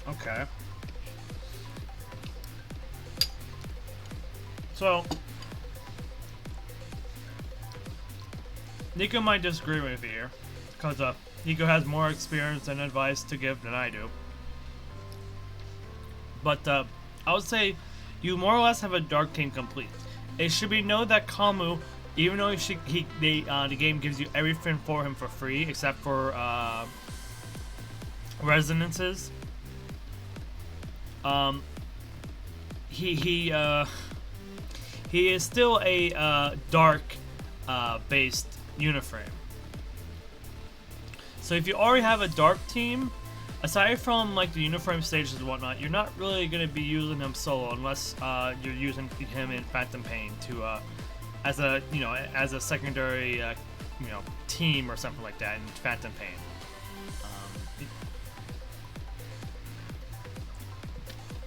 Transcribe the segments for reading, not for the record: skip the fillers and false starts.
Okay. So, Nico might disagree with me here, because Nico has more experience and advice to give than I do. But I would say you more or less have a dark team complete. It should be known that Kamu, even though the game gives you everything for him for free except for resonances, he he uh, he is still a dark based uniframe. So if you already have a dark team, aside from like the uniform stages and whatnot, you're not really going to be using him solo unless you're using him in Phantom Pain to as a secondary team or something like that in Phantom Pain.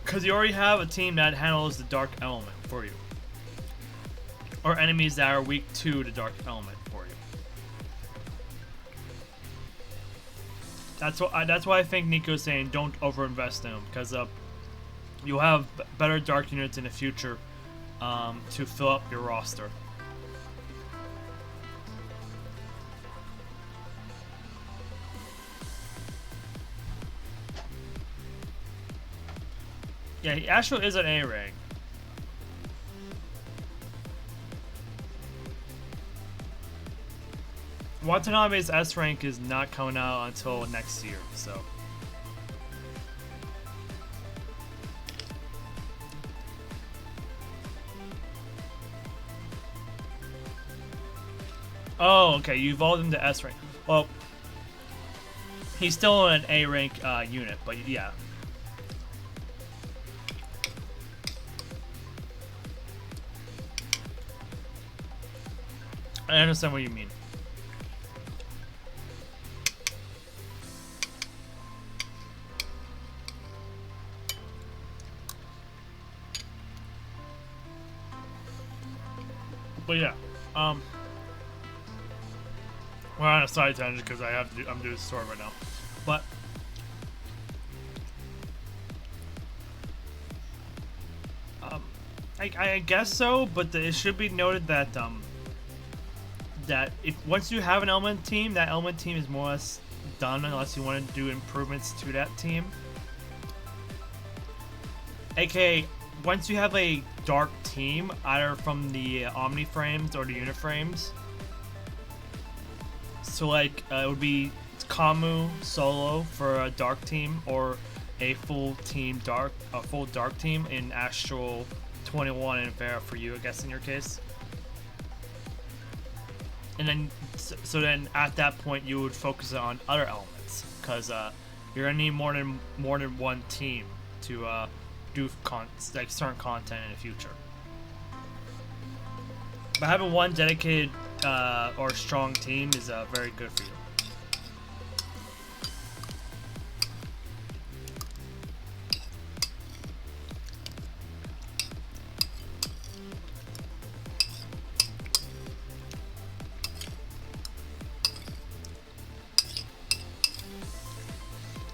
Because you already have a team that handles the dark element for you, or enemies that are weak to the dark element for you. That's why I think Nico's saying don't overinvest in him, because you'll have better dark units in the future to fill up your roster. Yeah, he actually is an A rank. Watanabe's S rank is not coming out until next year, so. Oh, okay, you evolved him to S rank. Well, he's still an A rank unit, but yeah. I understand what you mean. But yeah, we're on a side tangent because I'm doing the story right now. But I guess so. But it should be noted that that if once you have an element team, that element team is more or less done unless you want to do improvements to that team. AKA, once you have a dark team, either from the Omni frames or the Uniframes, so like it would be Kamu solo for a dark team, or a full dark team in Astral 21 and Vera for you, I guess in your case. And then, so then at that point you would focus on other elements, because you're gonna need more than one team to do certain content in the future. But having one dedicated or strong team is very good for you.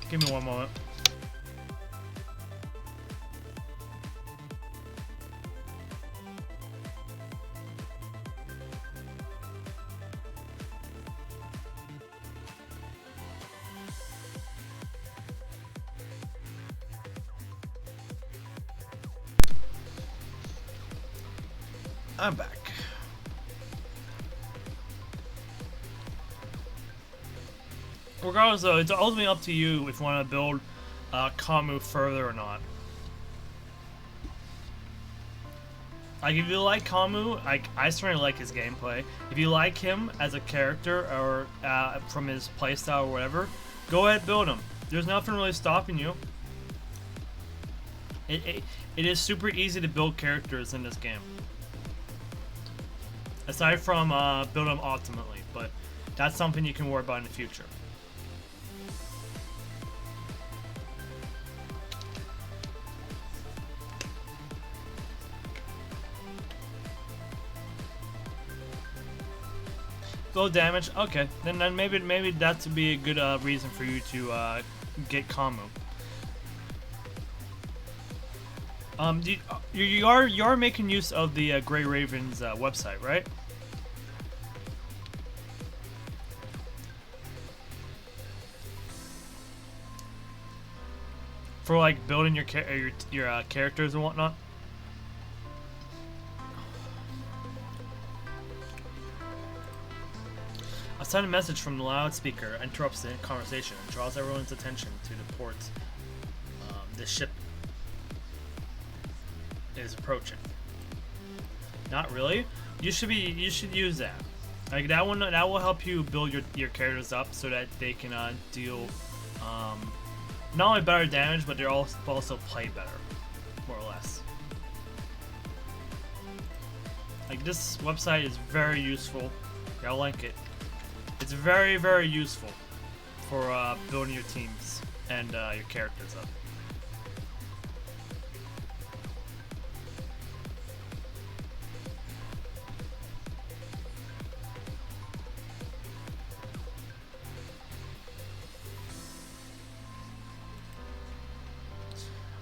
Give me one moment. I'm back. Regardless though, it's ultimately up to you if you want to build Kamu further or not. Like, if you like Kamu, I certainly like his gameplay. If you like him as a character, or from his playstyle or whatever, go ahead, build him. There's nothing really stopping you. It is super easy to build characters in this game. Aside from build them ultimately, but that's something you can worry about in the future. Low damage, okay. Then maybe that would be a good reason for you to get Kamu. You are making use of the Grey Raven's website, right? For like building your characters and whatnot. A sudden message from the loudspeaker interrupts the conversation and draws everyone's attention to the port. The ship is approaching. Not really. You should use that. Like that one. That will help you build your characters up so that they can deal not only better damage, but they're also play better, more or less. Like this website is very useful. I like it. It's very, very useful for building your teams and your characters up.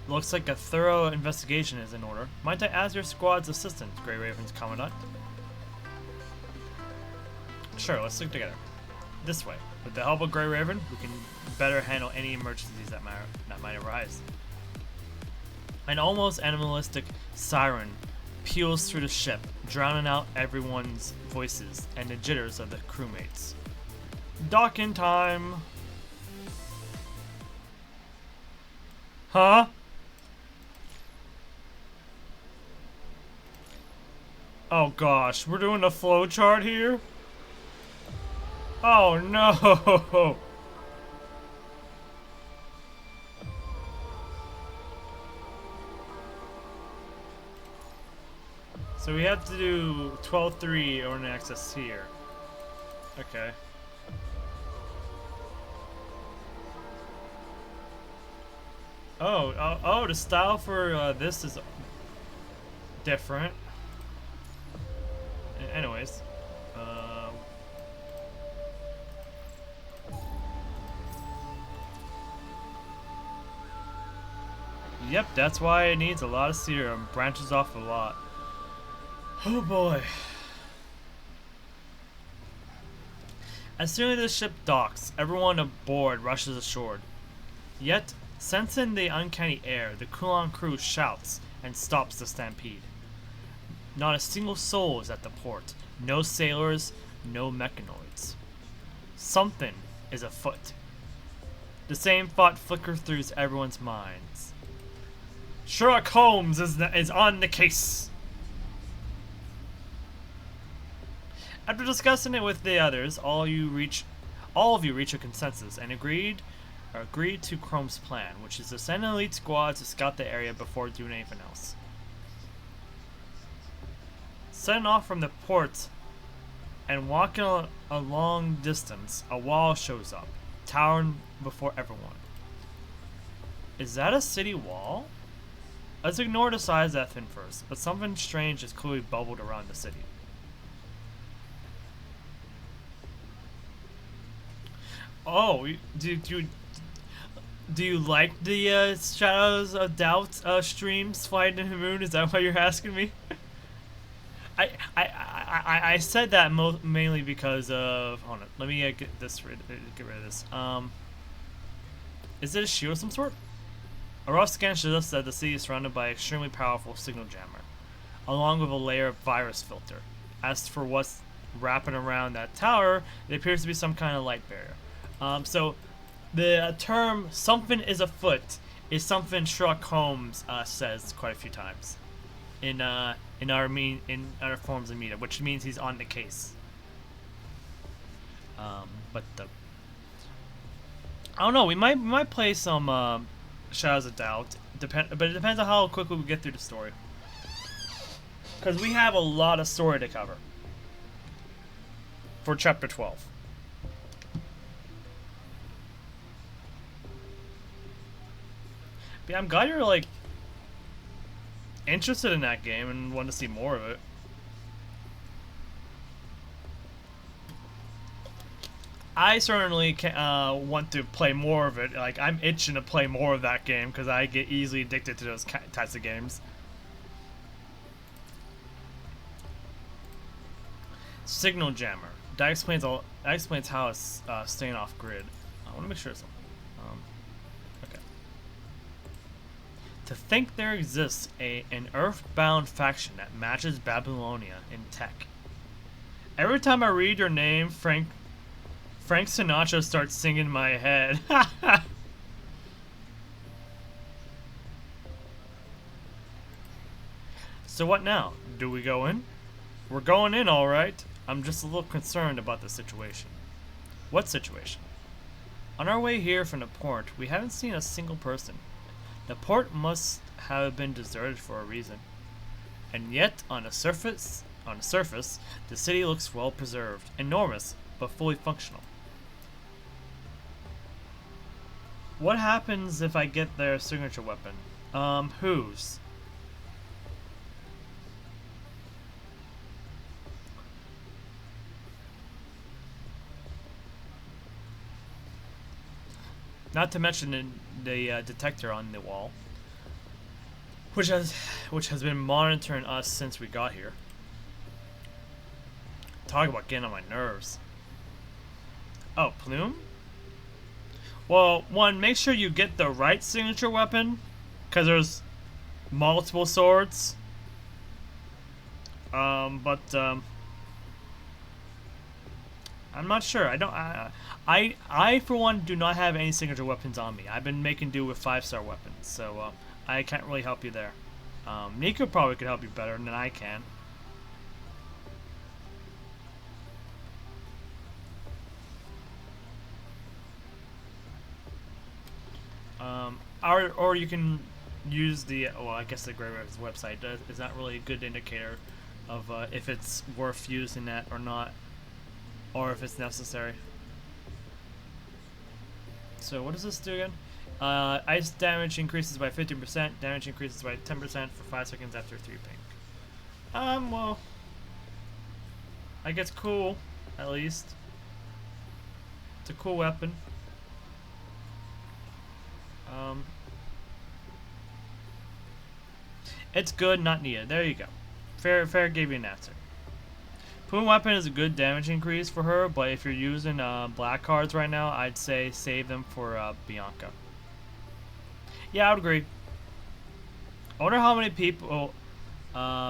Looks like a thorough investigation is in order. Might I ask your squad's assistant, Grey Raven's commandant? Sure, let's look together. This way. With the help of Grey Raven, we can better handle any emergencies that might arise. An almost animalistic siren peals through the ship, drowning out everyone's voices and the jitters of the crewmates. Docking time! Huh? Oh gosh, we're doing a flowchart here? Oh no! So we have to do 12-3 or an access here. Okay. Oh, the style for this is different. Anyways, yep, that's why it needs a lot of serum. Branches off a lot. Oh boy. As soon as the ship docks, everyone aboard rushes ashore. Yet, sensing the uncanny air, the Kowloong crew shouts and stops the stampede. Not a single soul is at the port. No sailors, no mechanoids. Something is afoot. The same thought flickers through everyone's minds. Sherlock Holmes is on the case. After discussing it with the others, all of you reach a consensus and agreed to Chrome's plan, which is to send an elite squad to scout the area before doing anything else. Setting off from the port and walking a long distance, a wall shows up, towering before everyone. Is that a city wall? Let's ignore the size of that thing first, but something strange has clearly bubbled around the city. Oh, do you like the Shadows of Doubt streams flying in the moon? Is that why you're asking me? I said that mainly because of, hold on, let me get rid of this. Is it a shield of some sort? A rough scan shows us that the city is surrounded by an extremely powerful signal jammer, along with a layer of virus filter. As for what's wrapping around that tower, it appears to be some kind of light barrier. So the term "something is afoot" is something Sherlock Holmes says quite a few times in our forms of media, which means he's on the case. But I don't know. We might play some Shadows of Doubt. But it depends on how quickly we get through the story, because we have a lot of story to cover for chapter 12. But yeah, I'm glad you're like interested in that game and want to see more of it. I certainly want to play more of it. Like, I'm itching to play more of that game because I get easily addicted to those types of games. Signal jammer. That explains all. That explains how it's staying off grid. I want to make sure it's. Okay. To think there exists an earthbound faction that matches Babylonia in tech. Every time I read your name, Frank Sinatra starts singing in my head. So what now? Do we go in? We're going in, all right. I'm just a little concerned about the situation. What situation? On our way here from the port, we haven't seen a single person. The port must have been deserted for a reason. And yet, on the surface, the city looks well preserved, enormous, but fully functional. What happens if I get their signature weapon? Whose? Not to mention the detector on the wall, which has been monitoring us since we got here. Talk about getting on my nerves. Oh, Plume? Well, one, make sure you get the right signature weapon, because there's multiple swords. I'm not sure. I for one do not have any signature weapons on me. I've been making do with 5-star weapons, so I can't really help you there. Nico probably could help you better than I can. Or you can use the, well, I guess the Grey Raven's website is not really a good indicator of if it's worth using that or not, or if it's necessary. So what does this do again? Ice damage increases by 15%, damage increases by 10% for 5 seconds after 3 ping. Well, I guess cool, at least. It's a cool weapon. It's good, not needed. There you go. Fair gave you an answer. Boom weapon is a good damage increase for her, but if you're using black cards right now, I'd say save them for Bianca. Yeah, I would agree. I wonder how many people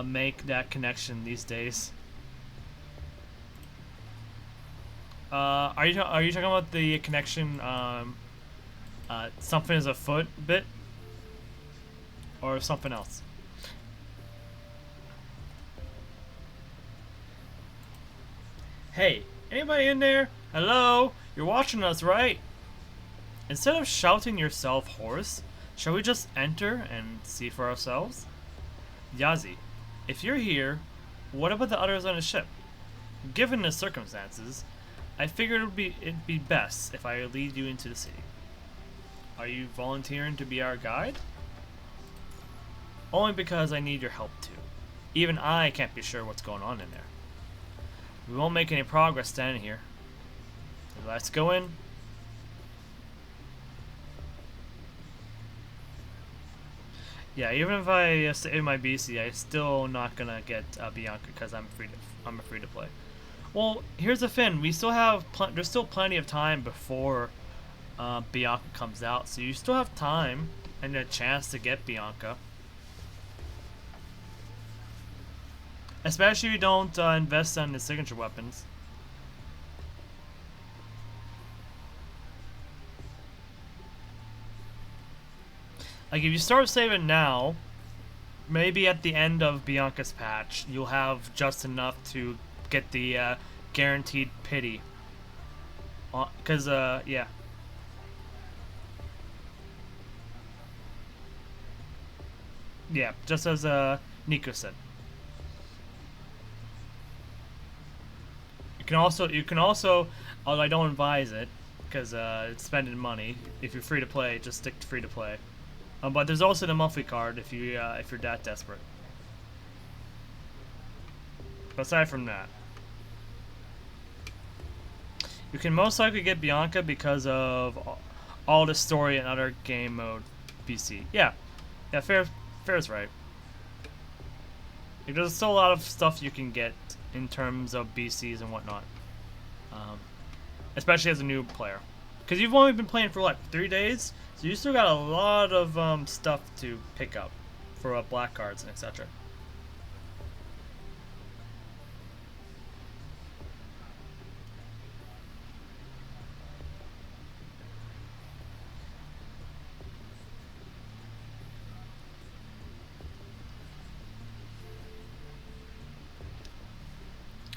make that connection these days. Are you talking about the connection? Something is a foot bit, or something else? Hey, anybody in there? Hello? You're watching us, right? Instead of shouting yourself hoarse, shall we just enter and see for ourselves? Yazi, if you're here, what about the others on the ship? Given the circumstances, I figured it'd be best if I lead you into the city. Are you volunteering to be our guide? Only because I need your help too. Even I can't be sure what's going on in there. We won't make any progress standing here. Let's go in. Yeah, even if I save my BC, I'm still not gonna get Bianca because I'm a free to play. Well, here's the thing: we still have there's still plenty of time before Bianca comes out, so you still have time and a chance to get Bianca. Especially if you don't invest in the signature weapons. Like, if you start saving now, maybe at the end of Bianca's patch, you'll have just enough to get the guaranteed pity. Because, yeah. Yeah, just as Nico said. You can also, although I don't advise it, because it's spending money. If you're free to play, just stick to free to play. But there's also the monthly card if you're that desperate. But aside from that, You can most likely get Bianca because of all the story and other game mode BC. Yeah, yeah, fair's right. Like, there's still a lot of stuff you can get in terms of BCs and whatnot, um, especially as a new player, because you've only been playing for like 3 days, so you still got a lot of stuff to pick up for black cards and etc.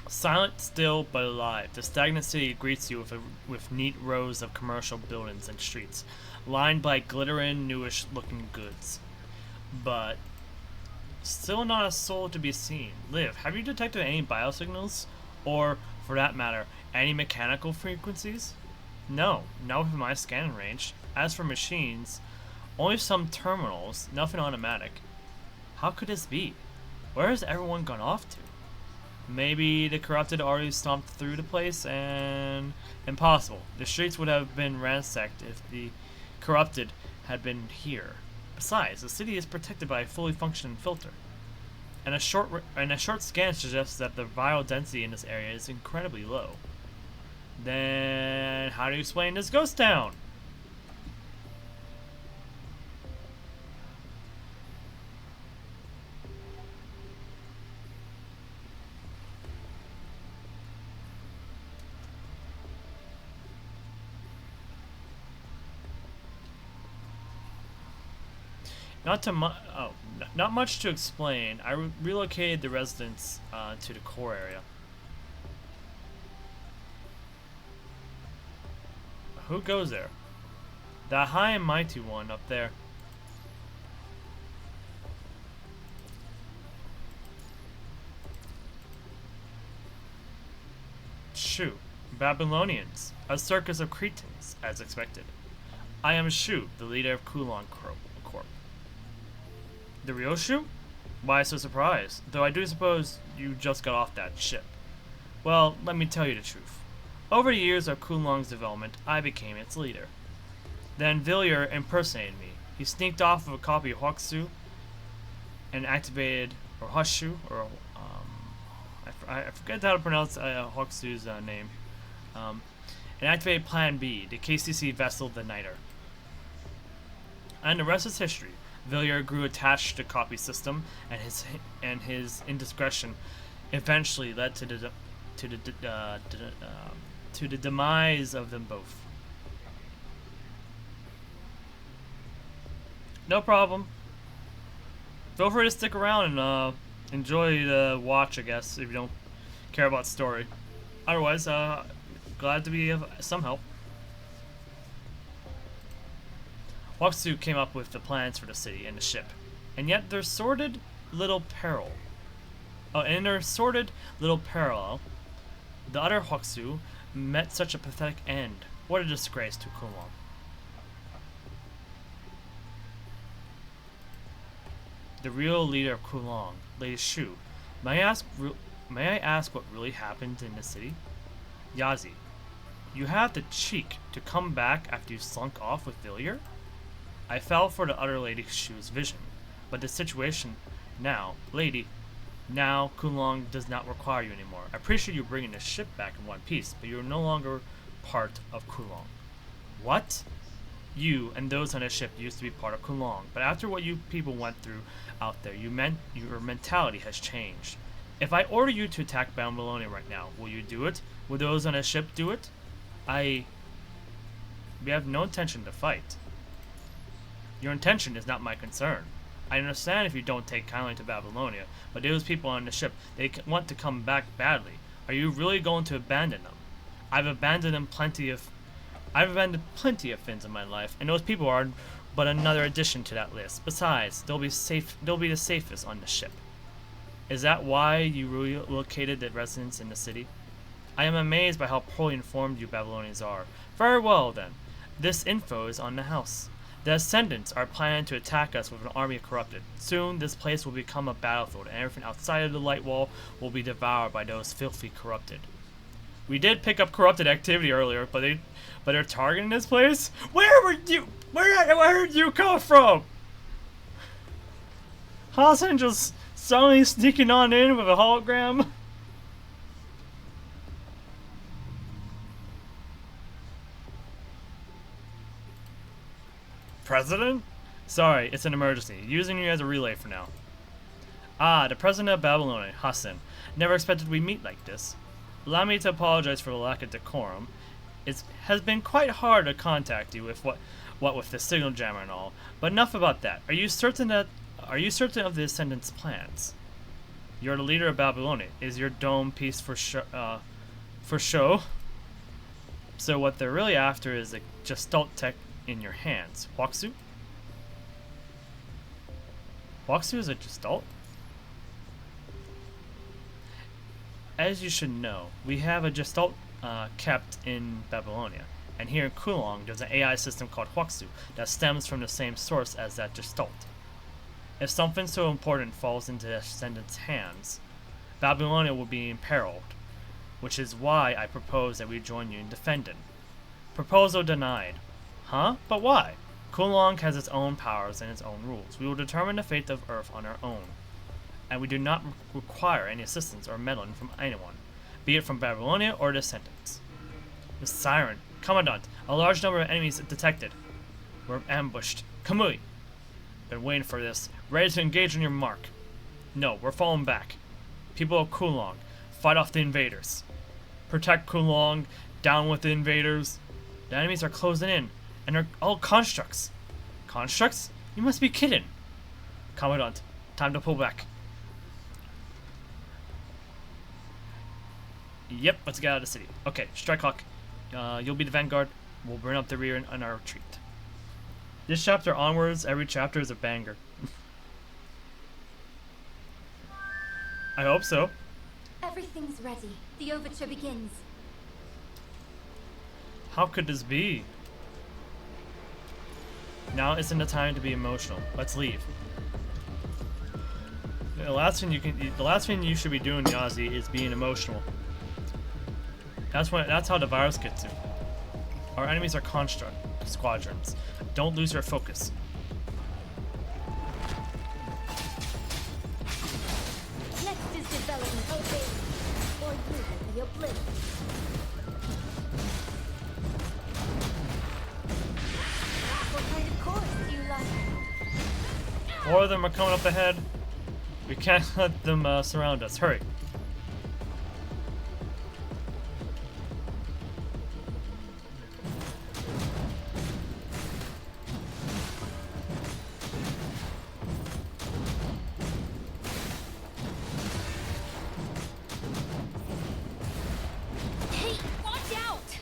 Silent, still, but alive, the stagnant city greets you with neat rows of commercial buildings and streets, lined by glittering, newish-looking goods. But still not a soul to be seen. Liv, have you detected any biosignals? Or, for that matter, any mechanical frequencies? No, not within my scanning range. As for machines, only some terminals, nothing automatic. How could this be? Where has everyone gone off to? Maybe the corrupted already stomped through the place and... Impossible. The streets would have been ransacked if the corrupted had been here. Besides, the city is protected by a fully functioning filter. And a short scan suggests that the viral density in this area is incredibly low. Then how do you explain this ghost town? Not much to explain. I relocated the residents to the core area. Who goes there? That high and mighty one up there. Shu, Babylonians, a circus of Cretans, as expected. I am Shu, the leader of Kowloong Corp. The real Shu? Why so surprised? Though I do suppose you just got off that ship. Well, let me tell you the truth. Over the years of Kowloong's development, I became its leader. Then Villier impersonated me. He sneaked off with a copy of Hokushu and activated, or Hushu, or I forget how to pronounce Hokushu's name, and activated Plan B, the KCC vessel the Niter. And the rest is history. Villiers grew attached to the copy system, and his indiscretion eventually led to the demise of them both. No problem. Feel free to stick around and enjoy the watch, I guess, if you don't care about story. Otherwise, glad to be of some help. Hokushu came up with the plans for the city and the ship, and yet their sordid little peril. In their sordid little parallel, the other Hokushu met such a pathetic end. What a disgrace to Kowloong. The real leader of Kowloong, Lady Shu. May I ask what really happened in the city? Yazi, you have the cheek to come back after you slunk off with Villiers? I fell for the other Lady Shu's vision, but the situation now, Lady, now Kowloong does not require you anymore. I appreciate you bringing the ship back in one piece, but you are no longer part of Kowloong. What? You and those on the ship used to be part of Kowloong, but after what you people went through out there, your mentality has changed. If I order you to attack Babylonia right now, will you do it? Will those on the ship do it? We have no intention to fight. Your intention is not my concern. I understand if you don't take kindly to Babylonia, but those people on the ship, they want to come back badly. Are you really going to abandon them? I've abandoned plenty of things in my life, and those people are but another addition to that list. Besides, they'll be the safest on the ship. Is that why you relocated the residents in the city? I am amazed by how poorly informed you Babylonians are. Very well then. This info is on the house. The Ascendants are planning to attack us with an army of corrupted. Soon, this place will become a battlefield, and everything outside of the light wall will be devoured by those filthy corrupted. We did pick up corrupted activity earlier, but they're targeting this place. Where were you? Where did you come from? Hassan just suddenly sneaking on in with a hologram. President? Sorry, it's an emergency. Using you as a relay for now. Ah, the president of Babylonia, Hassan. Never expected we'd meet like this. Allow me to apologize for the lack of decorum. It has been quite hard to contact you with what with the signal jammer and all. But enough about that. Are you certain of the Ascendant's plans? You're the leader of Babylonia. Is your dome piece for show? So what they're really after is a Gestalt tech in your hands. Huaxu? Huaxu is a Gestalt? As you should know, we have a Gestalt kept in Babylonia, and here in Kowloong there's an AI system called Huaxu that stems from the same source as that Gestalt. If something so important falls into the Ascendant's hands, Babylonia will be imperiled, which is why I propose that we join you in defending. Proposal denied. Huh? But why? Kowloong has its own powers and its own rules. We will determine the fate of Earth on our own, and we do not require any assistance or meddling from anyone, be it from Babylonia or descendants. The Siren. Commandant, a large number of enemies detected. We're ambushed. Kamui. Been waiting for this. Ready to engage on your mark. No, we're falling back. People of Kowloong, fight off the invaders. Protect Kowloong, down with the invaders. The enemies are closing in, and they're all constructs. Constructs? You must be kidding. Commandant, time to pull back. Yep, let's get out of the city. Okay, strike hawk. You'll be the vanguard. We'll burn up the rear in our retreat. This chapter onwards, every chapter is a banger. I hope so. Everything's ready. The overture begins. How could this be? Now isn't the time to be emotional. Let's leave. The last thing you should be doing, Yazi, is being emotional. That's how the virus gets you. Our enemies are construct squadrons. Don't lose your focus. Next is developing obey, or you will be obliterated. What kind of course do you like? Four of them are coming up ahead. We can't let them surround us. Hurry. Hey, watch out!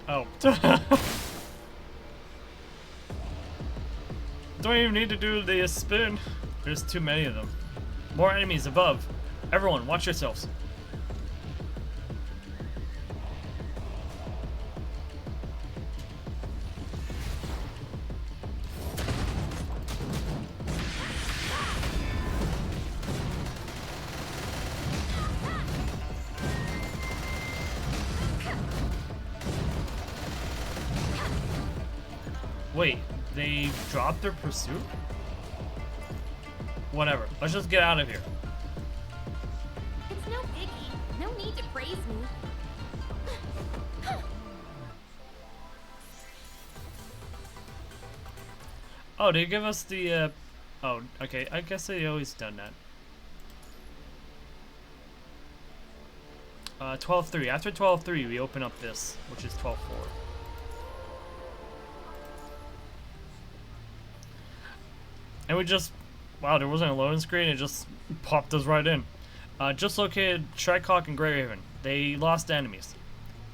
Oh. Don't even need to do the spin. There's too many of them. More enemies above. Everyone, watch yourselves. Wait, they dropped their pursuit? Whatever, let's just get out of here. It's no biggie. No need to praise me. Oh, they give us the, oh, okay, I guess they always done that. 12-3. After 12-3, we open up this, which is 12-4. And we just, wow, there wasn't a loading screen, it just popped us right in. Just located Shrikecock and Grey Raven. They lost enemies.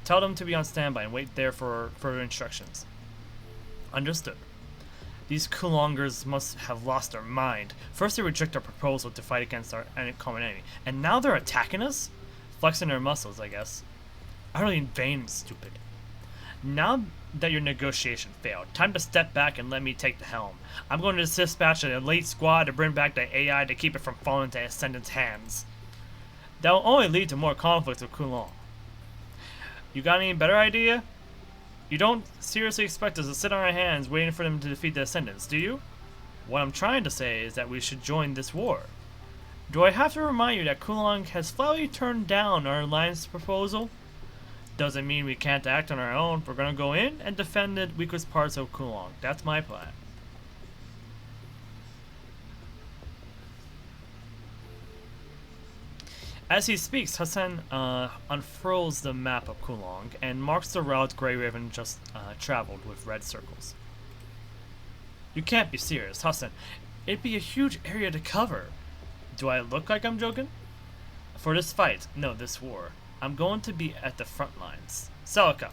Tell them to be on standby and wait there for further instructions. Understood. These Kowloongers must have lost their mind. First they reject our proposal to fight against our common enemy, and now they're attacking us? Flexing their muscles, I guess. Utterly in vain, stupid. Now that your negotiation failed, time to step back and let me take the helm. I'm going to dispatch an elite squad to bring back the AI to keep it from falling into Ascendant's hands. That will only lead to more conflicts with Kowloong. You got any better idea? You don't seriously expect us to sit on our hands waiting for them to defeat the Ascendants, do you? What I'm trying to say is that we should join this war. Do I have to remind you that Kowloong has flatly turned down our alliance proposal? Doesn't mean we can't act on our own. We're gonna go in and defend the weakest parts of Kowloong. That's my plan. As he speaks, Hassan unfurls the map of Kowloong and marks the route Grey Raven just traveled with red circles. You can't be serious, Hassan. It'd be a huge area to cover. Do I look like I'm joking? For this fight, no, this war, I'm going to be at the front lines. Celica.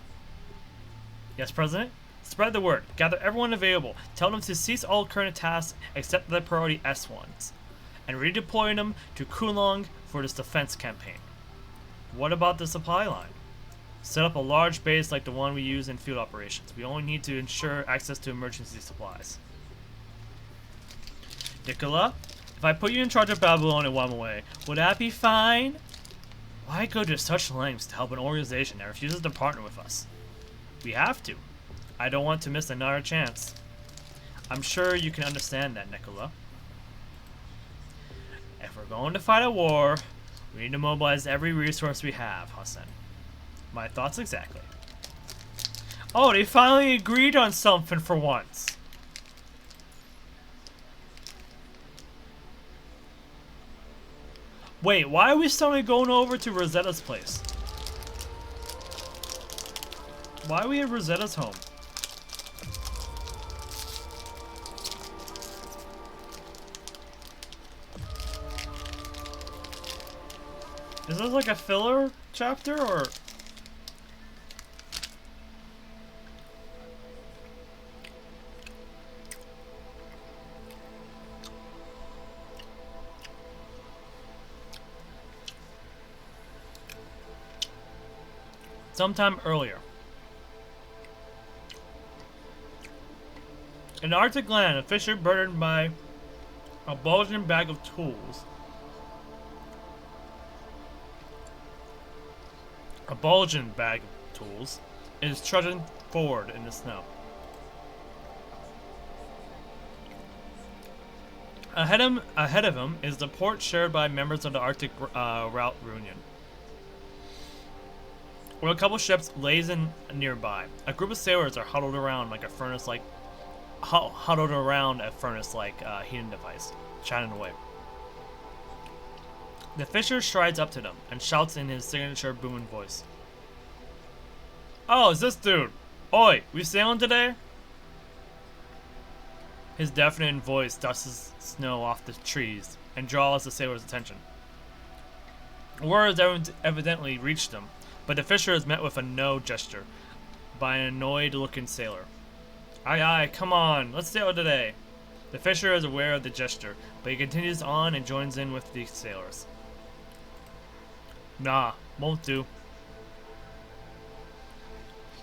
Yes, President? Spread the word. Gather everyone available. Tell them to cease all current tasks except the priority S ones. And redeploy them to Kowloong for this defense campaign. What about the supply line? Set up a large base like the one we use in field operations. We only need to ensure access to emergency supplies. Nicola, if I put you in charge of Babylon and Wamaway, would that be fine? Why go to such lengths to help an organization that refuses to partner with us? We have to. I don't want to miss another chance. I'm sure you can understand that, Nicola. If we're going to fight a war, we need to mobilize every resource we have, Hassan. My thoughts exactly. Oh, they finally agreed on something for once. Wait, why are we suddenly going over to Rosetta's place? Why are we at Rosetta's home? Is this like a filler chapter or? Sometime earlier. In the Arctic land, a fisher burdened by a bulging bag of tools. A bulging bag of tools is trudging forward in the snow. Ahead of him is the port shared by members of the Arctic Route Union. With a couple ships lazing nearby, a group of sailors are huddled around a furnace-like heating device, chatting away. The fisher strides up to them and shouts in his signature booming voice. Oh, it's this dude. Oi, we sailing today? His deafening voice dusts snow off the trees and draws the sailor's attention. Words evidently reached them, but the fisher is met with a no gesture by an annoyed-looking sailor. Aye, aye, come on, let's sail today. The fisher is aware of the gesture, but he continues on and joins in with the sailors. Nah, won't do.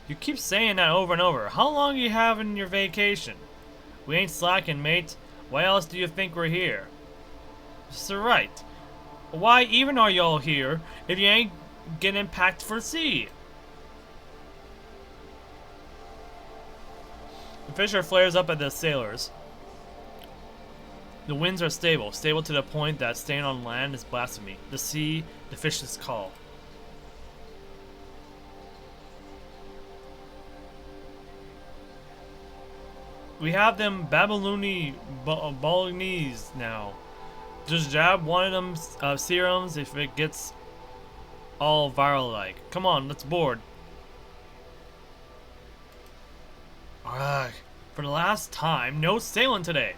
You keep saying that over and over. How long are you having your vacation? We ain't slacking, mate. Why else do you think we're here? So right. Why even are y'all here if you ain't getting packed for sea? The fisher flares up at the sailors. The winds are stable to the point that staying on land is blasphemy. The sea, the fish's call. We have them Babyloni Bolognese now. Just jab one of them serums if it gets all viral like. Come on, let's board. Ugh, for the last time, no sailing today.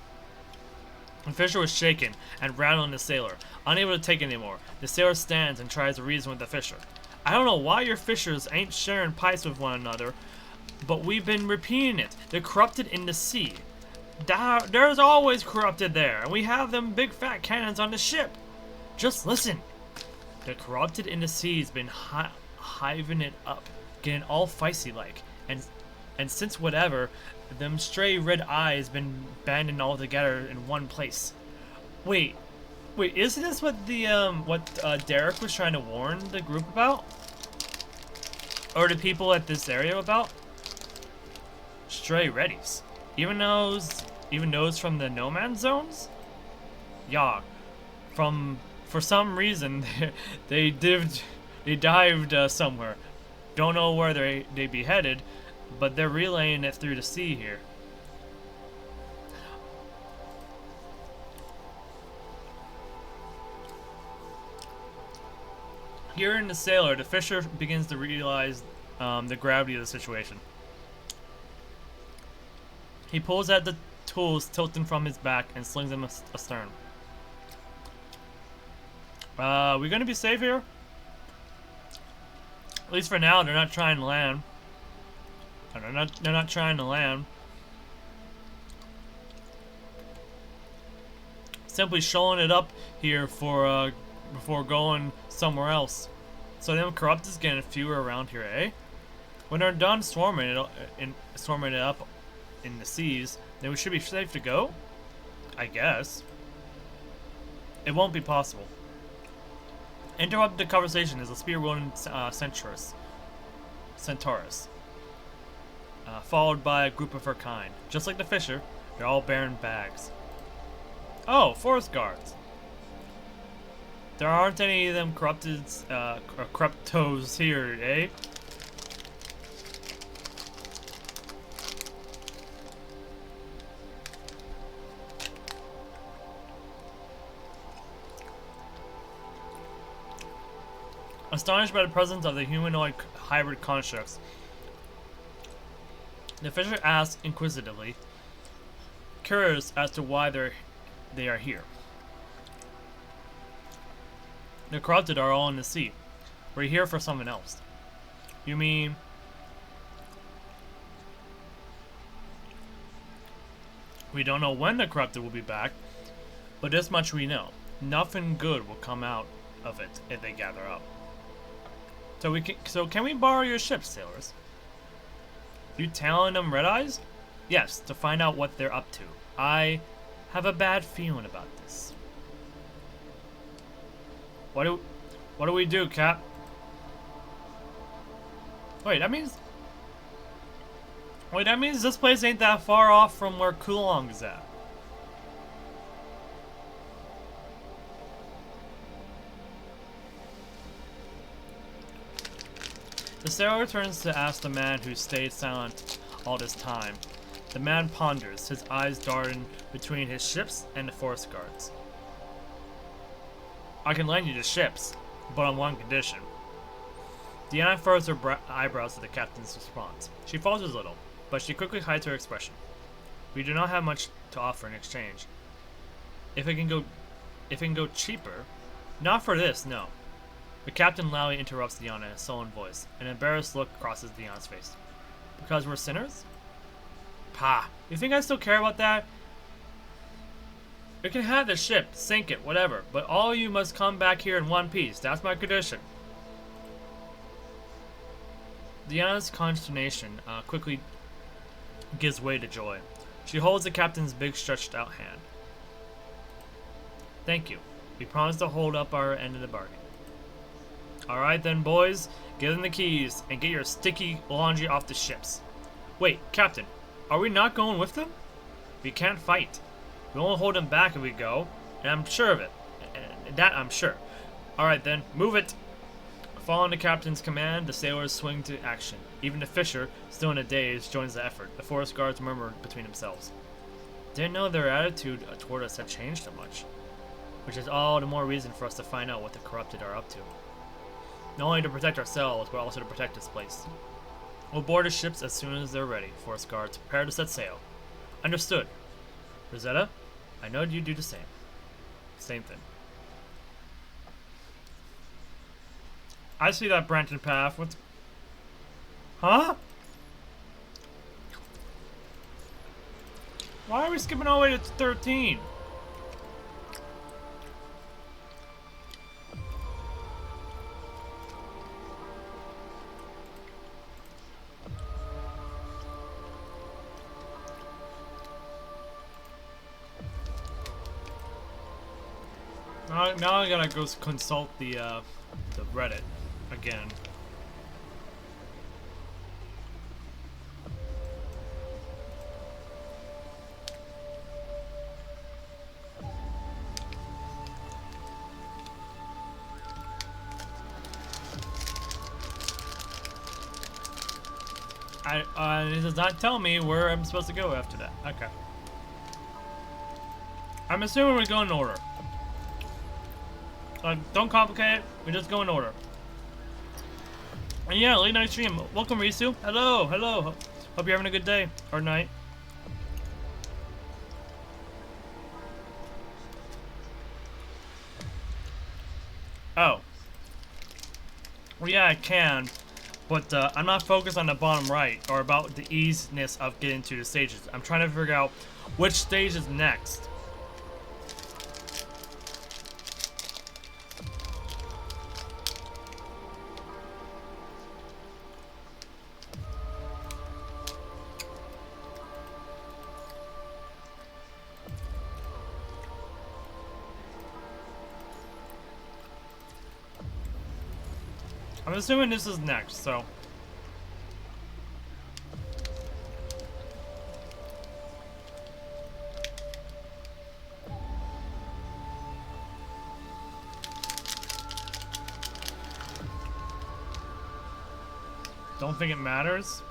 The fisher was shaken and rattling the sailor, unable to take it anymore. The sailor stands and tries to reason with the fisher. I don't know why your fishers ain't sharing pipes with one another, but we've been repeating it. They're corrupted in the sea. There's always corrupted there, and we have them big fat cannons on the ship. Just listen. The corrupted in the sea's been hiving it up, getting all feisty like, and since whatever, them stray red eyes been banded all together in one place. Wait, isn't this what the Derek was trying to warn the group about? Or the people at this area about? Stray reddies. Even those from the no-man zones? Yeah. For some reason, they dived somewhere. Don't know where they be headed, but they're relaying it through the sea here. Hearing the sailor, the fisher begins to realize the gravity of the situation. He pulls out the tools tilting from his back and slings them astern. We gonna be safe here? At least for now, they're not trying to land. They're not trying to land. Simply showing it up here for before going somewhere else. So them corruptors getting fewer around here, eh? When they're done swarming it up in the seas, then we should be safe to go? I guess. It won't be possible. Interrupt the conversation as a spear-wielding Centaurus. Followed by a group of her kind. Just like the fisher, they're all bearing bags. Oh, forest guards. There aren't any of them corruptos here, eh? Astonished by the presence of the humanoid hybrid constructs, the fisher asks inquisitively, curious as to why they are here. The corrupted are all in the sea. We're here for something else. You mean... We don't know when the corrupted will be back, but this much we know. Nothing good will come out of it if they gather up. So can we borrow your ship, sailors? You tailing them red eyes? Yes, to find out what they're up to. I have a bad feeling about this. What do we do, Cap? Wait, that means this place ain't that far off from where Kowloong is at. The sailor turns to ask the man who stayed silent all this time. The man ponders, his eyes darting between his ships and the forest guards. I can lend you the ships, but on one condition. Deanna furrows her eyebrows at the captain's response. She falters a little, but she quickly hides her expression. We do not have much to offer in exchange. If it can go cheaper, not for this, no. The captain loudly interrupts Deanna in a sullen voice. An embarrassed look crosses Deanna's face. Because we're sinners? Pah, you think I still care about that? You can have the ship, sink it, whatever, but all of you must come back here in one piece. That's my condition. Deanna's consternation quickly gives way to joy. She holds the captain's big stretched out hand. Thank you. We promise to hold up our end of the bargain. Alright then, boys. Give them the keys and get your sticky laundry off the ships. Wait, Captain, are we not going with them? We can't fight. We won't hold them back if we go, and I'm sure of it. That I'm sure. Alright then, move it! Following the captain's command, the sailors swing to action. Even the fisher, still in a daze, joins the effort. The forest guards murmur between themselves. Didn't know their attitude toward us had changed so much. Which is all the more reason for us to find out what the corrupted are up to. Not only to protect ourselves, but also to protect this place. We'll board the ships as soon as they're ready. Forest guards, prepare to set sail. Understood. Rosetta, I know you do the same. Same thing. I see that branching path. What's... Huh? Why are we skipping all the way to 13? Now I gotta go consult the Reddit again. It does not tell me where I'm supposed to go after that. Okay. I'm assuming we go in order. Don't complicate it. We just go in order. And yeah, late night stream. Welcome, Risu. Hello, hello. Hope you're having a good day or night. Oh. Well, yeah, I can. But I'm not focused on the bottom right or about the easiness of getting to the stages. I'm trying to figure out which stage is next. I'm assuming this is next, so. Don't think it matters.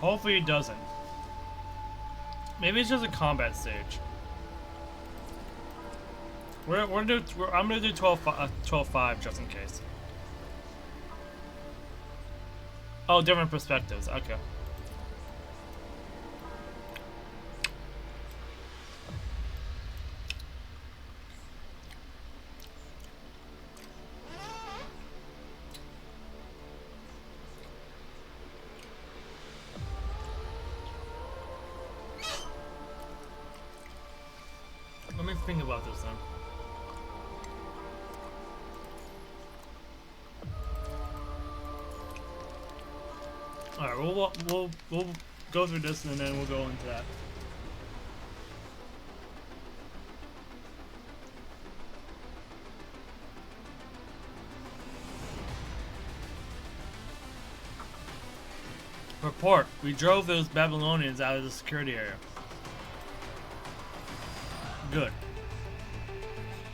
Hopefully it doesn't. Maybe it's just a combat stage. I'm gonna do 12-5 just in case. Oh, different perspectives. Okay. Let me think about this then. Alright, we'll go through this and then we'll go into that. Report. We drove those Babylonians out of the security area. Good.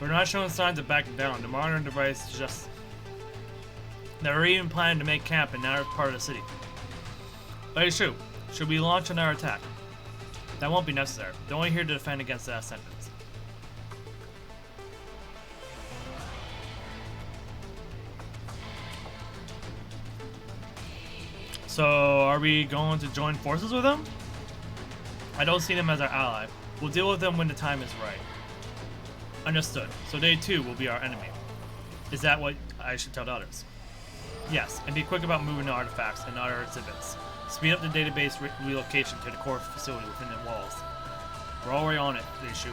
We're not showing signs of backing down. The modern device is just... They're even planning to make camp in our part of the city. Hey, Shu, should we launch another attack? That won't be necessary. They're only here to defend against the Ascendants. So, are we going to join forces with them? I don't see them as our ally. We'll deal with them when the time is right. Understood. So they too will be our enemy. Is that what I should tell others? Yes, and be quick about moving the artifacts and other exhibits. Speed up the database relocation to the core facility within the walls. We're already on it, Leishu.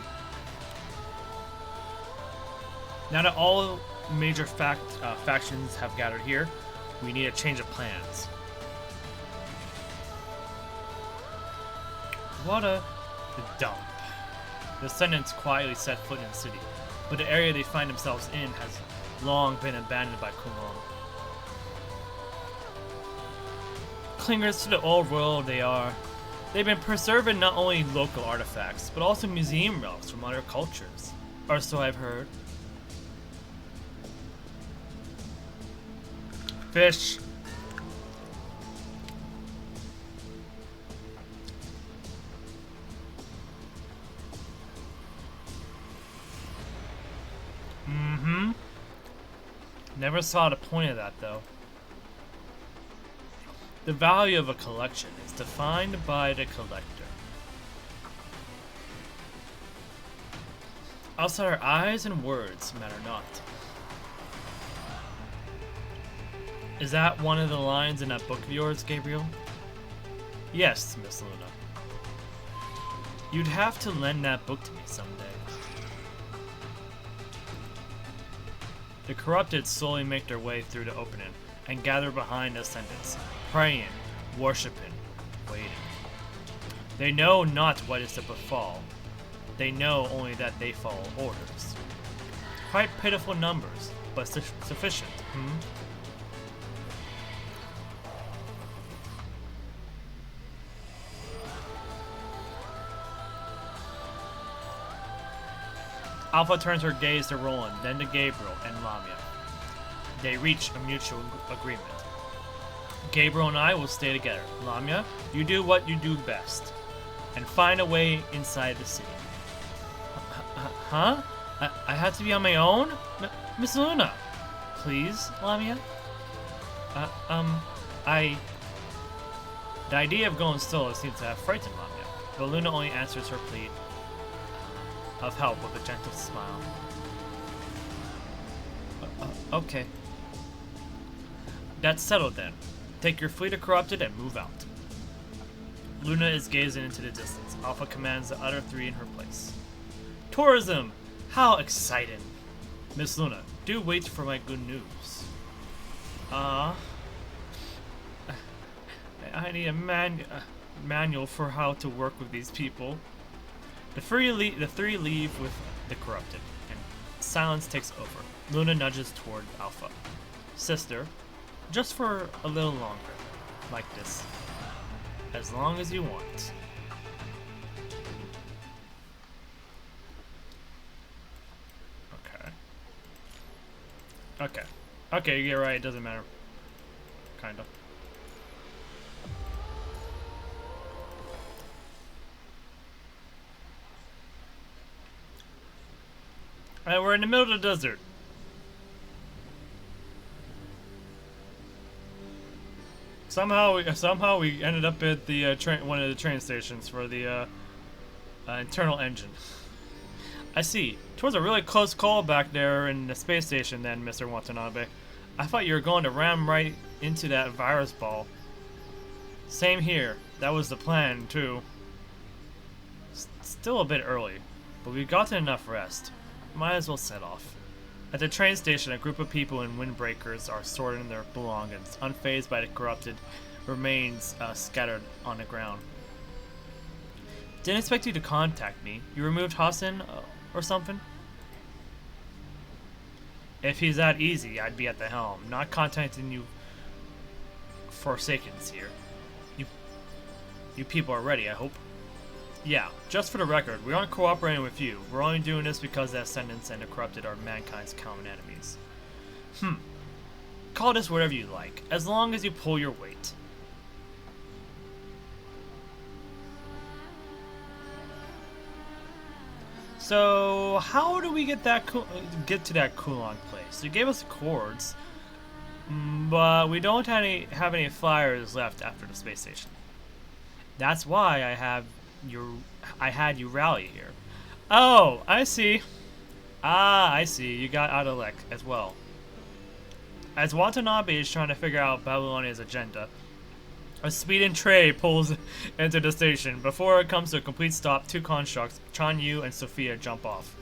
Now that all major factions have gathered here, we need a change of plans. What a dump. The Ascendants quietly set foot in the city, but the area they find themselves in has long been abandoned by Kowloong. Clingers to the old world they are. They've been preserving not only local artifacts, but also museum relics from other cultures. Or so I've heard. Fish. Mm-hmm. Never saw the point of that, though. The value of a collection is defined by the collector. Outside our eyes and words matter not. Is that one of the lines in that book of yours, Gabriel? Yes, Miss Luna. You'd have to lend that book to me someday. The corrupted slowly make their way through the opening and gather behind the Ascendants, praying, worshipping, waiting. They know not what is to befall. They know only that they follow orders. Quite pitiful numbers, but sufficient, hmm? Alpha turns her gaze to Roland, then to Gabriel and Lamia. They reach a mutual agreement. Gabriel and I will stay together. Lamia, you do what you do best. And find a way inside the city. Huh? I have to be on my own? Miss Luna! Please, Lamia? The idea of going solo seems to have frightened Lamia, but Luna only answers her plea of help with a gentle smile. Okay. That's settled then. Take your fleet of corrupted and move out. Luna is gazing into the distance. Alpha commands the other three in her place. Tourism! How exciting! Miss Luna, do wait for my good news. I need a manual for how to work with these people. The three leave with the corrupted, and silence takes over. Luna nudges toward Alpha. Sister, just for a little longer, like this. As long as you want. Okay, you're right, it doesn't matter. Kinda. And we're in the middle of the desert. Somehow we ended up at the one of the train stations for the internal engine. I see. Towards a really close call back there in the space station then, Mr. Watanabe. I thought you were going to ram right into that virus ball. Same here. That was the plan, too. Still a bit early, but we've gotten enough rest. Might as well set off. At the train station, a group of people in windbreakers are sorting their belongings, unfazed by the corrupted remains scattered on the ground. Didn't expect you to contact me. You removed Hassan or something? If he's that easy, I'd be at the helm. Not contacting you Forsakens here. You people are ready, I hope. Yeah, just for the record, we aren't cooperating with you. We're only doing this because the Ascendants and the Corrupted are mankind's common enemies. Call this whatever you like, as long as you pull your weight. So, how do we get to that Kowloong place? You gave us the cords, but we don't have any flyers left after the space station. That's why I had you rally here. Oh, I see. I see. You got Adalek as well. As Watanabe is trying to figure out Babylonia's agenda, a speeding tray pulls into the station. Before it comes to a complete stop, two constructs, Chan Yu and Sophia, jump off.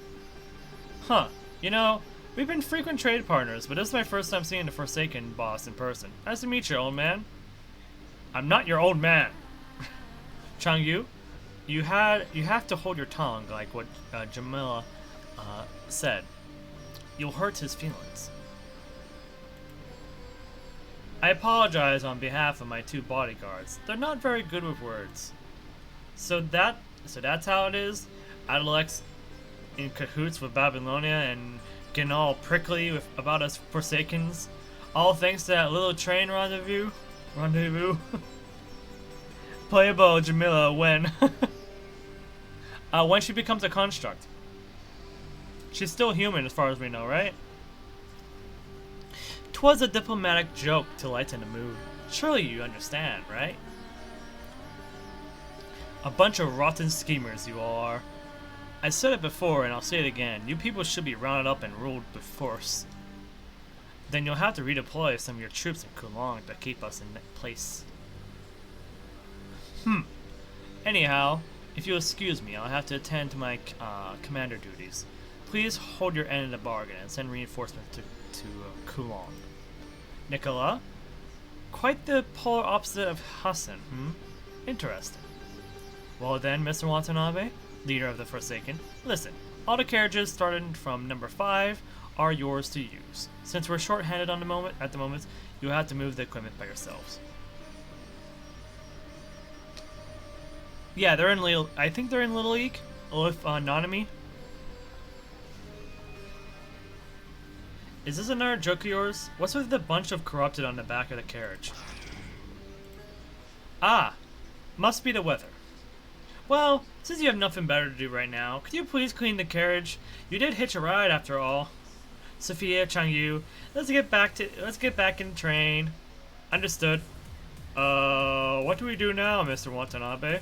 Huh. You know, we've been frequent trade partners, but this is my first time seeing the Forsaken boss in person. Nice to meet you, old man. I'm not your old man. Chang Yu, you have to hold your tongue, like what Jamila said. You'll hurt his feelings. I apologize on behalf of my two bodyguards. They're not very good with words. So that's how it is. Adalek's in cahoots with Babylonia and getting all prickly about us Forsakens. All thanks to that little train rendezvous. Playable Jamila when when she becomes a construct. She's still human as far as we know, right? 'Twas a diplomatic joke to lighten the mood. Surely you understand, right? A bunch of rotten schemers you all are. I said it before and I'll say it again. You people should be rounded up and ruled with force. Then you'll have to redeploy some of your troops in Kowloong to keep us in place. Anyhow, if you'll excuse me, I'll have to attend to my commander duties. Please hold your end of the bargain and send reinforcements to Kowloong. Nicola? Quite the polar opposite of Hassan, Interesting. Well then, Mr. Watanabe, leader of the Forsaken. Listen, all the carriages starting from number 5 are yours to use. Since we're short-handed at the moment, you'll have to move the equipment by yourselves. Yeah, they're in I think they're in Little League with Nanami. Is this another joke of yours? What's with the bunch of corrupted on the back of the carriage? Ah, must be the weather. Well, since you have nothing better to do right now, could you please clean the carriage? You did hitch a ride after all. Sophia, Changyu, let's get back in the train. Understood. What do we do now, Mr. Watanabe?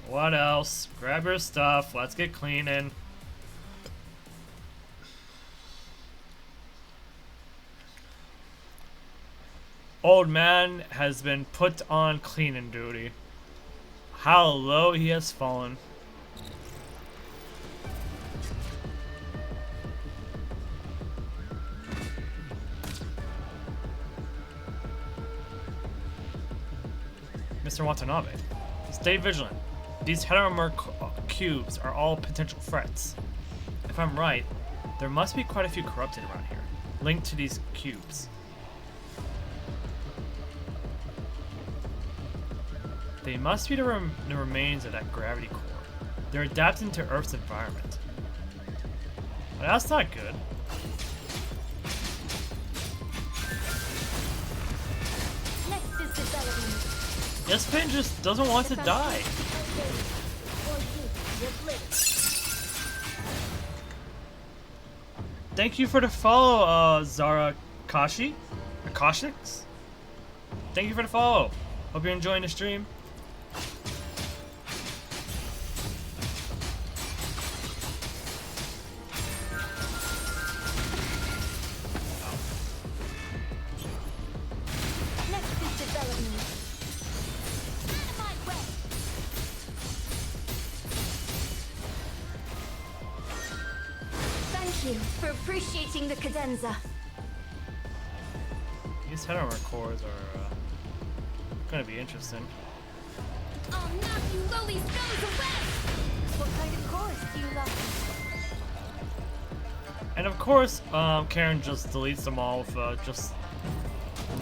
What else? Grab your stuff, let's get cleaning. Old man has been put on cleaning duty. How low he has fallen. Mr. Watanabe, stay vigilant. These heteromer cubes are all potential threats. If I'm right, there must be quite a few corrupted around here, linked to these cubes. They must be the remains of that gravity core. They're adapting to Earth's environment. Well, that's not good. Next is development. This pin just doesn't want to die. Thank you for the follow, Zara Kashi? Akashix? Thank you for the follow. Hope you're enjoying the stream. Appreciating the cadenza. These heteromer cores are gonna be interesting. I'll knock you lowly stones away! What kind of cores do you love? And of course, Karen just deletes them all with just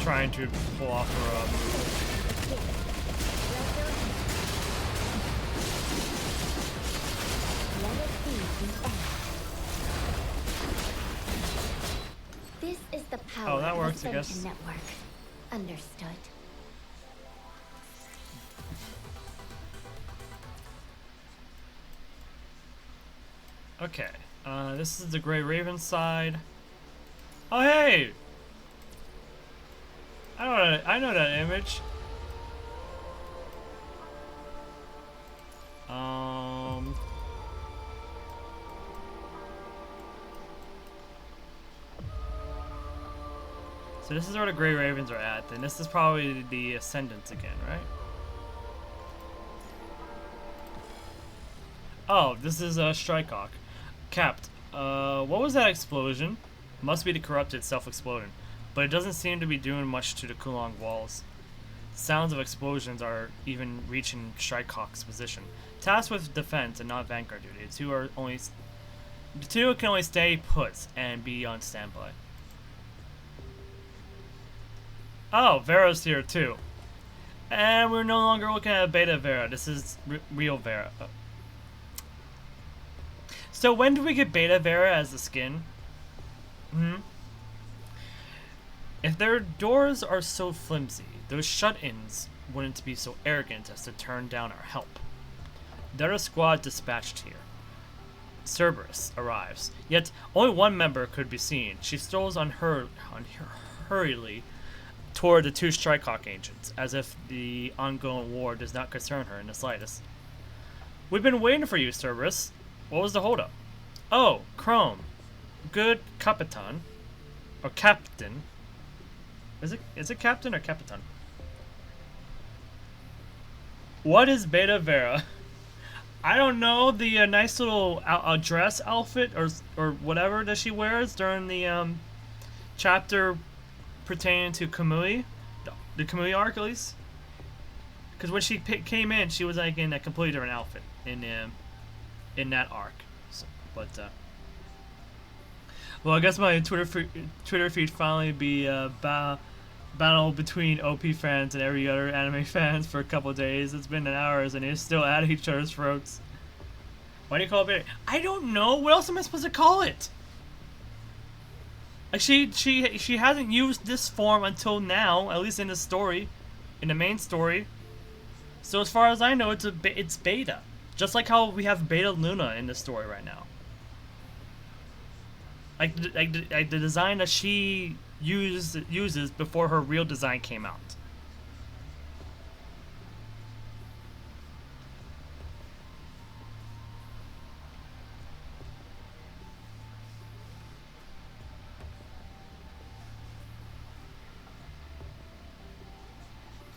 trying to pull off her move. This is the power that of works, the I guess. Ascension Network. Understood. Okay, this is the Grey Raven side. Oh hey! I know that image. So this is where the Grey Ravens are at, and this is probably the Ascendants again, right? Oh, this is Strikehawk. Capped. What was that explosion? Must be the corrupted self-exploding, but it doesn't seem to be doing much to the Kowloong walls. Sounds of explosions are even reaching Strikehawk's position. Tasked with defense and not vanguard duty, the two can only stay put and be on standby. Oh, Vera's here too. And we're no longer looking at Beta Vera. This is real Vera. So when do we get Beta Vera as the skin? If their doors are so flimsy, those shut-ins wouldn't be so arrogant as to turn down our help. They're a squad dispatched here. Cerberus arrives, yet only one member could be seen. She strolls hurriedly toward the two Strikehawk agents, as if the ongoing war does not concern her in the slightest. We've been waiting for you, Cerberus. What was the holdup? Oh, Chrome. Good Capitan. Or Captain. Is it Captain or Capitan? What is Beta Vera? I don't know, the nice little dress outfit or whatever that she wears during the chapter pertaining to Kamui, the Kamui arc at least. Because when she came in, she was like in a completely different outfit in that arc. So, but well, I guess my Twitter feed finally be battle between OP fans and every other anime fans for a couple days. It's been hours and they're still at each other's throats. Why do you call it beta? I don't know. What else am I supposed to call it? Like she hasn't used this form until now, at least in the story, in the main story. So as far as I know, it's beta. Just like how we have Beta Luna in the story right now. Like the design that she uses before her real design came out.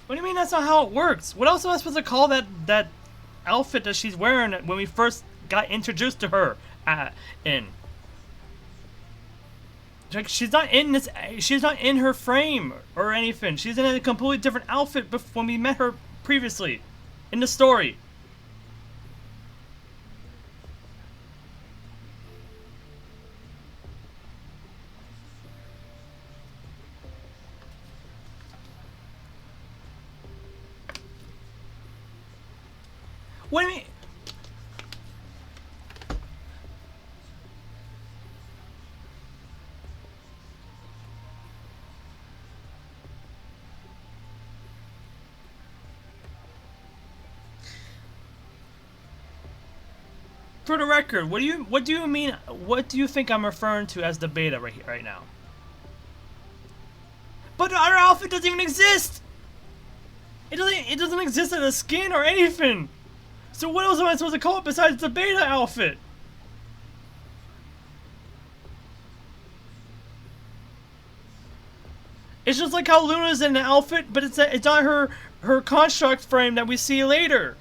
What do you mean that's not how it works? What else am I supposed to call that outfit that she's wearing when we first got introduced to her in? Like, she's not in her frame or anything. She's in a completely different outfit when we met her previously in the story. What do you mean? For the record, what do you mean? What do you think I'm referring to as the beta right now? But the other outfit doesn't even exist. It doesn't exist as a skin or anything. So what else am I supposed to call it besides the beta outfit? It's just like how Luna's in the outfit, but it's not her construct frame that we see later.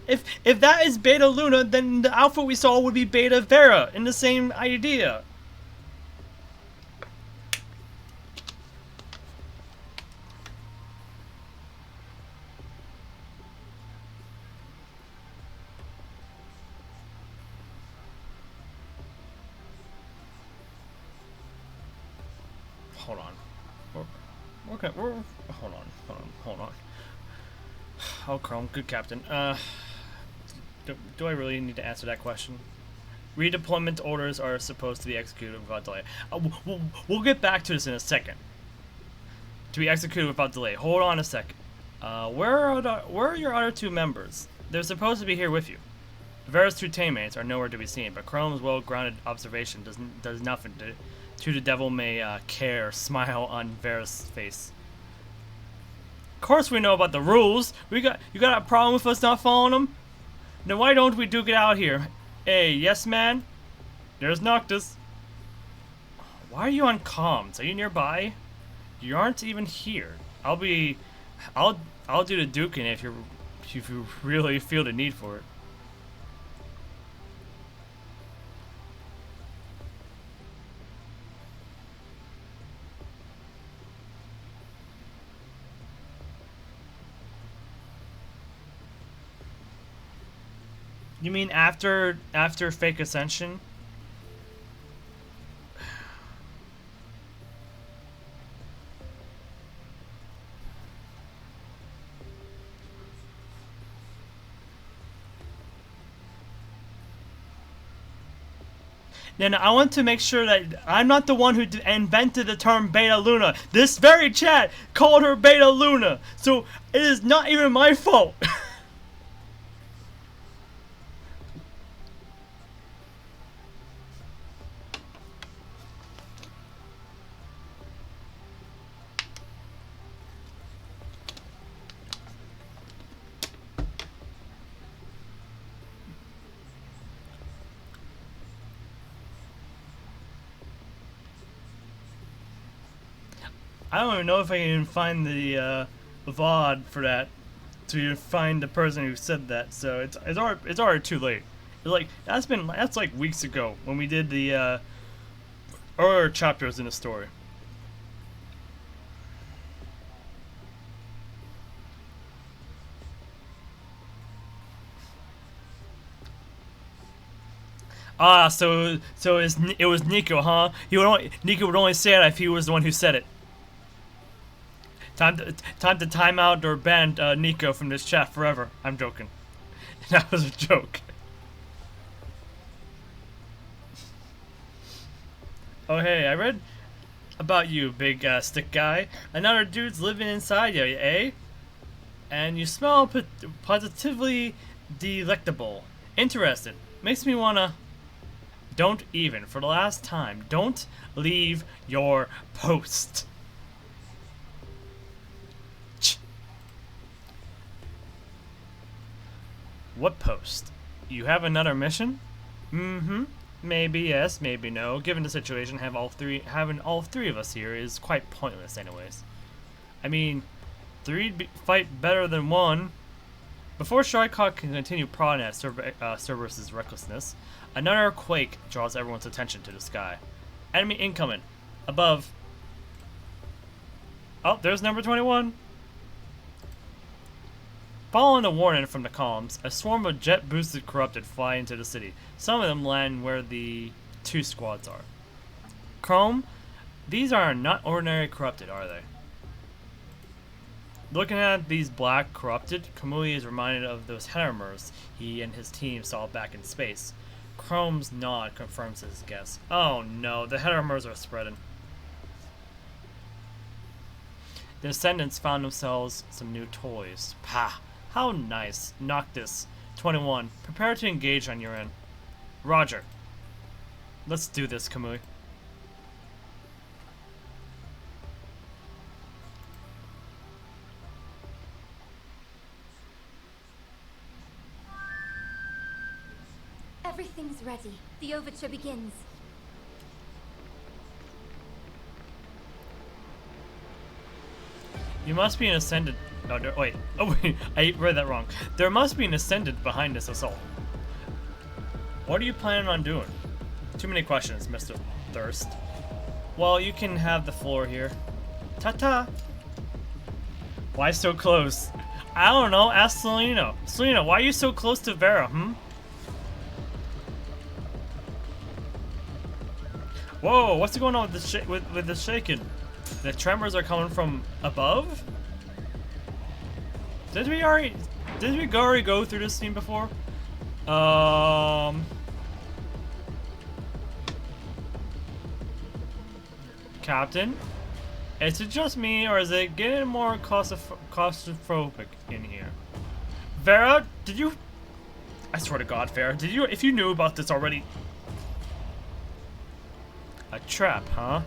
If that is Beta Luna, then the outfit we saw would be Beta Vera in the same idea. Hold on. Okay, hold on. Oh, Chrome, good captain. Do I really need to answer that question? Redeployment orders are supposed to be executed without delay. We'll get back to this in a second. To be executed without delay. Hold on a second. Where are your other two members? They're supposed to be here with you. Vera's two teammates are nowhere to be seen, but Chrome's well-grounded observation does nothing to the devil may care smile on Vera's face. Of course we know about the rules. You got a problem with us not following them? Then why don't we duke it out here? Hey, yes man? There's Noctis. Why are you on comms? Are you nearby? You aren't even here. I'll do the duking if you really feel the need for it. You mean after Fake Ascension? Then I want to make sure that I'm not the one who invented the term Beta Luna. This very chat called her Beta Luna, so it is not even my fault. I don't even know if I can even find the VOD for that to find the person who said that. So it's already too late. It's like that's like weeks ago when we did the earlier chapters in the story. Ah, it was Nico, huh? Nico would only say it if he was the one who said it. Time to time out or ban Nico from this chat forever. I'm joking. That was a joke. Oh hey, I read about you, big stick guy. Another dude's living inside you, eh? And you smell positively delectable. Interested. Makes me wanna... Don't even, for the last time, don't leave your post. What post? You have another mission? Mm-hmm. Maybe yes, maybe no. Given the situation, having all three of us here is quite pointless anyways. I mean, fight better than one. Before Sharkhawk can continue prodding at Cerberus' recklessness, another quake draws everyone's attention to the sky. Enemy incoming. Above. Oh, there's number 21. Following the warning from the comms, a swarm of jet-boosted corrupted fly into the city. Some of them land where the two squads are. Chrome, these are not ordinary corrupted, are they? Looking at these black corrupted, Kamui is reminded of those Hetermers he and his team saw back in space. Chrome's nod confirms his guess. Oh no, the Hetermers are spreading. The Descendants found themselves some new toys. Pah! How nice. Noctis. 21. Prepare to engage on your end. Roger. Let's do this, Kamui. Everything's ready. The overture begins. You must be an ascendant. Oh, no, wait. Oh, wait. I read that wrong. There must be an ascendant behind this assault. What are you planning on doing? Too many questions, Mr. Thirst. Well, you can have the floor here. Ta-ta. Why so close? I don't know. Ask Selena. Selena, why are you so close to Vera, Whoa, what's going on with the shaking? The tremors are coming from above? Did we already go through this scene before? Captain, is it just me or is it getting more claustrophobic in here? Vera, did you? I swear to God, Vera, did you? If you knew about this already. A trap, huh?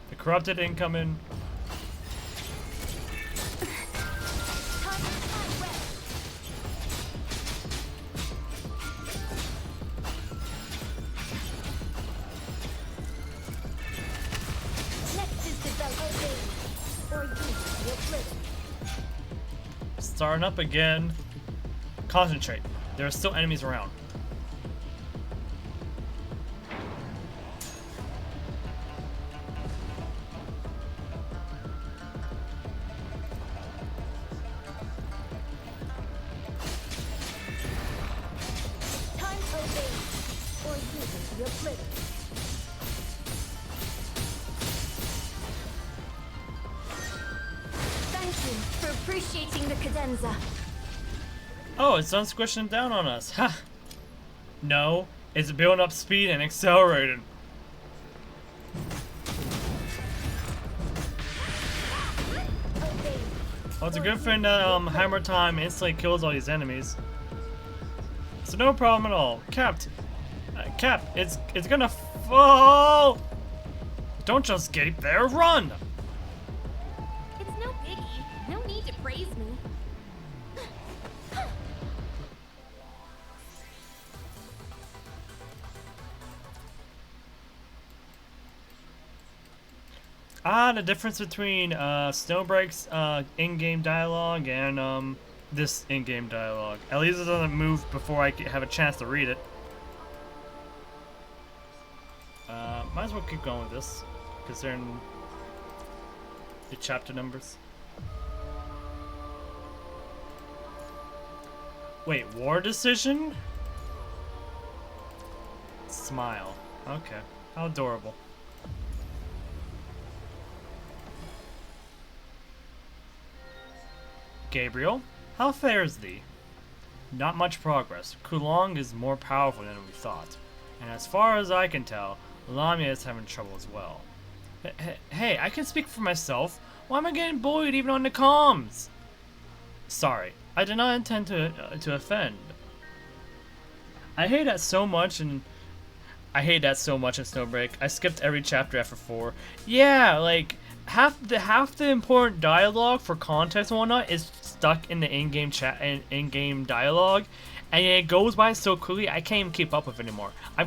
The corrupted incoming. Starting up again. Concentrate. There are still enemies around. Appreciating the cadenza. Oh, it's done squishing down on us. Ha! No, it's building up speed and accelerating. Well, it's a good thing that Hammer Time instantly kills all these enemies. So no problem at all. Cap, it's gonna fall. Don't just gape there, run! It's no biggie. No need to praise me. The difference between Snowbreak's in-game dialogue and this in-game dialogue. At least it doesn't move before I have a chance to read it. Might as well keep going with this, considering the chapter numbers. Wait, war decision? Smile. Okay. How adorable. Gabriel, how fares thee? Not much progress. Kowloong is more powerful than we thought. And as far as I can tell, Lamia is having trouble as well. Hey, I can speak for myself. Why am I getting bullied even on the comms? Sorry, I did not intend to offend. I hate that so much in Snowbreak. I skipped every chapter after 4. Yeah, like half the important dialogue for context and whatnot is stuck in the in-game chat and in-game dialogue, and it goes by so quickly I can't even keep up with it anymore. I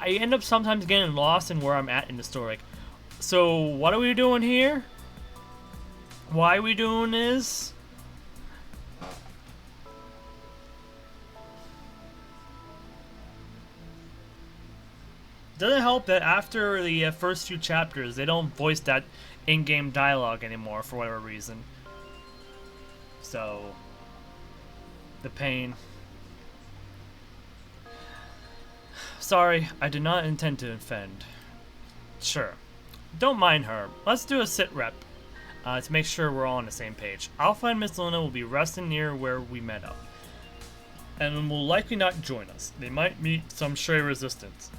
end up sometimes getting lost in where I'm at in the story. Like, so what are we doing here? Why are we doing this? Doesn't help that after the first few chapters, they don't voice that in-game dialogue anymore for whatever reason. So, the pain. Sorry, I did not intend to offend. Sure. Don't mind her. Let's do a sit rep to make sure we're all on the same page. Alpha and Miss Luna will be resting near where we met up, and will likely not join us. They might meet some stray resistance,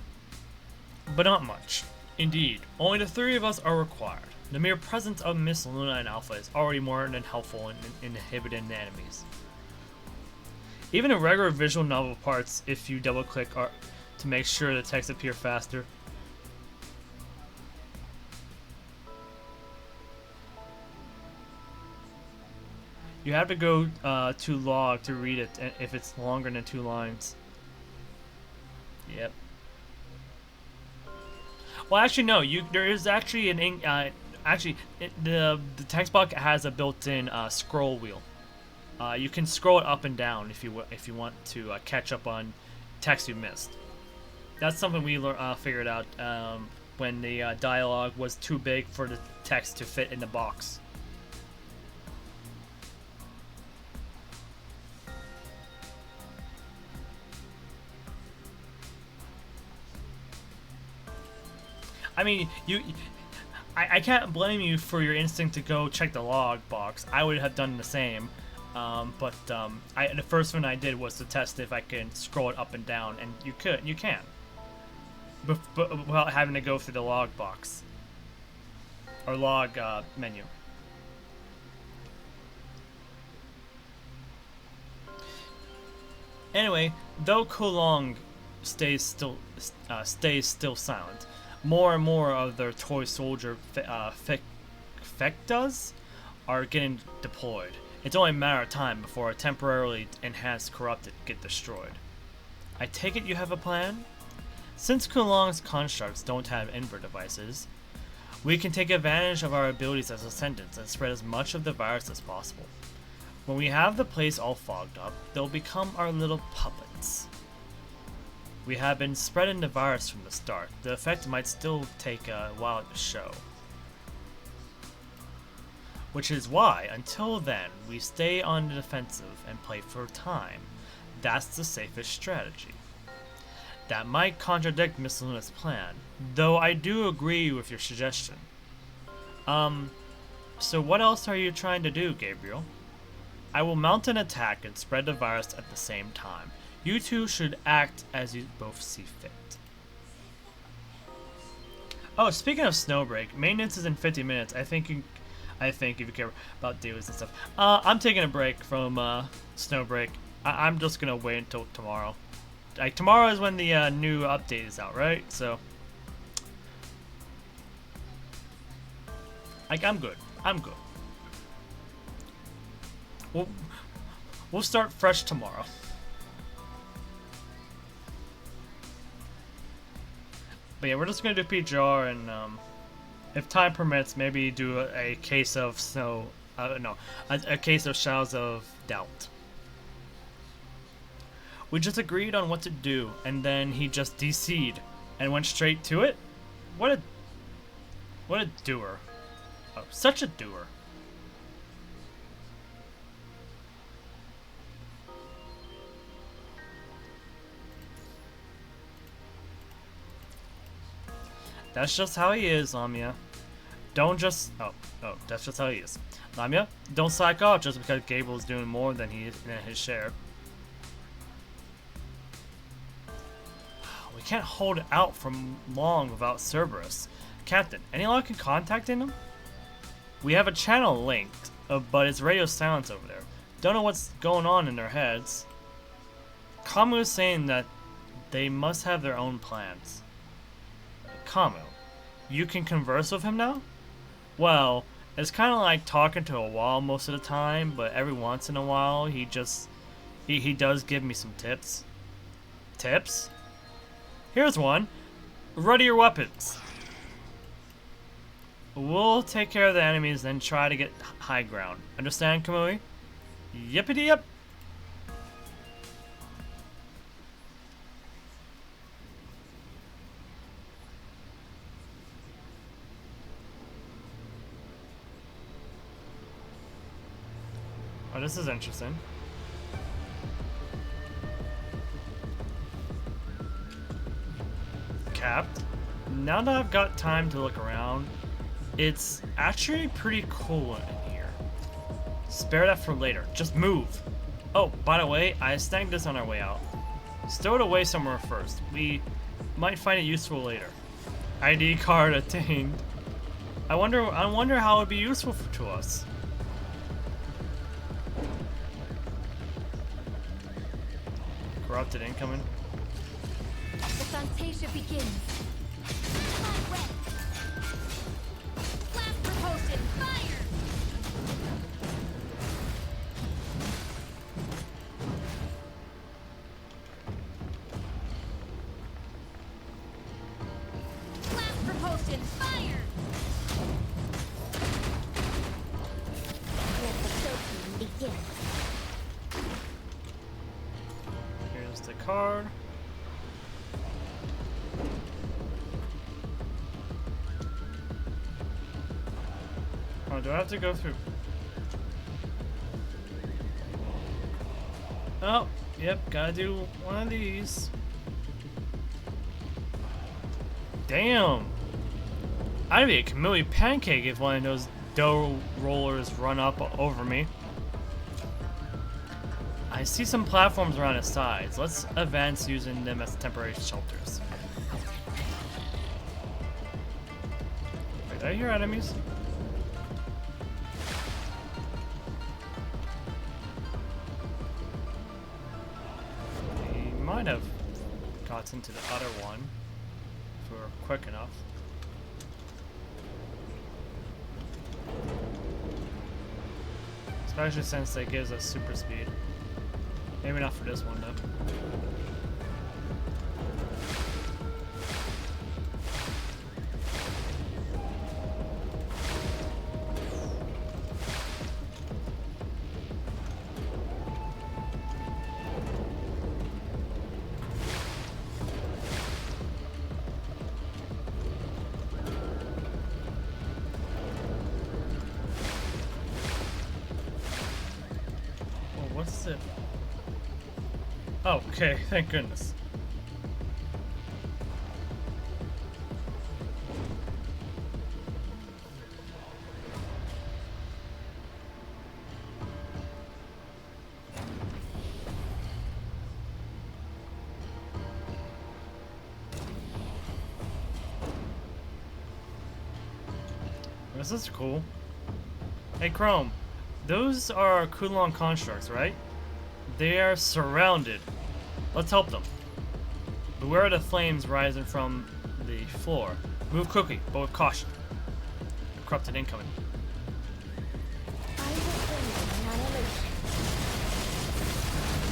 but not much. Indeed, only the 3 of us are required. The mere presence of Miss Luna and Alpha is already more than helpful in inhibiting the enemies. Even in regular visual novel parts, if you double click to make sure the text appear faster. You have to go to log to read it if it's longer than 2 lines. Yep. Well, actually, no. There is actually the text box has a built-in scroll wheel. You can scroll it up and down if you want to catch up on text you missed. That's something we figured out when the dialogue was too big for the text to fit in the box. I mean, I can't blame you for your instinct to go check the log box. I would have done the same, but the first one I did was to test if I can scroll it up and down, and you can, but without having to go through the log box or log menu. Anyway, though Kowloong stays still silent, more and more of their toy soldier fectas are getting deployed. It's only a matter of time before a temporarily enhanced corrupted get destroyed. I take it you have a plan? Since Kowloong's constructs don't have inbred devices, we can take advantage of our abilities as Ascendants and spread as much of the virus as possible. When we have the place all fogged up, they'll become our little puppets. We have been spreading the virus from the start. The effect might still take a while to show. Which is why, until then, we stay on the defensive and play for time. That's the safest strategy. That might contradict Miss Luna's plan, though I do agree with your suggestion. So what else are you trying to do, Gabriel? I will mount an attack and spread the virus at the same time. You two should act as you both see fit. Oh, speaking of Snowbreak, maintenance is in 50 minutes. I think if you care about dailies and stuff. I'm taking a break from Snowbreak. I'm just gonna wait until tomorrow. Like, tomorrow is when the new update is out, right? So, like, I'm good. We'll start fresh tomorrow. But yeah, we're just gonna do PGR and if time permits, maybe do a case of a case of Shadows of Doubt. We just agreed on what to do, and then he just DC'd and went straight to it. What a doer! Oh, such a doer. That's just how he is, Lamia. Don't just... Oh, that's just how he is. Lamia, don't slack off just because Gable's doing more than he is in his share. We can't hold out for long without Cerberus. Captain, any luck in contacting him? We have a channel linked, but it's radio silence over there. Don't know what's going on in their heads. Kamu is saying that they must have their own plans. Kamu, you can converse with him now? Well, it's kind of like talking to a wall most of the time, but every once in a while he does give me some tips. Tips? Here's one. Ready your weapons. We'll take care of the enemies, then try to get high ground. Understand, Kamui? Yippity yip. Oh, this is interesting. Capped. Now that I've got time to look around, it's actually pretty cool in here. Spare that for later. Just move. Oh, by the way, I snagged this on our way out. Stow it away somewhere first. We might find it useful later. ID card attained. I wonder how it would be useful to us. Corrupted incoming. The Fantasia begins. Hot red. Blast propulsion, fire! Blast propulsion, fire! Let the soaking begin. Here's the card. Oh, do I have to go through? Oh, yep, gotta do one of these. Damn! I'd be a Kamui pancake if one of those dough rollers run up over me. I see some platforms around its sides. Let's advance using them as temporary shelters. Wait, did I hear enemies? We might have gotten to the other one if we were quick enough. Especially since it gives us super speed. Maybe not for this one though. Oh, what's it? Oh, okay, thank goodness. This is cool. Hey, Chrome. Those are Kowloong constructs, right? They are surrounded. Let's help them. Beware of the flames rising from the floor. Move quickly, but with caution. Corrupted incoming. I will bring you annihilation.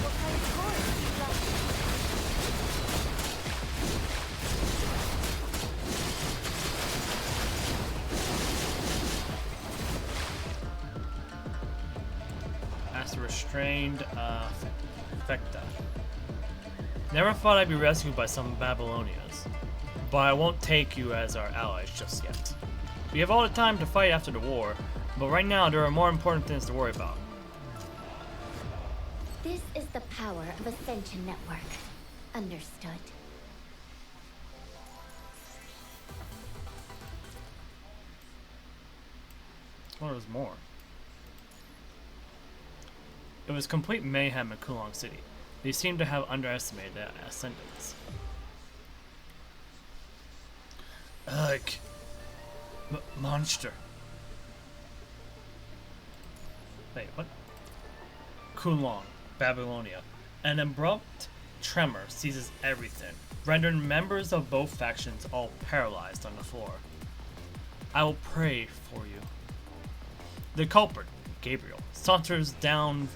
What kind of course do you like? As a restrained Fecta. Never thought I'd be rescued by some Babylonians, but I won't take you as our allies just yet. We have all the time to fight after the war, but right now there are more important things to worry about. This is the power of Ascension Network. Understood. Well, there's more. It was complete mayhem in Kowloong City. They seem to have underestimated their ascendants. Ugh. Monster. Wait, what? Kowloong, Babylonia. An abrupt tremor seizes everything, rendering members of both factions all paralyzed on the floor. I will pray for you. The culprit, Gabriel, saunters down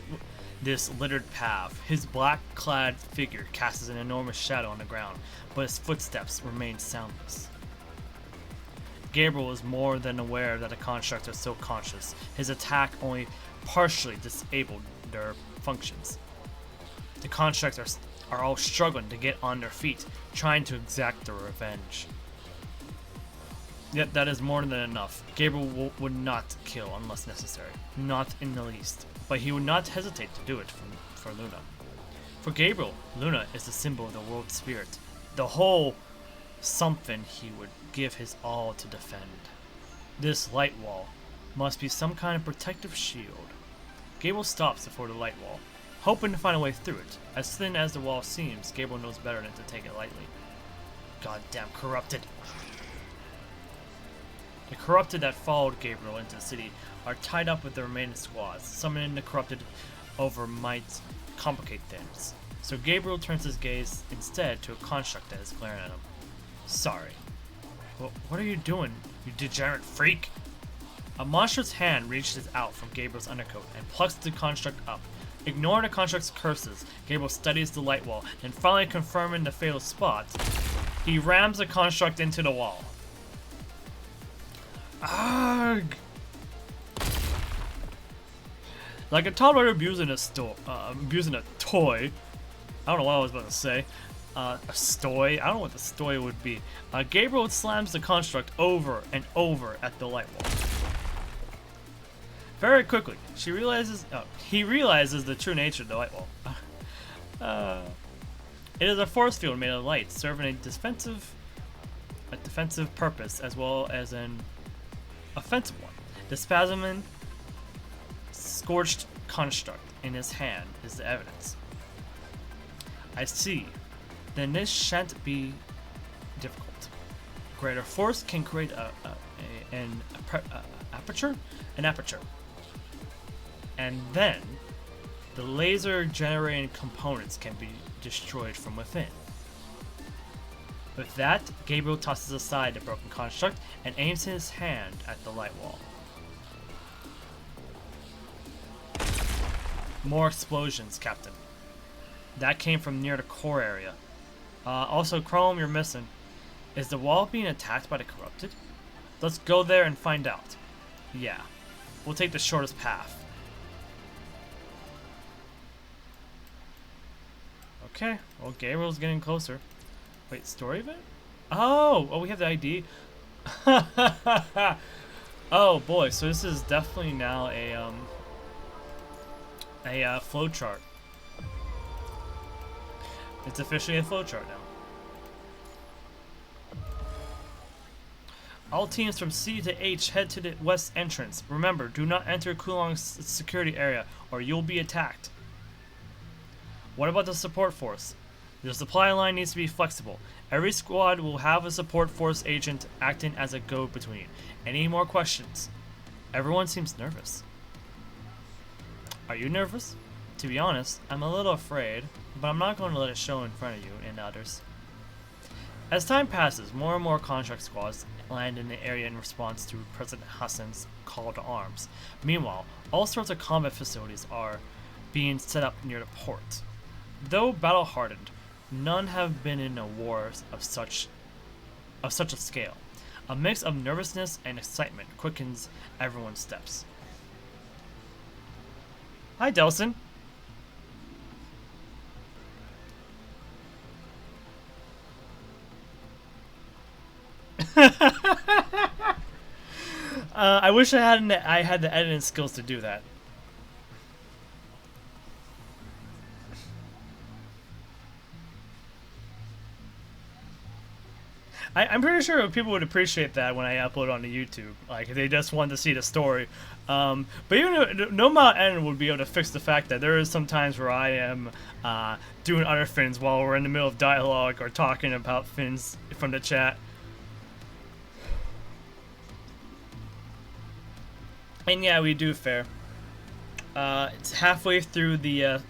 this littered path. His black-clad figure casts an enormous shadow on the ground, but his footsteps remain soundless. Gabriel is more than aware that the constructs are still conscious. His attack only partially disabled their functions. The constructs are all struggling to get on their feet, trying to exact their revenge. Yet that is more than enough. Gabriel would not kill unless necessary. Not in the least. But he would not hesitate to do it for Luna. For Gabriel, Luna is the symbol of the world spirit. The whole something he would give his all to defend. This light wall must be some kind of protective shield. Gabriel stops before the light wall, hoping to find a way through it. As thin as the wall seems, Gabriel knows better than to take it lightly. Goddamn corrupted. The corrupted that followed Gabriel into the city are tied up with the remaining squads. Summoning the corrupted over might complicate things. So Gabriel turns his gaze instead to a construct that is glaring at him. Sorry. What are you doing, you degenerate freak? A monstrous hand reaches out from Gabriel's undercoat and plucks the construct up. Ignoring the construct's curses, Gabriel studies the light wall, and finally confirming the fatal spot, he rams the construct into the wall. Arg! Like a toddler abusing a toy. I don't know what I was about to say. A stoy. I don't know what the stoy would be. Gabriel slams the construct over and over at the light wall. Very quickly, he realizes the true nature of the light wall. It is a force field made of light, serving a defensive purpose as well as an offensive one. The spasming, scorched construct in his hand is the evidence. I see. Then this shan't be difficult. Greater force can create an aperture, and then the laser generating components can be destroyed from within. With that, Gabriel tosses aside the broken construct and aims his hand at the light wall. More explosions, Captain. That came from near the core area. Also, Chrome, you're missing. Is the wall being attacked by the corrupted? Let's go there and find out. Yeah, we'll take the shortest path. Okay, well, Gabriel's getting closer. Wait, story event? Oh, we have the ID. Oh boy, so this is definitely now a flowchart. It's officially a flowchart now. All teams from C to H head to the west entrance. Remember, do not enter Kowloong's security area or you'll be attacked. What about the support force? The supply line needs to be flexible. Every squad will have a support force agent acting as a go-between. Any more questions? Everyone seems nervous. Are you nervous? To be honest, I'm a little afraid, but I'm not going to let it show in front of you and others. As time passes, more and more contract squads land in the area in response to President Hassan's call to arms. Meanwhile, all sorts of combat facilities are being set up near the port. Though battle-hardened, none have been in a war of such a scale. A mix of nervousness and excitement quickens everyone's steps. Hi, Delson. I wish I had the editing skills to do that. I'm pretty sure people would appreciate that when I upload onto YouTube. Like, if they just want to see the story. But even no amount N would be able to fix the fact that there is some times where I am doing other things while we're in the middle of dialogue or talking about things from the chat. And yeah, we do fair. It's halfway through the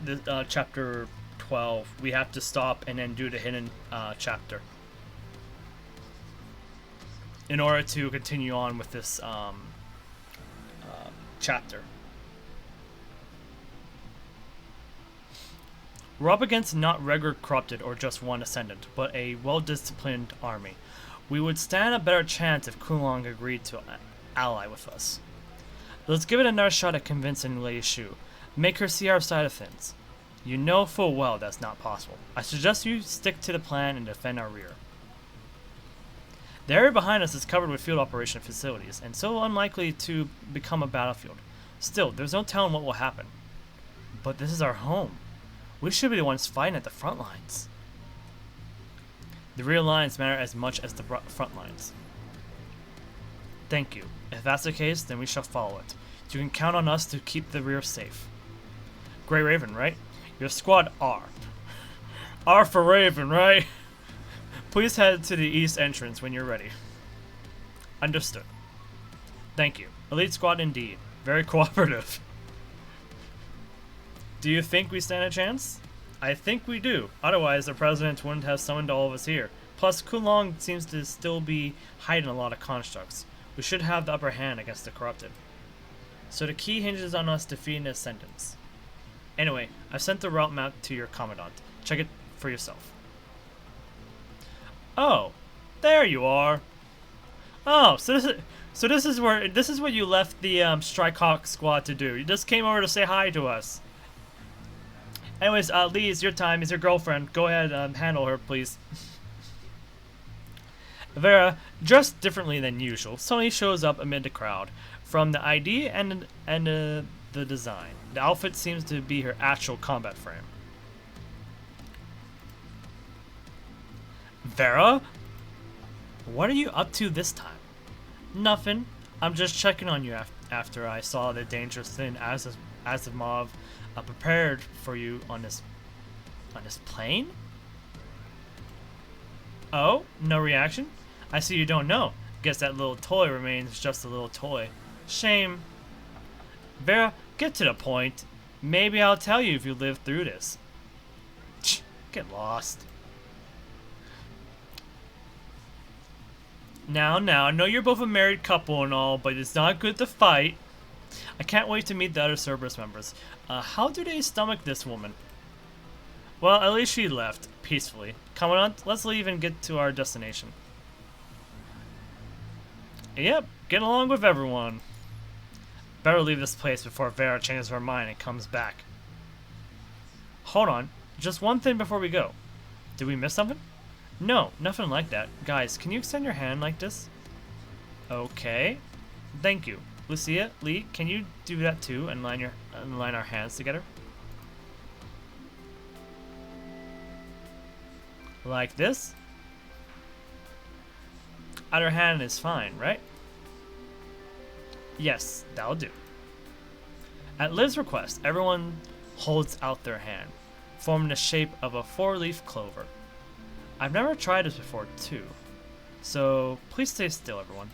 chapter 12. We have to stop and then do the hidden chapter in order to continue on with this chapter. We're up against not regular corrupted or just one ascendant, but a well-disciplined army. We would stand a better chance if Kowloong agreed to ally with us. Let's give it another shot at convincing Lady Shu. Make her see our side of things. You know full well that's not possible. I suggest you stick to the plan and defend our rear. The area behind us is covered with field operation facilities, and so unlikely to become a battlefield. Still, there's no telling what will happen. But this is our home. We should be the ones fighting at the front lines. The rear lines matter as much as the front lines. Thank you. If that's the case, then we shall follow it. You can count on us to keep the rear safe. Grey Raven, right? Your squad R. R for Raven, right? Please head to the east entrance when you're ready. Understood. Thank you. Elite squad indeed. Very cooperative. Do you think we stand a chance? I think we do. Otherwise, the president wouldn't have summoned all of us here. Plus, Kowloong seems to still be hiding a lot of constructs. We should have the upper hand against the corrupted. So the key hinges on us defeating the ascendants. Anyway, I've sent the route map to your commandant. Check it for yourself. Oh, there you are. Oh, so this is what you left the Strikehawk squad to do. You just came over to say hi to us. Anyways, Lee, it's your time. It's your girlfriend. Go ahead and handle her, please. Vera, dressed differently than usual, suddenly shows up amid the crowd. From the ID and the design, the outfit seems to be her actual combat frame. Vera? What are you up to this time? Nothing. I'm just checking on you after I saw the dangerous thing Asimov prepared for you on this plane? Oh, no reaction? I see you don't know. Guess that little toy remains just a little toy. Shame. Vera, get to the point. Maybe I'll tell you if you live through this. Get lost. Now, I know you're both a married couple and all, but it's not good to fight. I can't wait to meet the other Cerberus members. How do they stomach this woman? Well, at least she left peacefully. Commandant, let's leave and get to our destination. Yep, get along with everyone. Better leave this place before Vera changes her mind and comes back. Hold on, just one thing before we go. Did we miss something? No, nothing like that. Guys, can you extend your hand like this? Okay. Thank you. Lucia, Lee, can you do that too and line our hands together? Like this? Other hand is fine, right? Yes, that'll do. At Liv's request, everyone holds out their hand, forming the shape of a 4-leaf clover. I've never tried this before, too. So, please stay still, everyone.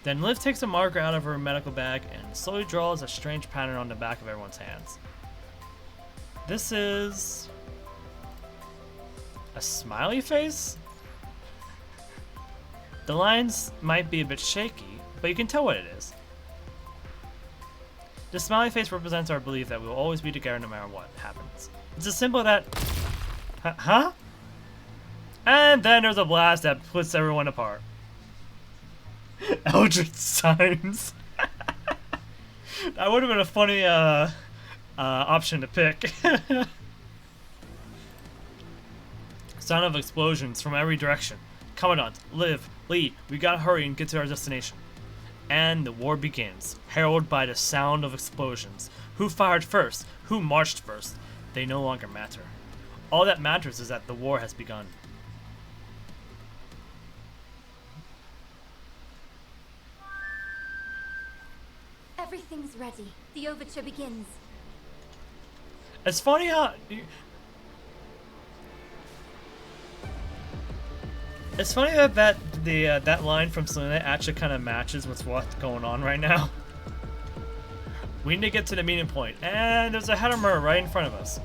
Then Liv takes a marker out of her medical bag and slowly draws a strange pattern on the back of everyone's hands. This is... a smiley face? The lines might be a bit shaky, but you can tell what it is. The smiley face represents our belief that we will always be together no matter what happens. It's as simple as that... Huh? And then there's a blast that puts everyone apart. Eldritch Signs. That would have been a funny option to pick. Sound of explosions from every direction. Commandant, Liv, Lee, we gotta hurry and get to our destination. And the war begins, heralded by the sound of explosions. Who fired first? Who marched first? They no longer matter. All that matters is that the war has begun. Everything's ready. The overture begins. It's funny how... It's funny that line from Selena actually kind of matches with what's going on right now. We need to get to the meeting point, and there's a Hetemer right in front of us.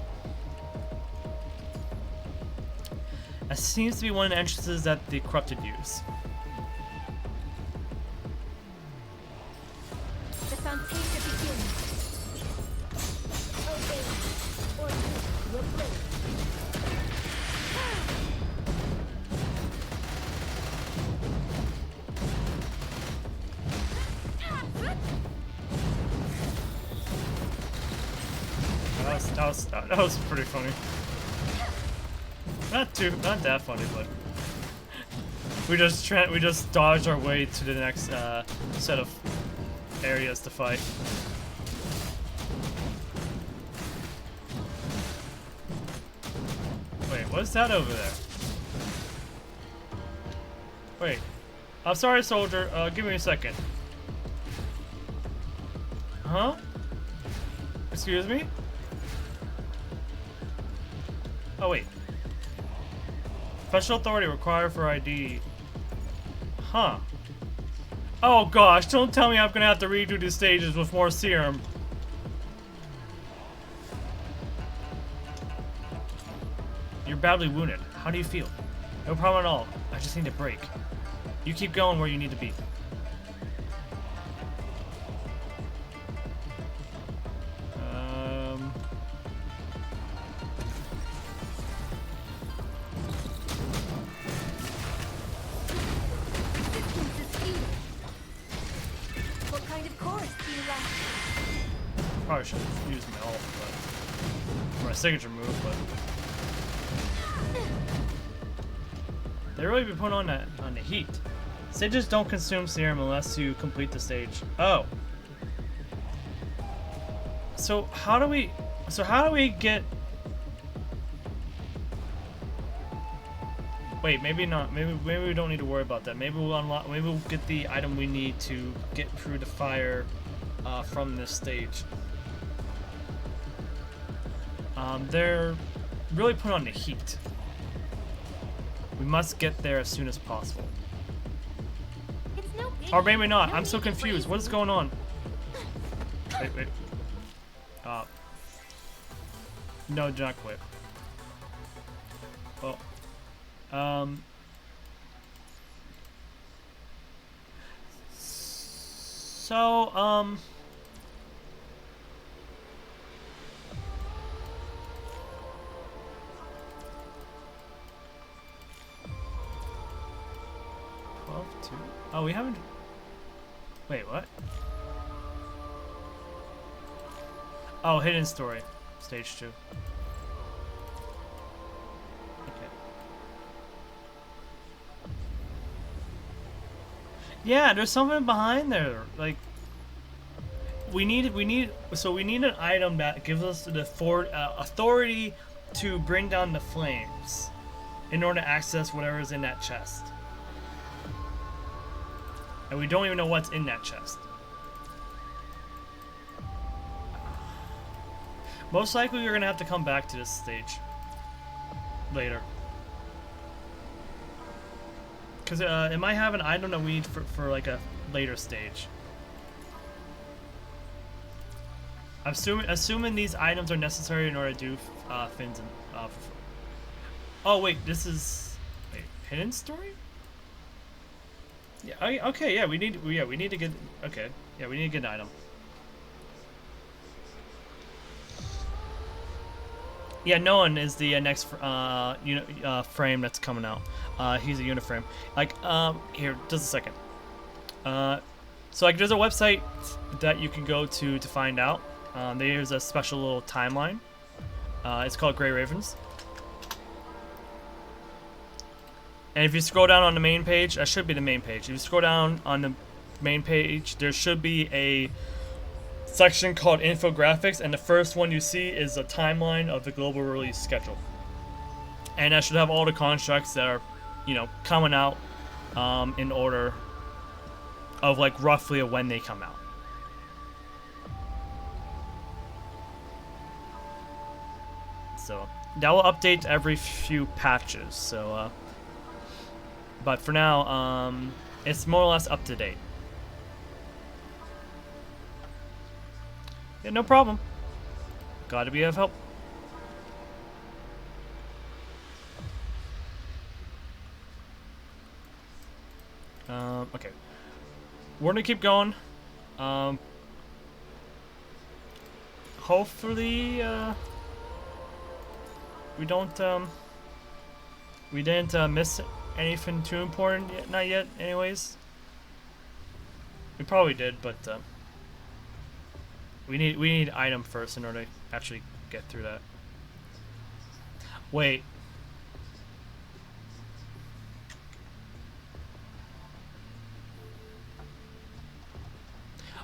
That seems to be one of the entrances that the corrupted use. The Fantasia begins. Obey, or you will break. That was pretty funny. Not that funny, but we just dodged our way to the next set of areas to fight. Wait, what's that over there? Wait, I'm sorry, soldier. Give me a second. Huh? Excuse me? Oh wait. Special authority required for ID. Huh. Oh gosh, don't tell me I'm gonna have to redo these stages with more serum. You're badly wounded. How do you feel? No problem at all. I just need a break. You keep going where you need to be. Probably should have used my ult, but my signature move, but they really be putting on the heat. Stages don't consume serum unless you complete the stage. Oh. So how do we get? Wait, maybe not. Maybe we don't need to worry about that. Maybe we'll unlock. Maybe we'll get the item we need to get through the fire from this stage. They're really putting on the heat. We must get there as soon as possible. It's no big Or maybe not. no I'm so need to confused. raise What is going on? Wait. No, do not quit. Well, so, 12-2. Oh, we haven't. Wait, what? Oh, hidden story, stage 2. Okay. Yeah, there's something behind there. Like, we need an item that gives us the authority to bring down the flames in order to access whatever is in that chest. And we don't even know what's in that chest. Most likely we're gonna have to come back to this stage later. Because it might have an item that we need for like a later stage. I'm assuming these items are necessary in order to do fins and oh wait, this is hidden story? Yeah, okay, yeah, we need to get okay. Yeah, we need to get an item. Yeah, Nolan is the next frame that's coming out. He's a uniframe. Like, here, just a second. So like, there's a website that you can go to find out. There's a special little timeline. It's called Grey Ravens. And if you scroll down on the main page, that should be the main page. If you scroll down on the main page, there should be a section called infographics, and the first one you see is a timeline of the global release schedule. And that should have all the constructs that are, coming out in order of like roughly when they come out. So that will update every few patches. So, but for now, it's more or less up to date. Yeah, no problem. Glad to be of help. Okay. We're gonna keep going. Hopefully, we didn't miss anything too important yet, not yet, anyways. We probably did, but, we need item first in order to actually get through that. Wait.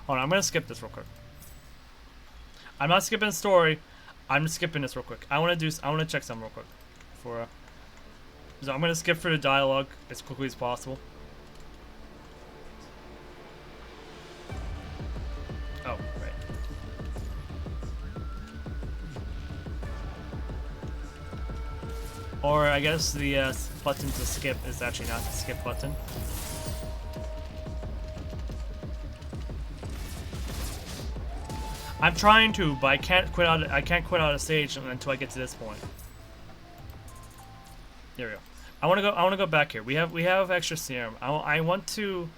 Hold on, I'm gonna skip this real quick. I'm not skipping the story. I'm just skipping this real quick. I wanna check something real quick. So I'm gonna skip through the dialogue as quickly as possible. Oh, right. Or I guess the button to skip is actually not the skip button. I'm trying to, but I can't quit out of stage until I get to this point. There we go. I want to go back here. We have extra serum. I want to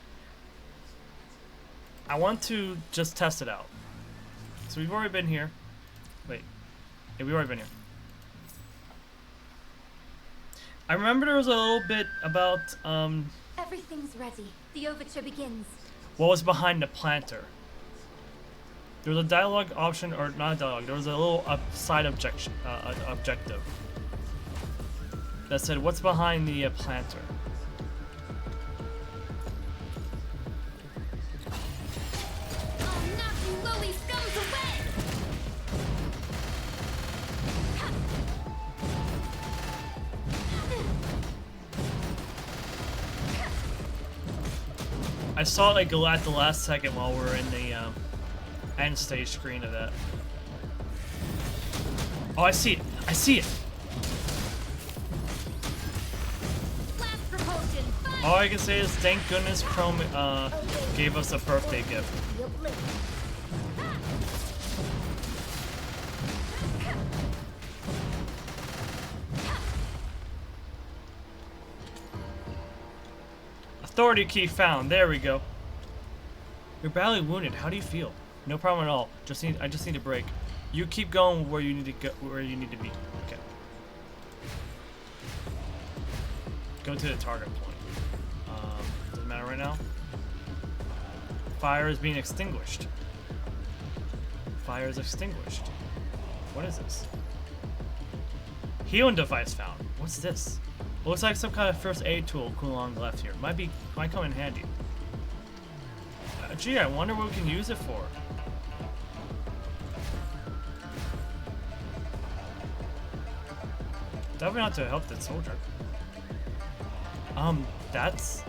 just test it out. So we've already been here. Wait. Yeah, we've already been here. I remember there was a little bit about Everything's ready. The overture begins. what was behind the planter. There was a dialogue option, or not a dialogue, there was a little side objective that said, what's behind the planter? I'll knock you lowly scums away! I saw it like at the last second while we were in the end stage screen of that. Oh, I see it! I see it! Blast propulsion, fire! All I can say is thank goodness Chrome gave us a birthday gift. Authority key found. There we go. You're badly wounded. How do you feel? No problem at all. I just need a break. You keep going where you need to go. Where you need to be. Okay. Go to the target point. Doesn't matter right now. Fire is being extinguished. Fire is extinguished. What is this? Healing device found. What's this? Looks like some kind of first aid tool Kowloong left here. Might come in handy. Gee, I wonder what we can use it for. Definitely not to help the soldier.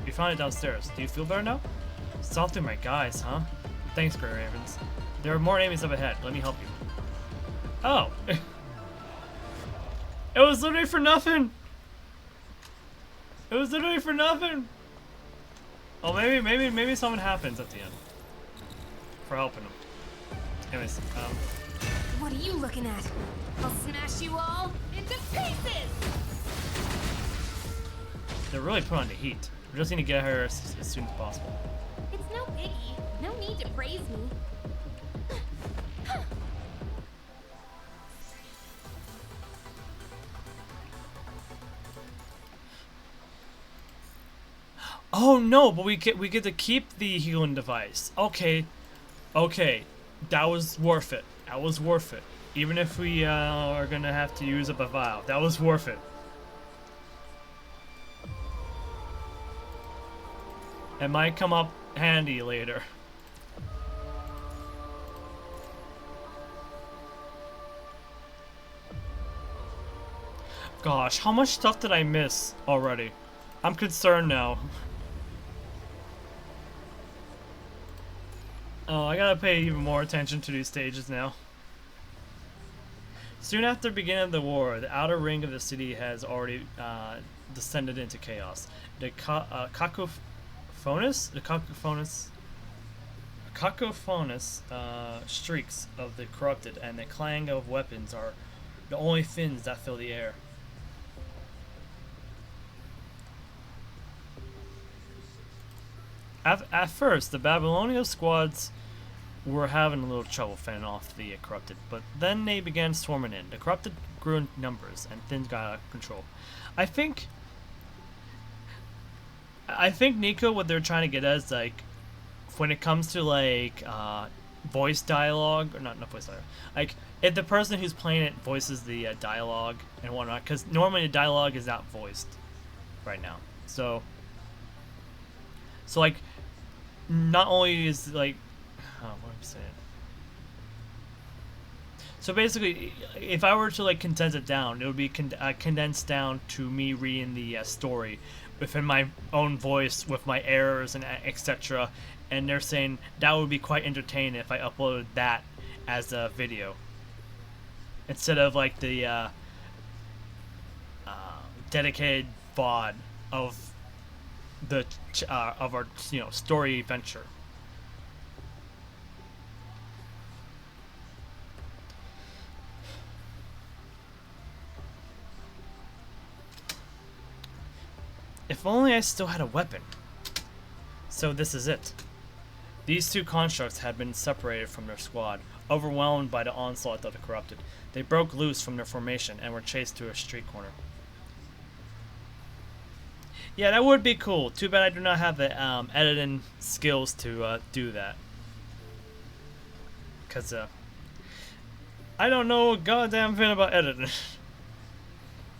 You found it downstairs. Do you feel better now? Soften my guys, huh? Thanks, Grey Ravens. There are more enemies up ahead. Let me help you. Oh. It was literally for nothing. It was literally for nothing. Oh, maybe something happens at the end for helping them. Anyways, What are you looking at? I'll smash you all into pieces! they're really put on the heat. We just need to get her as soon as possible. It's no biggie. No need to praise me. Oh no, but we get to keep the healing device. Okay, that was worth it. That was worth it. Even if we are gonna have to use up a vial, that was worth it. It might come up handy later. Gosh, how much stuff did I miss already? I'm concerned now. Oh, I gotta pay even more attention to these stages now. Soon after the beginning of the war, the outer ring of the city has already descended into chaos. The cacophonous shrieks of the corrupted and the clang of weapons are the only fins that fill the air. At first, the Babylonian squads were having a little trouble fending off the corrupted, but then they began swarming in. The corrupted grew in numbers, and things got out of control. I think Nico, what they're trying to get at is like, when it comes to like voice dialogue, or not voice dialogue, like if the person who's playing it voices the dialogue and whatnot, because normally the dialogue is not voiced right now. So like, not only is like, what am I saying? So basically, if I were to like condense it down, it would be condensed down to me reading the story within my own voice with my errors and etc. And they're saying that would be quite entertaining if I uploaded that as a video instead of like the dedicated VOD of the of our story adventure. If only I still had a weapon. So this is it. These two constructs had been separated from their squad, overwhelmed by the onslaught of the corrupted. They broke loose from their formation and were chased to a street corner. Yeah, that would be cool. Too bad I do not have the editing skills to do that. Because I don't know a goddamn thing about editing.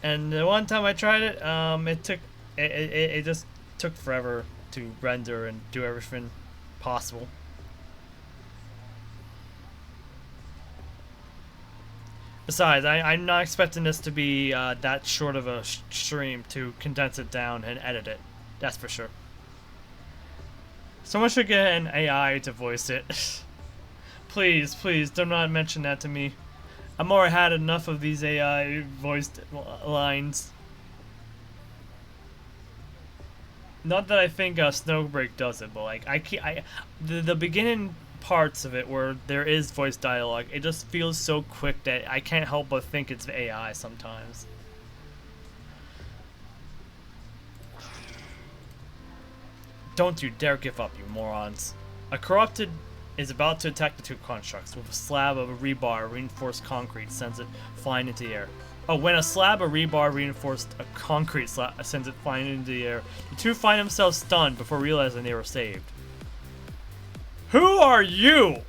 And the one time I tried it, it just took forever to render and do everything possible. Besides, I'm not expecting this to be that short of a stream to condense it down and edit it. That's for sure. Someone should get an AI to voice it. Please, please, do not mention that to me. I've already had enough of these AI voiced lines. Not that I think Snowbreak does it, but like the beginning parts of it where there is voice dialogue, it just feels so quick that I can't help but think it's AI sometimes. Don't you dare give up, you morons. A corrupted is about to attack the two constructs with a slab of rebar reinforced concrete sends it flying into the air. Oh, when a slab of rebar reinforced a concrete slab sends it flying into the air, the two find themselves stunned before realizing they were saved. Who are you?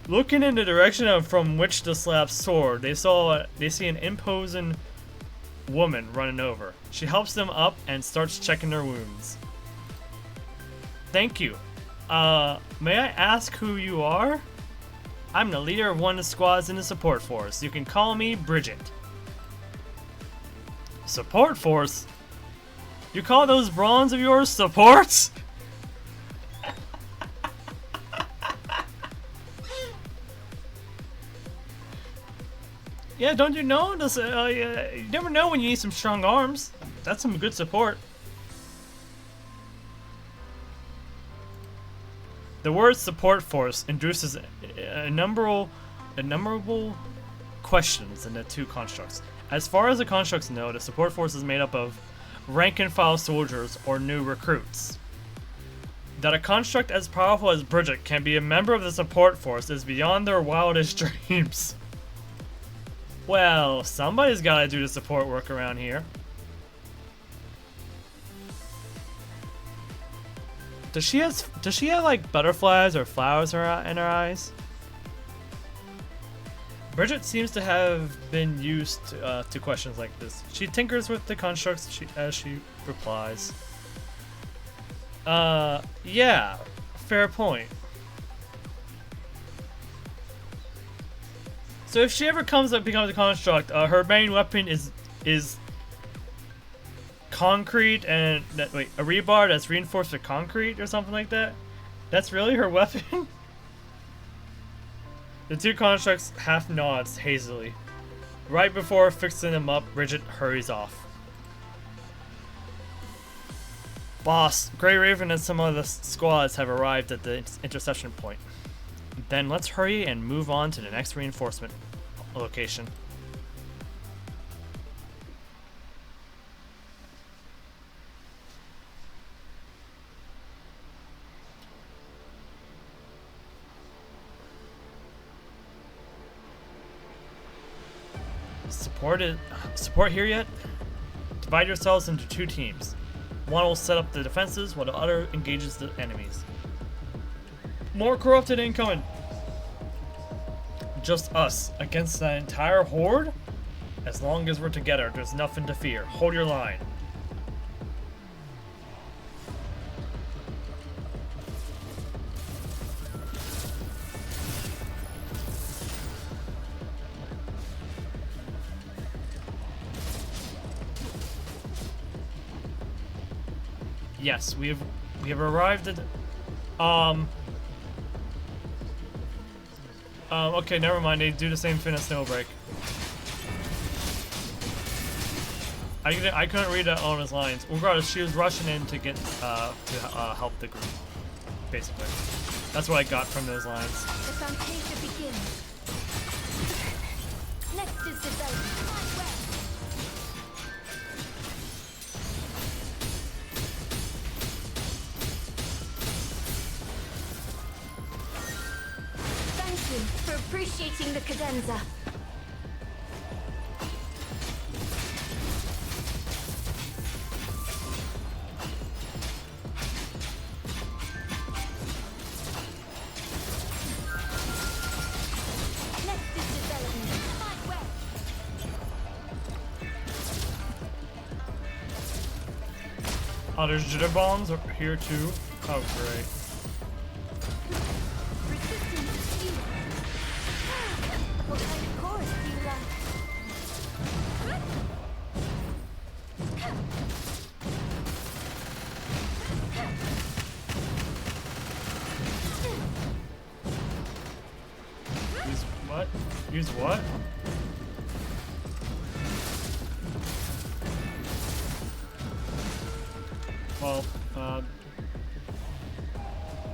Looking in the direction from which the slab soared, they see an imposing woman running over. She helps them up and starts checking their wounds. Thank you. May I ask who you are? I'm the leader of one of the squads in the support force. You can call me Bridget. Support force? You call those bronze of yours supports? Yeah, don't you know? This, you never know when you need some strong arms. That's some good support. The word support force induces innumerable questions in the two constructs. As far as the constructs know, the support force is made up of rank-and-file soldiers or new recruits. That a construct as powerful as Bridget can be a member of the support force is beyond their wildest dreams. Well, somebody's gotta do the support work around here. Does she have like butterflies or flowers in her eyes? Bridget seems to have been used to questions like this. She tinkers with the constructs as she replies. Yeah, fair point. So if she ever becomes a construct, her main weapon is concrete and a rebar that's reinforced with concrete or something like that. That's really her weapon. The two constructs half nods hazily. Right before fixing them up, Bridget hurries off. Boss, Grey Raven and some of the squads have arrived at the interception point. Then let's hurry and move on to the next reinforcement location. Support here yet? Divide yourselves into two teams. One will set up the defenses while the other engages the enemies. More corrupted incoming! Just us against that entire horde? As long as we're together, there's nothing to fear. Hold your line. Yes, we have arrived at okay, never mind, they do the same thing as Snowbreak. I couldn't read on his lines. Regardless, she was rushing in to get help the group. Basically. That's what I got from those lines. The Fantasia begins. Next is development. My way. Thank you for appreciating the cadenza. Next is development. My way. Oh, there's jitter bombs here too. Oh, great. Resistance is futile. What kind of chorus do you like? Use what? Use what? Well, I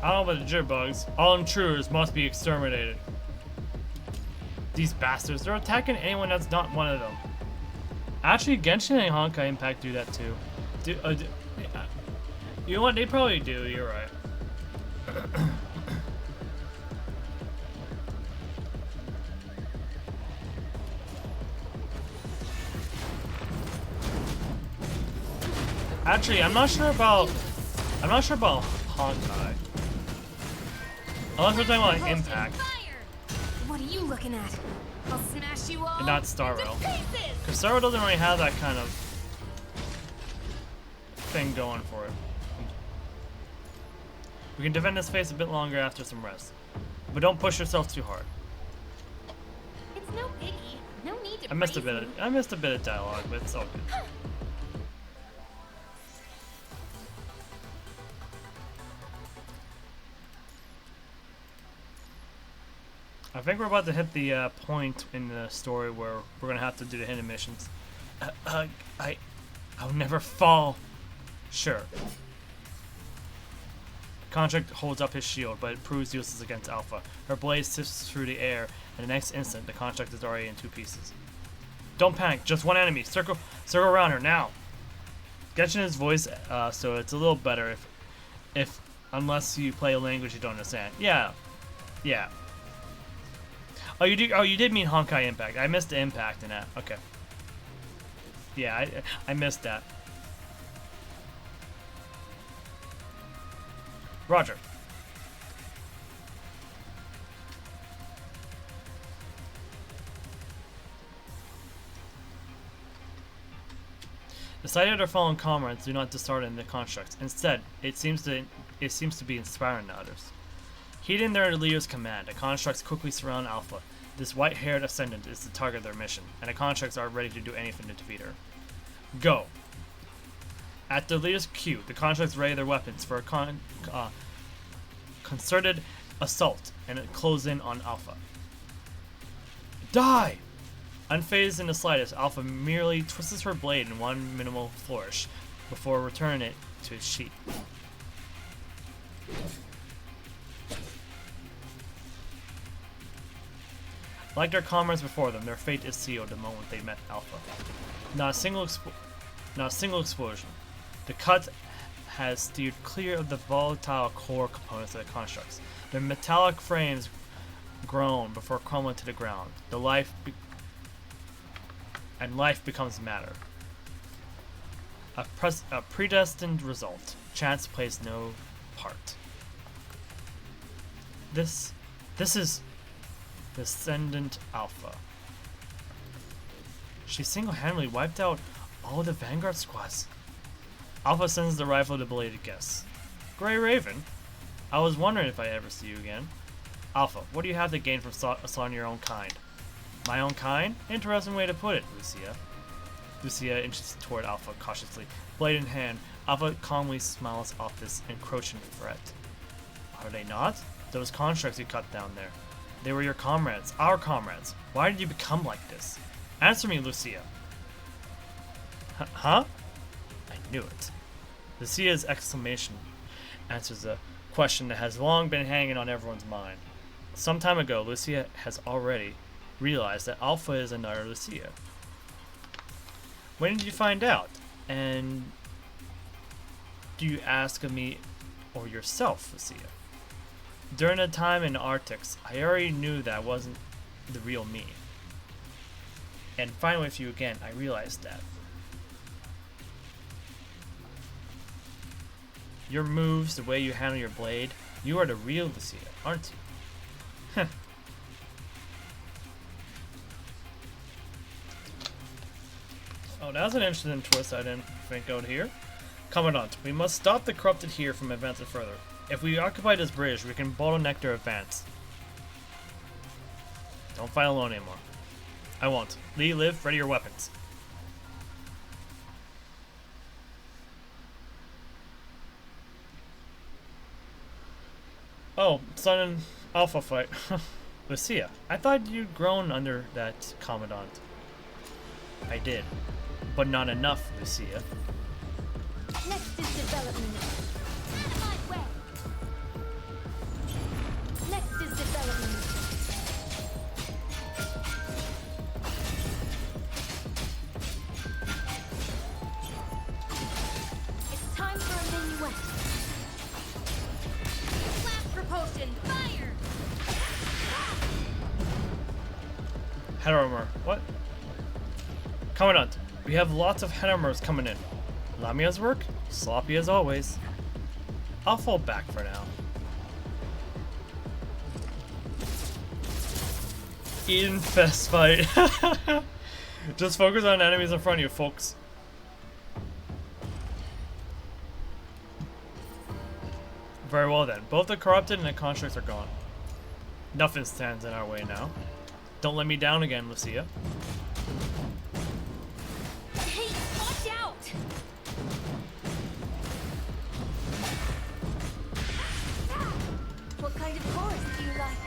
don't know about the jitterbugs. All intruders must be exterminated. These bastards, they're attacking anyone that's not one of them. Actually, Genshin and Honkai Impact do that too. You know what? They probably do, you're right. Actually, I'm not sure about Honkai. Unless we're talking about like, Impact Fire! What are you looking at? I'll smash you all and not Star into Rail. pieces! Because Star Rail doesn't really have that kind of thing going for it. We can defend this phase a bit longer after some rest. But don't push yourself too hard. It's no biggie. No need to I missed a praise bit of dialogue, but it's all good. I think we're about to hit the point in the story where we're gonna have to do the hidden missions. I'll never fall. Sure. Contract holds up his shield, but it proves useless against Alpha. Her blade sifts through the air, and the next instant, the contract is already in two pieces. Don't panic, just one enemy. Circle around her now. Genshin his voice, so it's a little better if unless you play a language you don't understand. Yeah. Oh, you did mean Honkai Impact. I missed the Impact in that. Okay. Yeah, I missed that. Roger. The sight of their fallen comrades do not dishearten the constructs. Instead, it seems to be inspiring to others. Heeding their leader's command, the constructs quickly surround Alpha. This white-haired ascendant is the target of their mission, and the constructs are ready to do anything to defeat her. Go. At the leader's cue, the constructs ready their weapons for a concerted assault and close in on Alpha. Die! Unfazed in the slightest, Alpha merely twists her blade in one minimal flourish before returning it to its sheath. Like their comrades before them, their fate is sealed the moment they met Alpha. Not a single explosion. The cut has steered clear of the volatile core components of the constructs. Their metallic frames groan before crumbling to the ground. Life becomes matter. A predestined result. Chance plays no part. This is Descendant Alpha. She single-handedly wiped out all the Vanguard squads. Alpha sends the rifle to belated guests. Grey Raven, I was wondering if I ever see you again. Alpha, what do you have to gain from assaulting your own kind? My own kind? Interesting way to put it, Lucia. Lucia inches toward Alpha cautiously. Blade in hand, Alpha calmly smiles off this encroaching threat. Are they not? Those constructs you cut down there. They were your comrades, our comrades. Why did you become like this? Answer me, Lucia. Huh? I knew it. Lucia's exclamation answers a question that has long been hanging on everyone's mind. Some time ago, Lucia has already realized that Alpha is another Lucia. When did you find out? And do you ask of me or yourself, Lucia? During the time in the Arctics, I already knew that I wasn't the real me. And finally with you again, I realized that. Your moves, the way you handle your blade, you are the real Lucia, aren't you? Oh, that was an interesting twist I didn't think out here. Commandant, we must stop the corrupted here from advancing further. If we occupy this bridge, we can bottleneck their advance. Don't fight alone anymore. I won't. Lee, live, ready your weapons. Oh, Sun and Alpha fight. Lucia, I thought you'd grown under that Commandant. I did. But not enough, Lucia. Next is development. Out of my way. Next is development. It's time for a minuet. Blast propulsion, fire! Head armor. What? Commandant, we have lots of head armors coming in. Lamia's work? Sloppy as always. I'll fall back for now. In fest fight. Just focus on enemies in front of you, folks. Very well then. Both the corrupted and the constructs are gone. Nothing stands in our way now. Don't let me down again, Lucia. Hey, watch out! What kind of chorus do you like?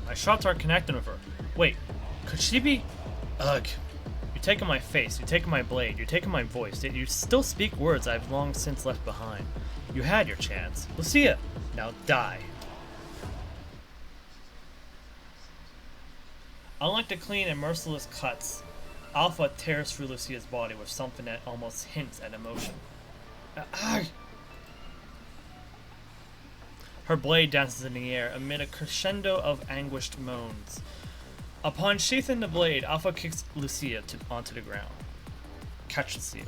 My shots aren't connecting with her. Wait, could she be... Ugh. You're taking my face, you're taking my blade, you're taking my voice, yet you still speak words I've long since left behind. You had your chance. Lucia, now die. Unlike the clean and merciless cuts, Alpha tears through Lucia's body with something that almost hints at emotion. Her blade dances in the air amid a crescendo of anguished moans. Upon sheathing the blade, Alpha kicks Lucia onto the ground. Catch Lucia.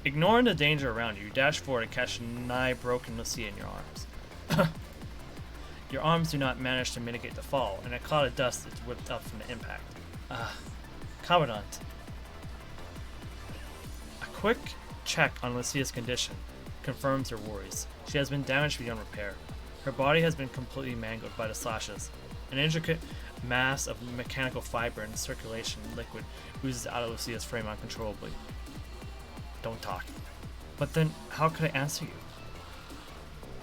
Ignoring the danger around you, you dash forward and catch nigh broken Lucia in your arms. Your arms do not manage to mitigate the fall, and a cloud of dust is whipped up from the impact. Commandant. A quick check on Lucia's condition confirms her worries. She has been damaged beyond repair. Her body has been completely mangled by the slashes. An intricate mass of mechanical fiber and circulation liquid oozes out of Lucia's frame uncontrollably. Don't talk. But then, how could I answer you?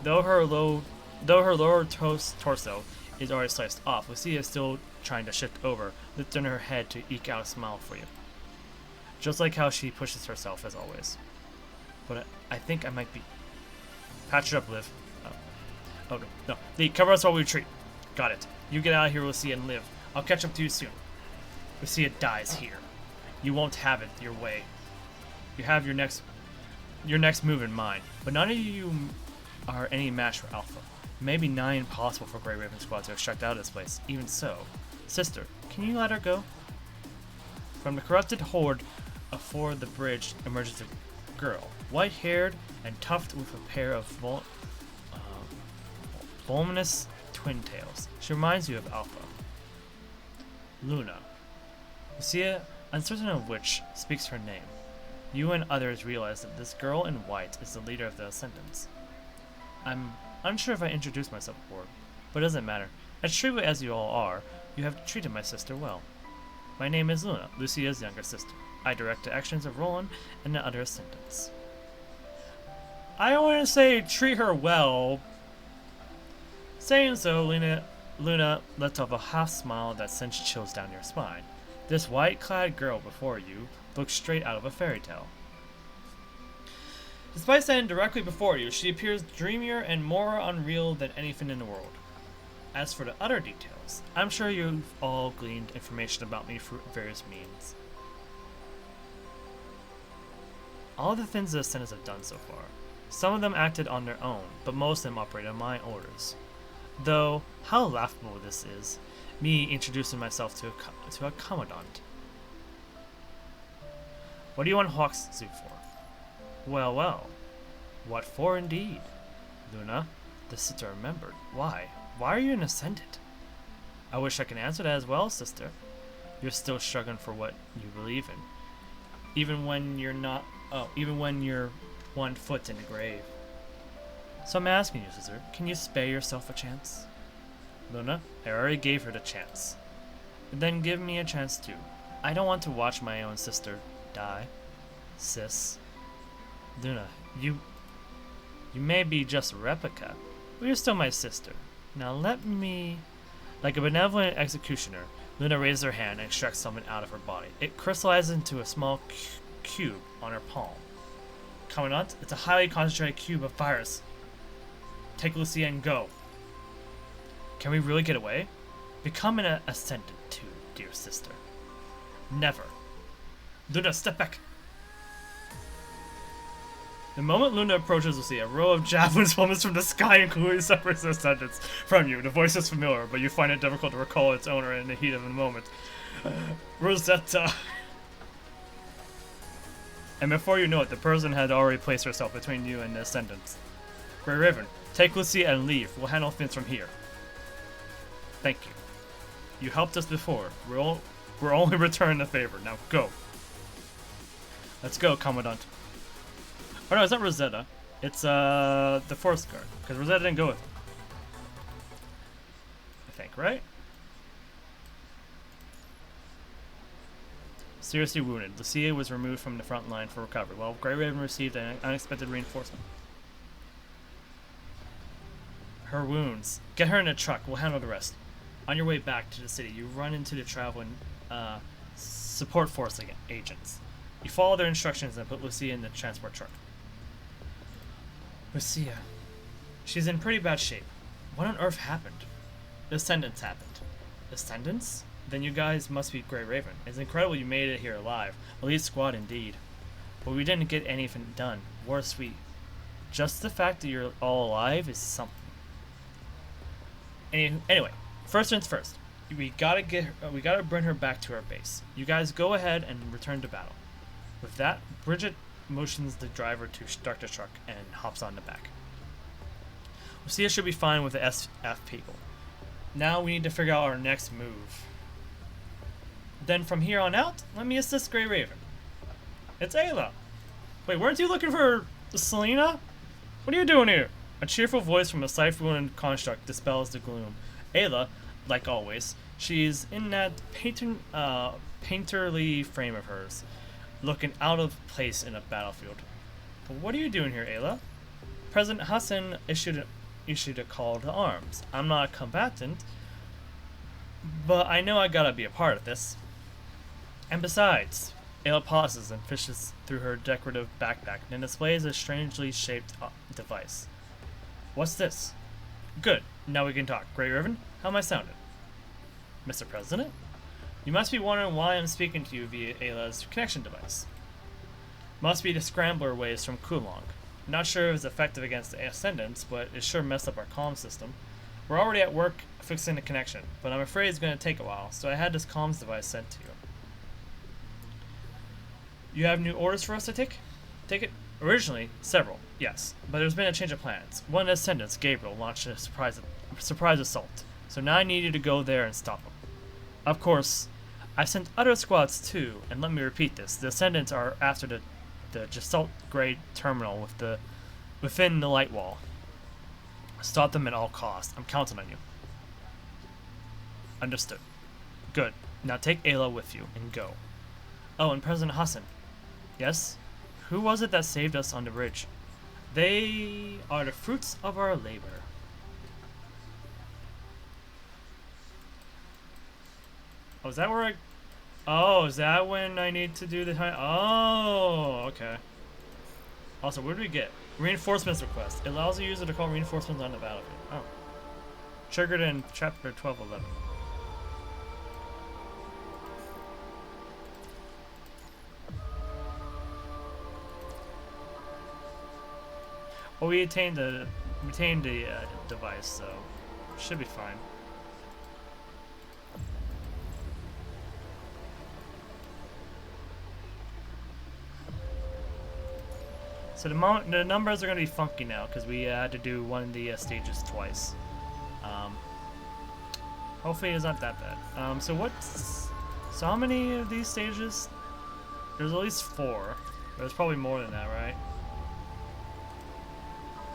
Though her lower torso is already sliced off. Lucia is still trying to shift over, lifting her head to eke out a smile for you. Just like how she pushes herself, as always. But I think I might be... Patch it up, Liv. Oh, no. No. Lee, cover us while we retreat. Got it. You get out of here, Lucia, and live. I'll catch up to you soon. Lucia dies here. You won't have it your way. You have your next move in mind, but none of you are any match for Alpha. It may be nigh impossible for Grey Raven Squad to extract out of this place. Even so, sister, can you let her go? From the corrupted horde afore the bridge emerges a girl, white-haired and tufted with a pair of voluminous twin tails. She reminds you of Alpha. Luna. Lucia, uncertain of which, speaks her name. You and others realize that this girl in white is the leader of the Ascendants. I'm unsure if I introduced myself before, but it doesn't matter. As true as you all are, you have treated my sister well. My name is Luna, Lucia's younger sister. I direct the actions of Roland and the other Ascendants. I don't want to say treat her well. Saying so, Luna lets off a half smile that sends chills down your spine. This white-clad girl before you looks straight out of a fairy tale. Despite standing directly before you, she appears dreamier and more unreal than anything in the world. As for the other details, I'm sure you've all gleaned information about me through various means. All the things the Ascendants have done so far. Some of them acted on their own, but most of them operated on my orders. Though, how laughable this is, me introducing myself to a commandant. What do you want Hawk's suit for? Well, well. What for indeed? Luna, the sister remembered. Why? Why are you an Ascendant? I wish I could answer that as well, sister. You're still struggling for what you believe in. Even when you're not... Oh, even when you're 1 foot in the grave. So I'm asking you, sister, can you spare yourself a chance? Luna, I already gave her the chance. Then give me a chance too. I don't want to watch my own sister die. Sis. Luna, you may be just a replica, but you're still my sister. Now let me... Like a benevolent executioner, Luna raises her hand and extracts something out of her body. It crystallizes into a small cube on her palm. Commandant, it's a highly concentrated cube of virus. Take Lucia and go. Can we really get away? Become an Ascendant too, dear sister. Never. Luna, step back. The moment Luna approaches Lucia, a row of javelins plumets from the sky and clearly separates the Ascendants from you. The voice is familiar, but you find it difficult to recall its owner in the heat of the moment. Rosetta. And before you know it, the person had already placed herself between you and the Ascendants. Grey Raven, take Lucia and leave. We'll handle things from here. Thank you. You helped us before. We're only returning the favor. Now go. Let's go, Commandant. Oh no, it's not Rosetta. It's the Forest Guard, because Rosetta didn't go with him. I think, right? Seriously wounded. Lucia was removed from the front line for recovery, while Grey Raven received an unexpected reinforcement. Her wounds. Get her in a truck. We'll handle the rest. On your way back to the city, you run into the traveling support force agents. You follow their instructions and put Lucia in the transport truck. Lucia. She's in pretty bad shape. What on earth happened? The Ascendants happened. Ascendants? Then you guys must be Grey Raven. It's incredible you made it here alive. Elite squad indeed. But we didn't get anything done. War sweet. Just the fact that you're all alive is something. Anyway, first things first. We gotta bring her back to our base. You guys go ahead and return to battle. With that, Bridget motions the driver to start the truck and hops on the back. Lucia should be fine with the SF people. Now we need to figure out our next move. Then from here on out, let me assist Grey Raven. It's Ayla. Wait, weren't you looking for Selena? What are you doing here? A cheerful voice from a scythe-wounded construct dispels the gloom. Ayla, like always, she's in that painterly frame of hers, looking out of place in a battlefield. But what are you doing here, Ayla? President Hassan issued a call to arms. I'm not a combatant, But I know I gotta be a part of this. And besides, Ayla pauses and fishes through her decorative backpack and displays a strangely shaped device. What's this? Good. Now we can talk. Grey Ribbon, how am I sounding? Mr. President? You must be wondering why I'm speaking to you via Ayla's connection device. Must be the scrambler waves from Kowloong. Not sure if it's effective against the Ascendants, but it sure messed up our comm system. We're already at work fixing the connection, but I'm afraid it's going to take a while, so I had this comms device sent to you. You have new orders for us to take? Take it? Originally, several, yes, but there's been a change of plans. One of the Ascendants, Gabriel, launched a surprise assault, so now I need you to go there and stop him. Of course, I sent other squads too, and let me repeat this, the Ascendants are after the Gestalt grade terminal within the light wall. Stop them at all costs. I'm counting on you. Understood. Good. Now take Ayla with you and go. Oh, and President Hassan. Yes? Who was it that saved us on the bridge? They are the fruits of our labor. Oh, is that where I... Oh, is that when I need to do the time? Oh, okay. Also, what do we get? Reinforcements request. It allows the user to call reinforcements on the battlefield. Oh. Triggered in chapter 1211. Well, we attained the device, so should be fine. So the numbers are going to be funky now because we had to do one of the stages twice. Hopefully it's not that bad. So how many of these stages? There's at least 4. There's probably more than that, right?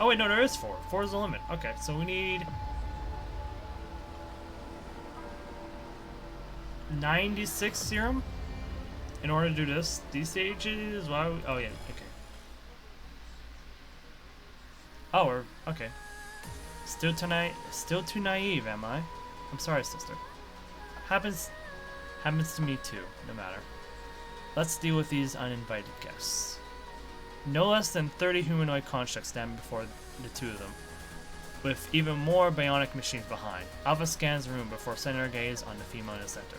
Oh wait, no, there is 4. 4 is the limit. Okay, so we need 96 serum in order to do these stages. Why? Oh yeah, okay. Oh, we're okay. Still too naive, am I? I'm sorry, sister. Happens to me too. No matter. Let's deal with these uninvited guests. No less than 30 humanoid constructs stand before the two of them, with even more bionic machines behind. Alpha scans the room before sending her gaze on the female in the center.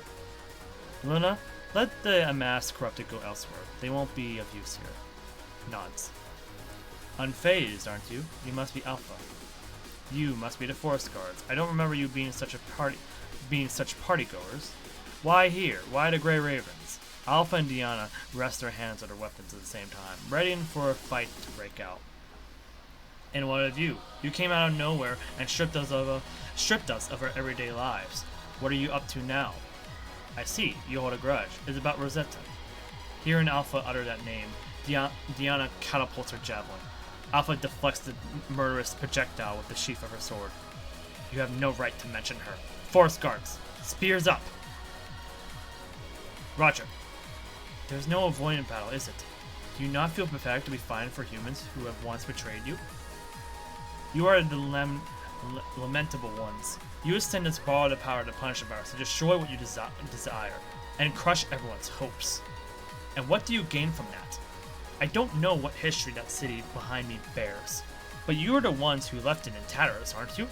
Luna, let the amassed corrupted go elsewhere. They won't be of use here. Nods. Unfazed, aren't you? You must be Alpha. You must be the Forest Guards. I don't remember you being such partygoers. Why here? Why the Grey Ravens? Alpha and Diana rest their hands on their weapons at the same time, ready for a fight to break out. And what of you? You came out of nowhere and stripped us of our everyday lives. What are you up to now? I see, you hold a grudge. It's about Rosetta. Hearing Alpha utter that name, Diana catapults her javelin. Alpha deflects the murderous projectile with the sheath of her sword. You have no right to mention her. Forest Guards, spears up! Roger. There's no avoiding battle, is it? Do you not feel pathetic to be fighting for humans who have once betrayed you? You are the lamentable ones. You Ascendants borrow the power to punish the virus, to destroy what you desire, and crush everyone's hopes. And what do you gain from that? I don't know what history that city behind me bears, but you are the ones who left it in tatters, aren't you?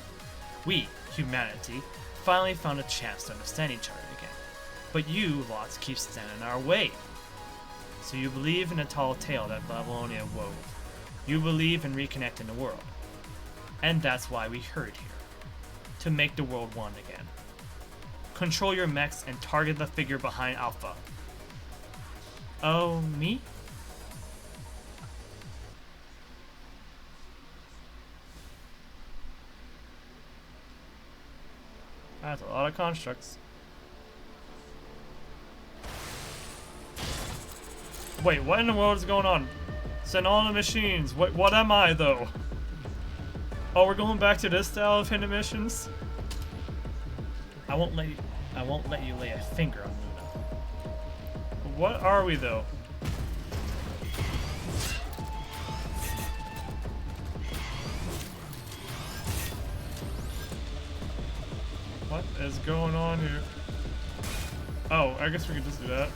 We, humanity, finally found a chance to understand each other again. But you lots keep standing in our way. So you believe in a tall tale that Babylonia wove. You believe in reconnecting the world. And that's why we hurried here. To make the world one again. Control your mechs and target the figure behind Alpha. Oh, me? That's a lot of constructs. Wait, what in the world is going on? Send all the machines. What am I though? Oh, we're going back to this style of hidden missions? I won't let you lay a finger on Luna. What are we though? What is going on here? Oh, I guess we could just do that.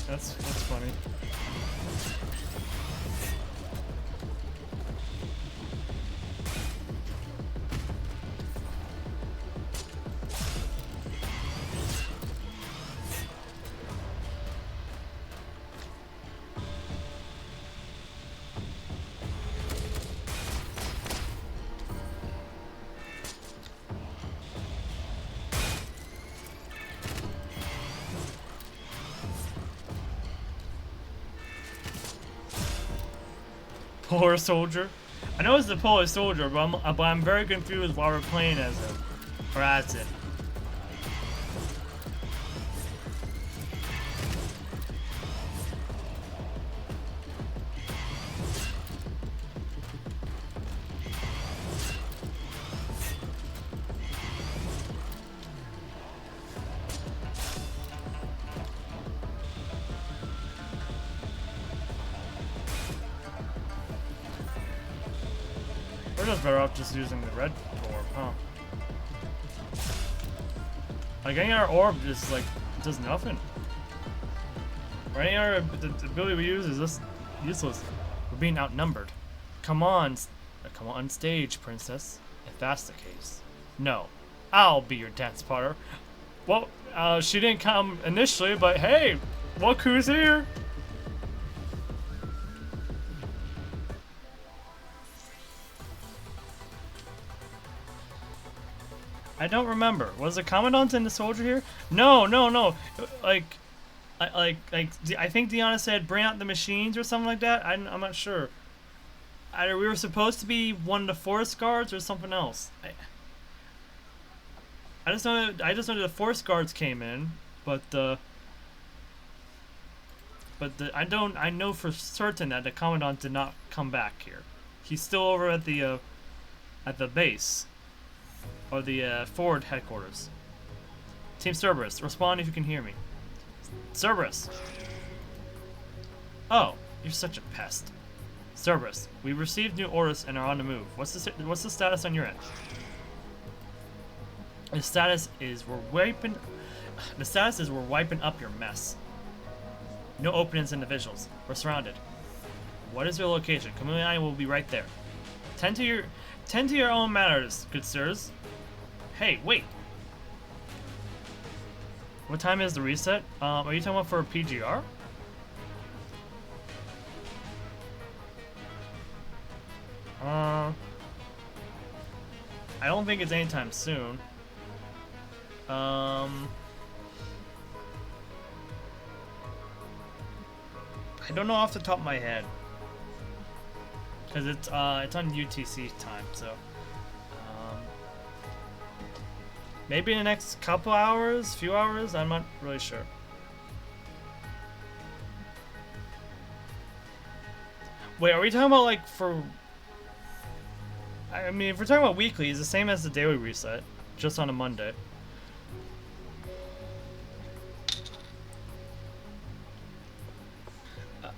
That's funny. Polar soldier. I know it's the Polar soldier, but I'm very confused while we're playing as him, or as it. We're just better off just using the red orb, huh? Like any other orb just like does nothing. Or any other the ability we use is just useless. We're being outnumbered. Come on stage, princess. If that's the case. No. I'll be your dance partner. Well, she didn't come initially, but hey, look who's here. I don't remember. Was the Commandant and the soldier here? No. Like, I think Deanna said bring out the machines or something like that. I'm not sure. Either we were supposed to be one of the forest guards or something else. I just know that the forest guards came in, but I know for certain that the Commandant did not come back here. He's still over at the base. Or the forward headquarters. Team Cerberus, respond if you can hear me. Cerberus! Oh, you're such a pest. Cerberus, we received new orders and are on the move. What's the status on your end? The status is we're wiping up your mess. No openings in the visuals. We're surrounded. What is your location? Camille and I will be right there. Tend to your own matters, good sirs. Hey, wait. What time is the reset? Are you talking about for a PGR? I don't think it's anytime soon. I don't know off the top of my head. Cause it's on UTC time, so maybe in the next couple hours, few hours, I'm not really sure. Wait, are we talking about like for? I mean, if we're talking about weekly, it's the same as the daily reset, just on a Monday.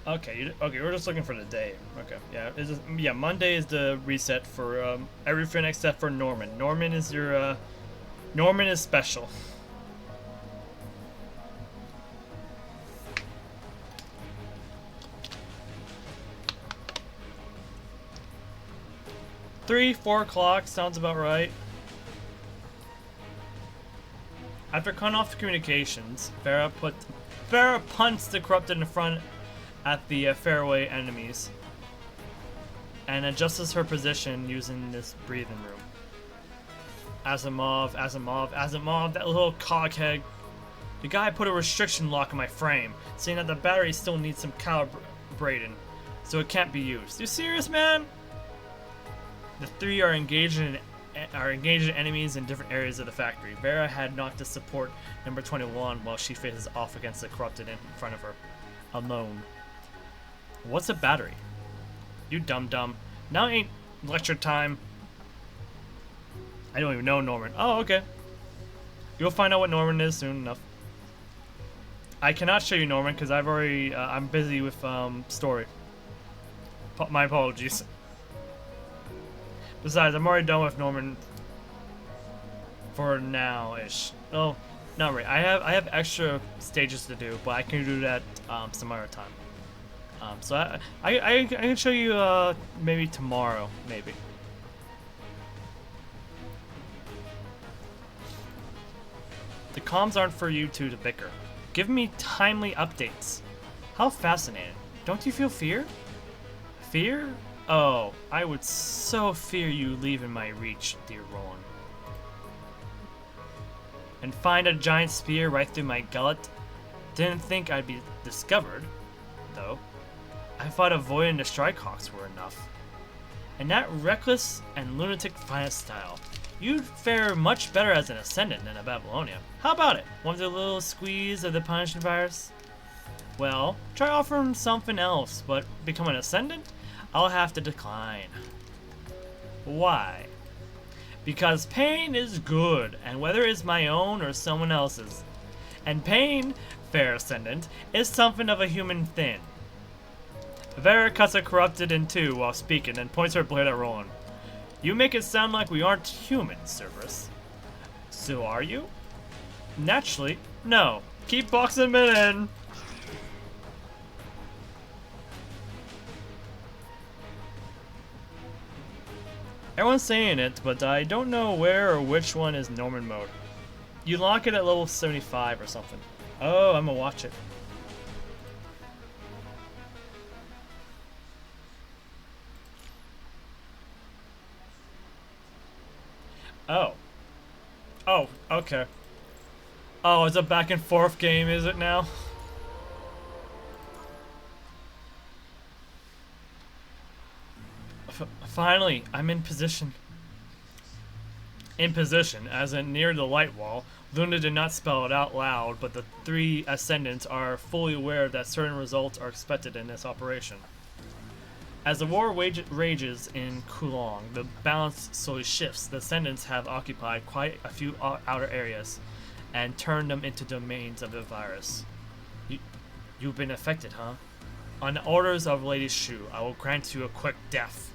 Okay, we're just looking for the day. Okay, yeah, Monday is the reset for everything except for Norman. Norman is your Norman is special. Three, 4 o'clock sounds about right. After cutting off the communications, Farah punts the corrupted in front at the fairway enemies and adjusts her position using this breathing room. Asimov, that little coghead. The guy put a restriction lock in my frame, saying that the battery still needs some calibrating, so it can't be used. You serious, man? The three are engaged in enemies in different areas of the factory. Vera had knocked to support number 21 while she faces off against the corrupted in front of her, alone. What's a battery? You dum-dum. Now ain't lecture time. I don't even know Norman. Oh, okay. You'll find out what Norman is soon enough. I cannot show you Norman because I've already, I'm busy with story. My apologies. Besides, I'm already done with Norman. For now-ish. Oh, not really. I have extra stages to do, but I can do that some other time. So I can show you maybe tomorrow, maybe. The comms aren't for you two to bicker. Give me timely updates. How fascinating. Don't you feel fear? Fear? Oh, I would so fear you leaving my reach, dear Roland. And find a giant spear right through my gullet? Didn't think I'd be discovered, though. I thought avoiding the Strikehawks were enough. And that reckless and lunatic finest style. You'd fare much better as an Ascendant than a Babylonia. How about it? Want a little squeeze of the punishing virus? Well, try offering something else, but become an Ascendant? I'll have to decline. Why? Because pain is good, and whether it's my own or someone else's. And pain, fair Ascendant, is something of a human thing. Vera cuts her corrupted in two while speaking and points her blade at Roland. You make it sound like we aren't human, Cerberus. So are you? Naturally, no. Keep boxing them in. Everyone's saying it, but I don't know where or which one is Norman mode. You lock it at level 75 or something. Oh, I'm gonna watch it. Oh. Oh, okay. Oh, it's a back and forth game, is it now? Finally, I'm in position. In position, as in near the light wall. Luna did not spell it out loud, but the three Ascendants are fully aware that certain results are expected in this operation. As the war rages in Kowloong, the balance slowly shifts. The Ascendants have occupied quite a few outer areas and turned them into domains of the virus. You've been affected, huh? On the orders of Lady Shu, I will grant you a quick death.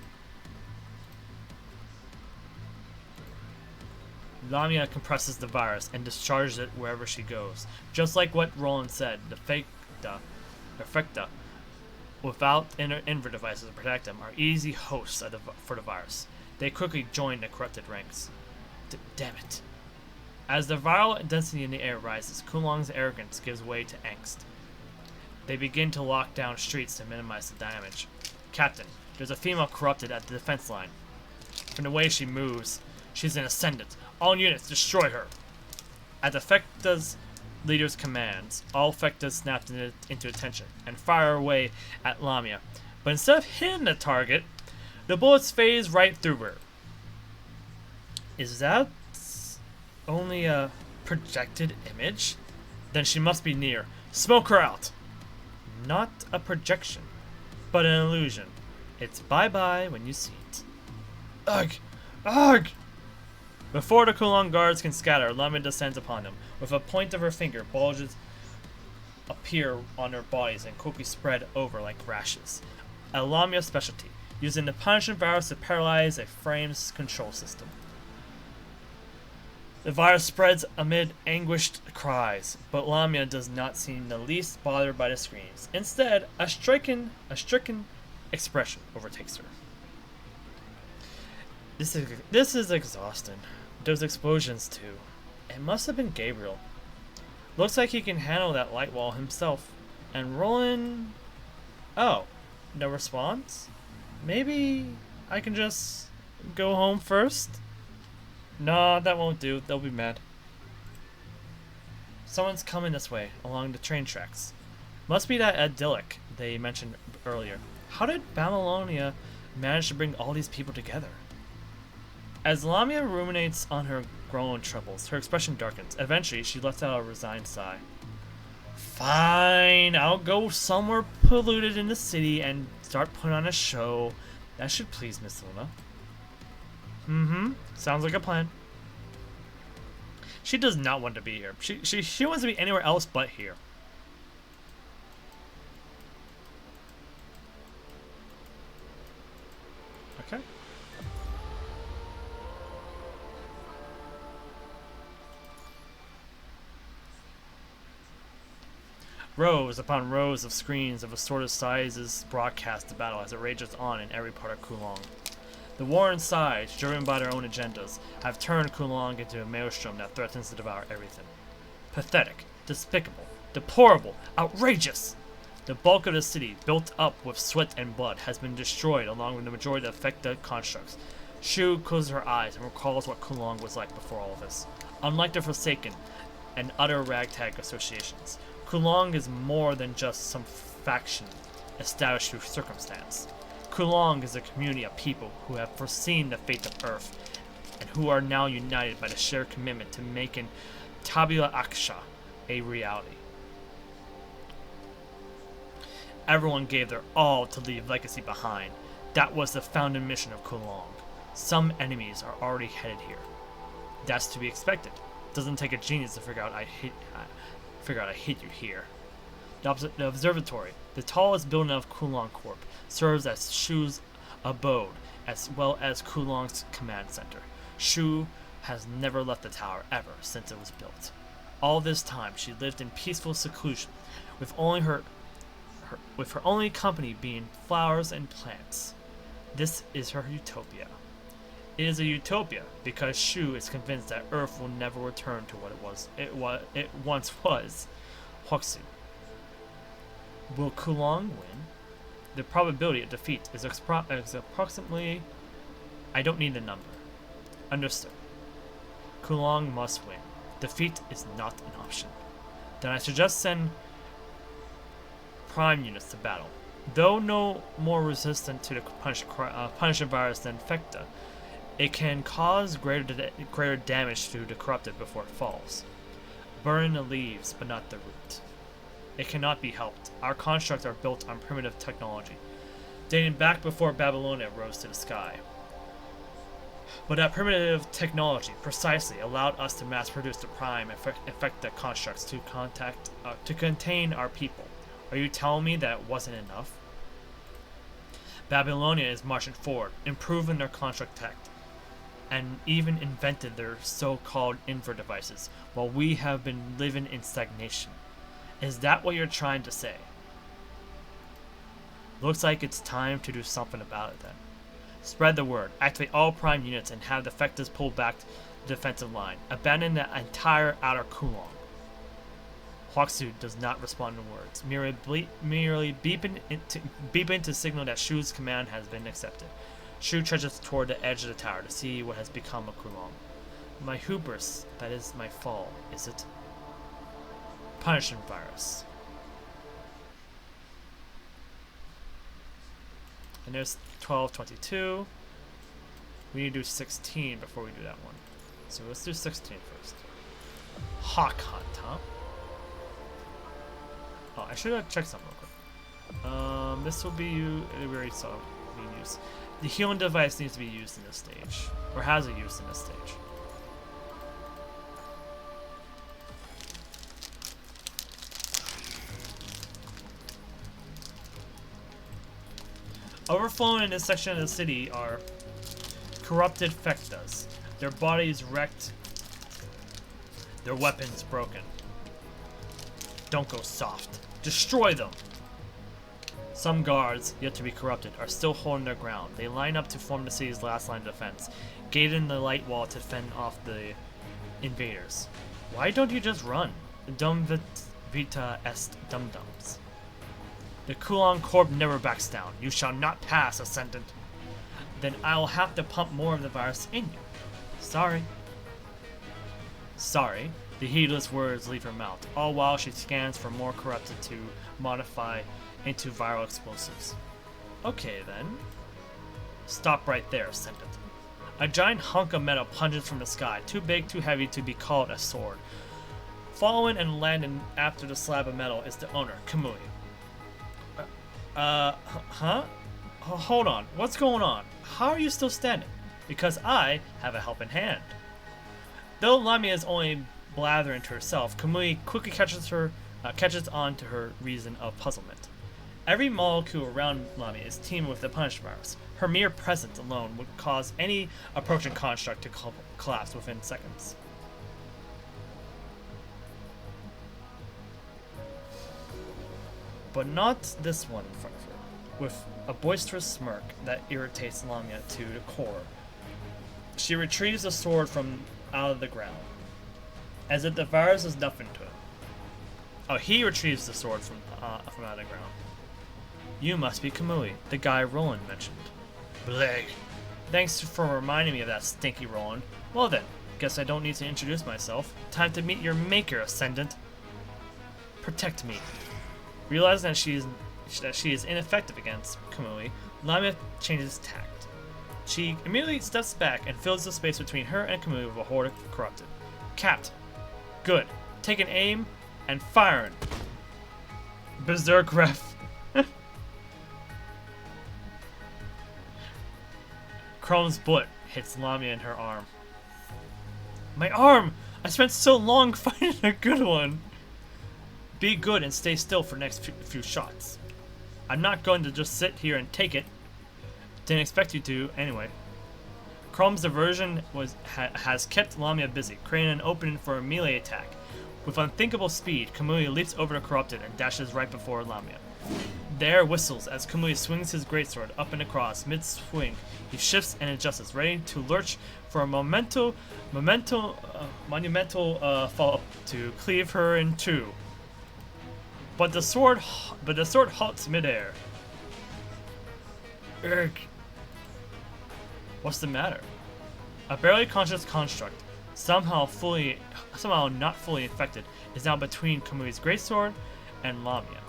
Lamia compresses the virus and discharges it wherever she goes. Just like what Roland said, the Effecta, without inner devices to protect them, are easy hosts for the virus. They quickly join the corrupted ranks. Damn it. As the viral density in the air rises, Kowloong's arrogance gives way to angst. They begin to lock down streets to minimize the damage. Captain, there's a female corrupted at the defense line. From the way she moves, she's an Ascendant. All units, destroy her. At the Effecta's leader's commands, all Effectas snapped into attention and fire away at Lamia. But instead of hitting the target, the bullets phase right through her. Is that only a projected image? Then she must be near. Smoke her out! Not a projection, but an illusion. It's bye-bye when you see it. Ugh! Ugh! Before the Kowloong guards can scatter, Lamia descends upon them. With a point of her finger, bulges appear on their bodies and quickly spread over like rashes. A Lamia specialty, using the punishment virus to paralyze a frame's control system. The virus spreads amid anguished cries, but Lamia does not seem the least bothered by the screams. Instead, a stricken expression overtakes her. This is exhausting. Those explosions too. It must have been Gabriel. Looks like he can handle that light wall himself. And Roland... Oh, no response? Maybe I can just go home first? Nah, that won't do. They'll be mad. Someone's coming this way, along the train tracks. Must be that idyllic they mentioned earlier. How did Babylonia manage to bring all these people together? As Lamia ruminates on her growing troubles, her expression darkens. Eventually, she lets out a resigned sigh. Fine, I'll go somewhere polluted in the city and start putting on a show. That should please Miss Luna. Sounds like a plan. She does not want to be here. She wants to be anywhere else but here. Okay. Rows upon rows of screens of assorted sizes broadcast the battle as it rages on in every part of Kowloong. The war inside, driven by their own agendas, have turned Kowloong into a maelstrom that threatens to devour everything. Pathetic, despicable, deplorable, outrageous! The bulk of the city, built up with sweat and blood, has been destroyed along with the majority of the affected constructs. Shu closes her eyes and recalls what Kowloong was like before all this. Unlike the Forsaken and other ragtag associations, Kowloong is more than just some faction established through circumstance. Kowloong is a community of people who have foreseen the fate of Earth and who are now united by the shared commitment to making Tabula Aksha a reality. Everyone gave their all to leave legacy behind. That was the founding mission of Kowloong. Some enemies are already headed here. That's to be expected. Doesn't take a genius to figure out I hid you here. The observatory, the tallest building of Kowloong Corp, serves as Shu's abode as well as Kowloong's command center. Shu has never left the tower ever since it was built. All this time she lived in peaceful seclusion, with her only company being flowers and plants. This is her utopia. It is a utopia because Shu is convinced that Earth will never return to what it once was. Huxu. Will Kowloong win? The probability of defeat is approximately... I don't need the number. Understood. Kowloong must win. Defeat is not an option. Then I suggest send prime units to battle. Though no more resistant to the Punisher virus than Fecta, it can cause greater damage to the corrupted before it falls. Burn the leaves, but not the root. It cannot be helped. Our constructs are built on primitive technology, dating back before Babylonia rose to the sky. But that primitive technology precisely allowed us to mass-produce the prime effective constructs to contain our people. Are you telling me that it wasn't enough? Babylonia is marching forward, improving their construct tech, and even invented their so-called invert devices, while we have been living in stagnation. Is that what you're trying to say? Looks like it's time to do something about it then. Spread the word, activate all prime units, and have the Fectas pull back the defensive line. Abandon the entire outer Kowloong. Huaxu does not respond in words, merely beeping to signal that Shu's command has been accepted. Shu trudges toward the edge of the tower to see what has become of Kowloong. My hubris, that is my fall, is it? Punishment virus. And there's 1222. We need to do 16 before we do that one. So let's do 16 first. Hawk Hunt, huh? Oh, I should have checked something real quick. This will be we already saw being used. The healing device needs to be used in this stage, or has it used in this stage? Overflowing in this section of the city are corrupted Fectas. Their bodies wrecked, their weapons broken. Don't go soft. Destroy them! Some guards, yet to be corrupted, are still holding their ground. They line up to form the city's last line of defense, gated in the light wall to fend off the invaders. Why don't you just run? Dum vita est dum-dums. The Kowloong Corp never backs down. You shall not pass, Ascendant. Then I'll have to pump more of the virus in you. Sorry. Sorry. The heedless words leave her mouth, all while she scans for more corrupted to modify into viral explosives. Okay then. Stop right there, Ascendant. A giant hunk of metal plunges from the sky, too big, too heavy to be called a sword. Following and landing after the slab of metal is the owner, Kamui. Huh? Hold on, what's going on? How are you still standing? Because I have a helping hand. Though Lamia is only blathering to herself, Kamui quickly catches on to her reason of puzzlement. Every molecule around Lamia is teeming with the Punish virus. Her mere presence alone would cause any approaching construct to collapse within seconds. but not this one in front of her, with a boisterous smirk that irritates Lamia to the core. She retrieves the sword from out of the ground, as if the virus is nothing to it. Oh, he retrieves the sword from out of the ground. You must be Kamui, the guy Roland mentioned. Bleh. Thanks for reminding me of that stinky Roland. Well then, guess I don't need to introduce myself. Time to meet your maker, Ascendant. Protect me. Realizing that she is ineffective against Kamui, Lamia changes tact. She immediately steps back and fills the space between her and Kamui with a horde of corrupted. Capped. Good. Take an aim and firing. Berserk ref. Chrome's bullet hits Lamia in her arm. My arm! I spent so long finding a good one! Be good and stay still for the next few shots. I'm not going to just sit here and take it. Didn't expect you to, anyway. Chrome's diversion has kept Lamia busy, creating an opening for a melee attack. With unthinkable speed, Kamui leaps over the corrupted and dashes right before Lamia. The air whistles as Kamui swings his greatsword up and across. Mid-swing, he shifts and adjusts, ready to lurch for a monumental fall to cleave her in two. But the sword halts midair. Urgh. What's the matter? A barely conscious construct, somehow not fully infected, is now between Kamui's greatsword and Lamia.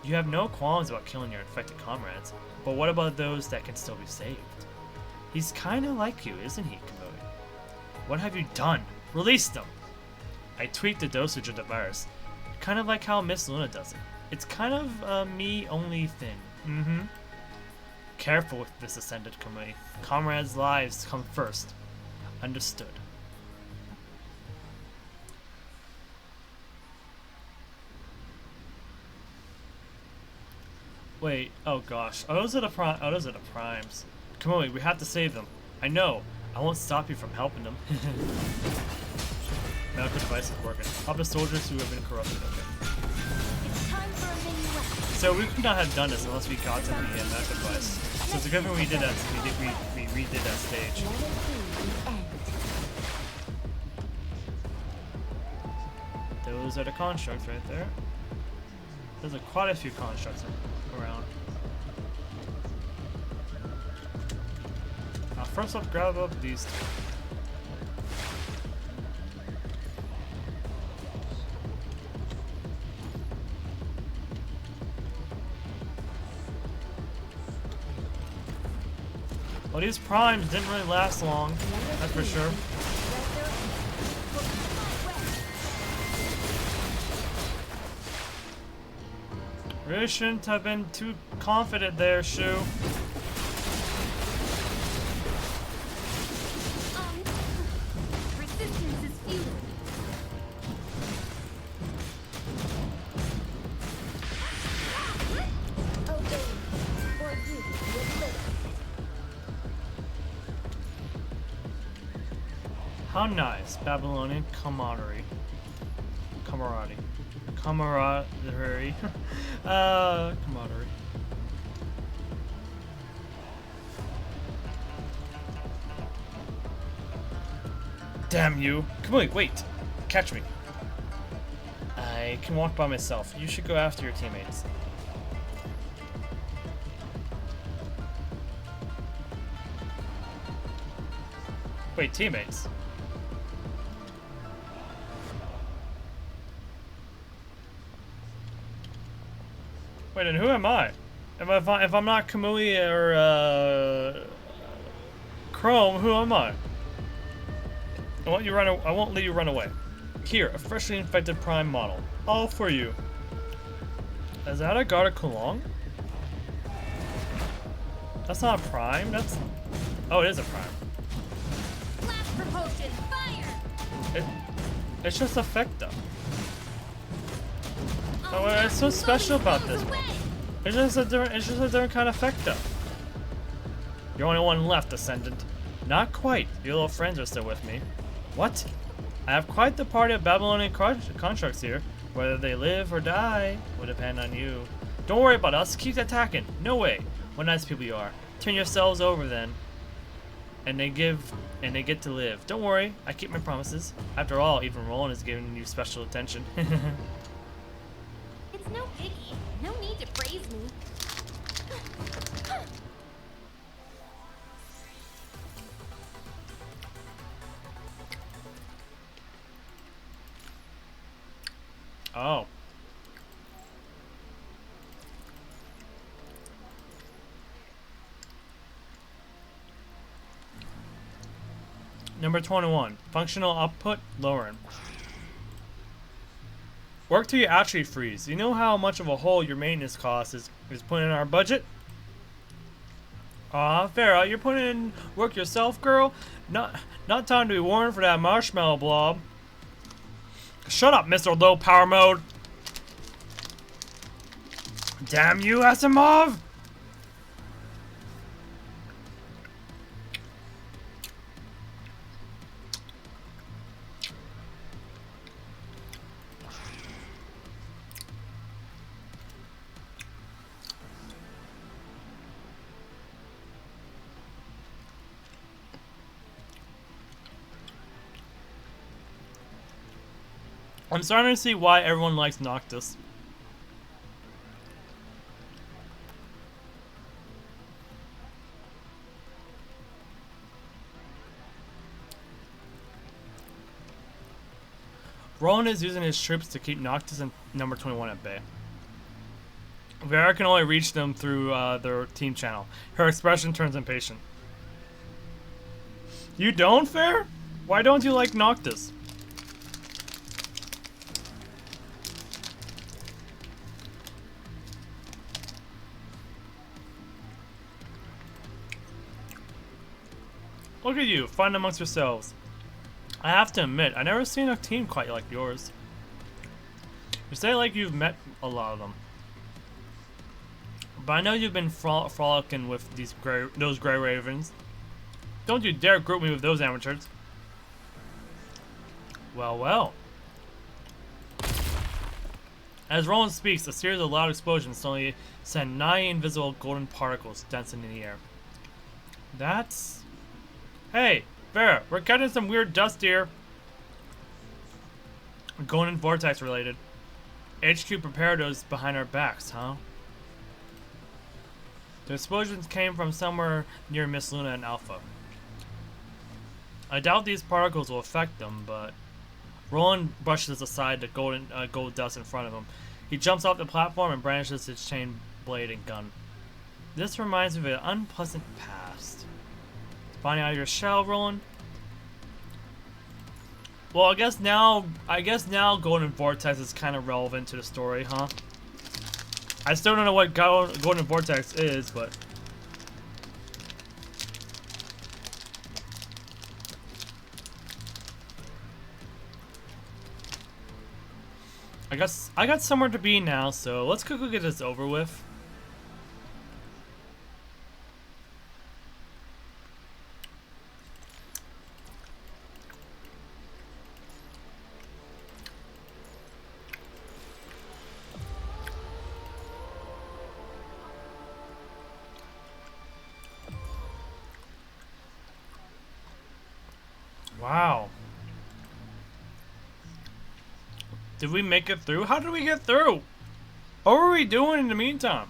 You have no qualms about killing your infected comrades, but what about those that can still be saved? He's kinda like you, isn't he, Kamui? What have you done? Release them! I tweaked the dosage of the virus, kind of like how Miss Luna does it. It's kind of a me-only thing. Careful with this, Ascendant Kamui. Comrades' lives come first. Understood. Wait, oh gosh. Oh, those are the primes. Kamui, we have to save them. I know. I won't stop you from helping them. Medical device is working. Help the soldiers who have been corrupted. Okay. It's time for a minuet. So we could not have done this unless we got to the medical device. So it's a good thing we did that. We redid that stage. Those are the constructs right there. There's quite a few constructs around. First let's grab up these two. Well, these primes didn't really last long, that's for sure. Really shouldn't have been too confident there, Shu. Resistance is futile. Obey, or you will live. How nice, Babylonian camaraderie. Camaraderie. Camaraderie. Camaraderie. Damn you. Come on, wait. Catch me. I can walk by myself. You should go after your teammates. Wait, teammates? Wait, and who am I? If I'm not Kamui or Chrome, who am I? I won't let you run away. Here, a freshly infected prime model. All for you. Is that a guard of Kowloong? That's not a prime, that's... Oh, it is a prime. Blast propulsion, fire! It's just effective. Oh, what's so special about this one? It's just a different kind of effective. You're only one left, Ascendant. Not quite. Your little friends are still with me. What? I have quite the party of Babylonian constructs here. Whether they live or die will depend on you. Don't worry about us. Keep attacking. No way. What nice people you are. Turn yourselves over then. And they get to live. Don't worry. I keep my promises. After all, even Roland is giving you special attention. It's no biggie. No need to praise me. Oh. Number 21. Functional output lowering. Work till you actually freeze. You know how much of a hole your maintenance cost is putting in our budget? Aw, Farah, you're putting in work yourself, girl? Not time to be warned for that marshmallow blob. Shut up, Mr. Low Power Mode! Damn you, Asimov! I'm starting to see why everyone likes Noctis. Roland is using his troops to keep Noctis and number 21 at bay. Vera can only reach them through their team channel. Her expression turns impatient. You don't, Fair? Why don't you like Noctis? Look at you, find amongst yourselves. I have to admit, I've never seen a team quite like yours. You say like you've met a lot of them. But I know you've been frolicking with those gray ravens. Don't you dare group me with those amateurs. Well, well. As Roland speaks, a series of loud explosions suddenly send 9 invisible golden particles dancing in the air. That's... Hey, Vera, we're catching some weird dust here. Golden vortex related. HQ prepared those behind our backs, huh? The explosions came from somewhere near Miss Luna and Alpha. I doubt these particles will affect them, but... Roland brushes aside the gold dust in front of him. He jumps off the platform and brandishes his chain blade and gun. This reminds me of an unpleasant past. Finding out your shell, Roland? Well, I guess now Golden Vortex is kind of relevant to the story, huh? I still don't know what Golden Vortex is, but... I guess I got somewhere to be now, so let's quickly get this over with. Wow. Did we make it through? How did we get through? What were we doing in the meantime?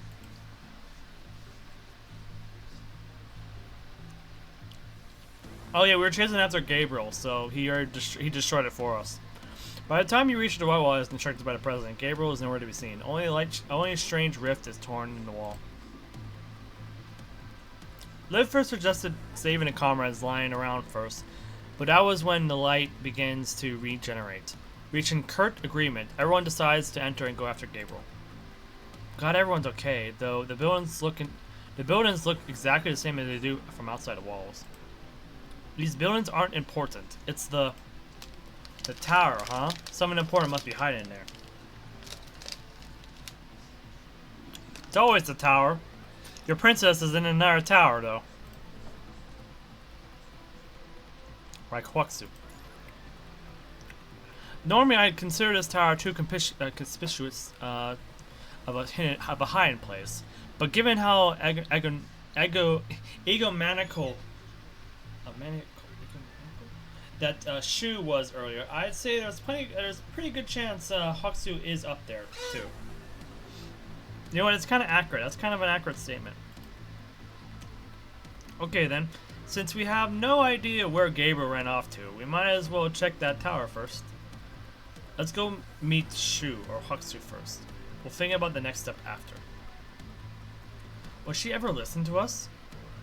Oh yeah, we were chasing after Gabriel, so he destroyed it for us. By the time you reached the wall as instructed by the president, Gabriel is nowhere to be seen. Only a strange rift is torn in the wall. Liv first suggested saving the comrades lying around first, but that was when the light begins to regenerate. Reaching curt agreement, everyone decides to enter and go after Gabriel. Glad everyone's okay, though the buildings look exactly the same as they do from outside the walls. These buildings aren't important. It's the tower, huh? Something important must be hiding in there. It's always the tower. Your princess is in another tower, though. Raikwaku. Normally, I'd consider this tower too conspicuous. of a hiding place. But given how egomaniacal that Shu was earlier, I'd say there's a pretty good chance Hokusui is up there too. You know what? It's kind of accurate. That's kind of an accurate statement. Okay then, since we have no idea where Gabriel ran off to, we might as well check that tower first. Let's go meet Shu or Hokusui first. We'll think about the next step after. Will she ever listen to us?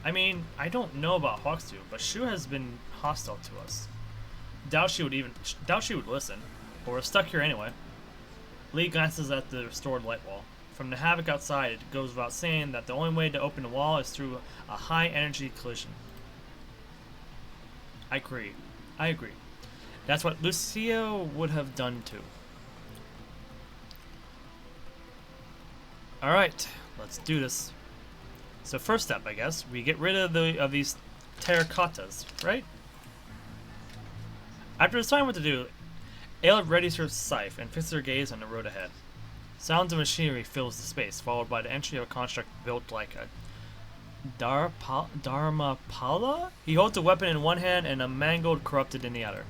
I mean, I don't know about Hokusui, but Shu has been hostile to us. Doubt she would listen, but we're stuck here anyway. Lee glances at the restored light wall. From the havoc outside, it goes without saying that the only way to open the wall is through a high-energy collision. I agree. That's what Lucia would have done too. Alright, let's do this. So first step, I guess, we get rid of these terracottas, right? After deciding what to do, Ayla readies her scythe and fixes her gaze on the road ahead. Sounds of machinery fills the space, followed by the entry of a construct built like a Dharmapala? He holds a weapon in one hand and a mangled corrupted in the other.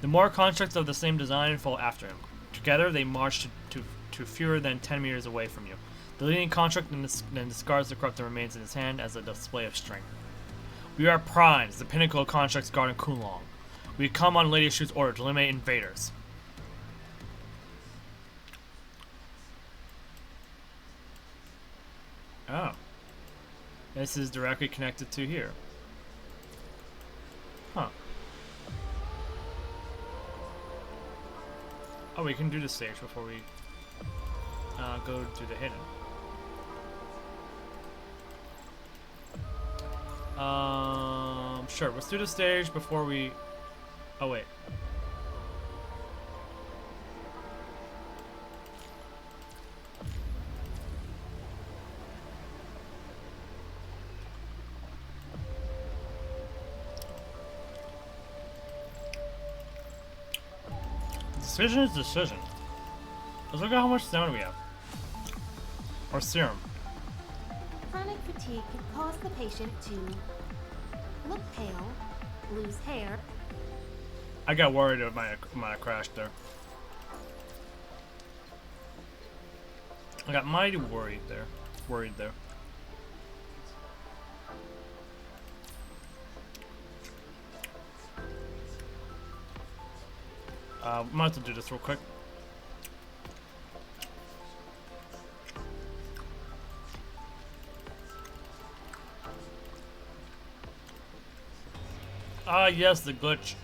The more constructs of the same design fall after him. Together they march to fewer than 10 meters away from you. The leading construct then discards the corrupted remains in his hand as a display of strength. We are primes, the pinnacle of constructs guarding Kowloong. We come on Lady Shu's order to eliminate invaders. Oh. This is directly connected to here. Huh. Oh, we can do the stage before we go to the hidden. Sure, let's do the stage before we... Oh, wait. Decision is decision. Let's look at how much stamina we have. Or serum. Chronic fatigue can cause the patient to look pale, lose hair. I got worried it might have crashed there. I got mighty worried there. Might have to do this real quick. Ah, yes, the glitch.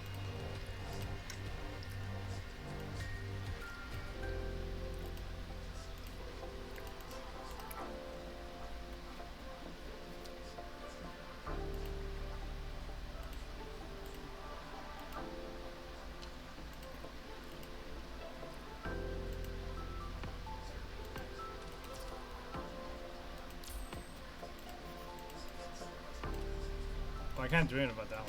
Well, I can't do anything about that one.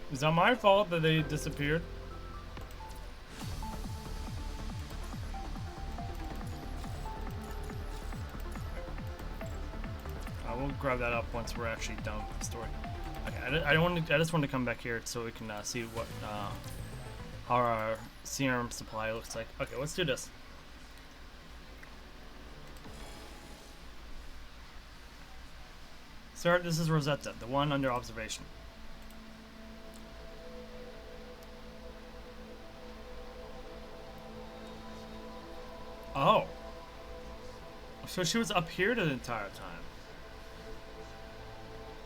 Is that my fault that they disappeared? I will grab that up once we're actually done with the story. Okay, I just want to come back here so we can see what how our serum supply looks like. Okay, let's do this. Sir, this is Rosetta, the one under observation. Oh. So she was up here the entire time.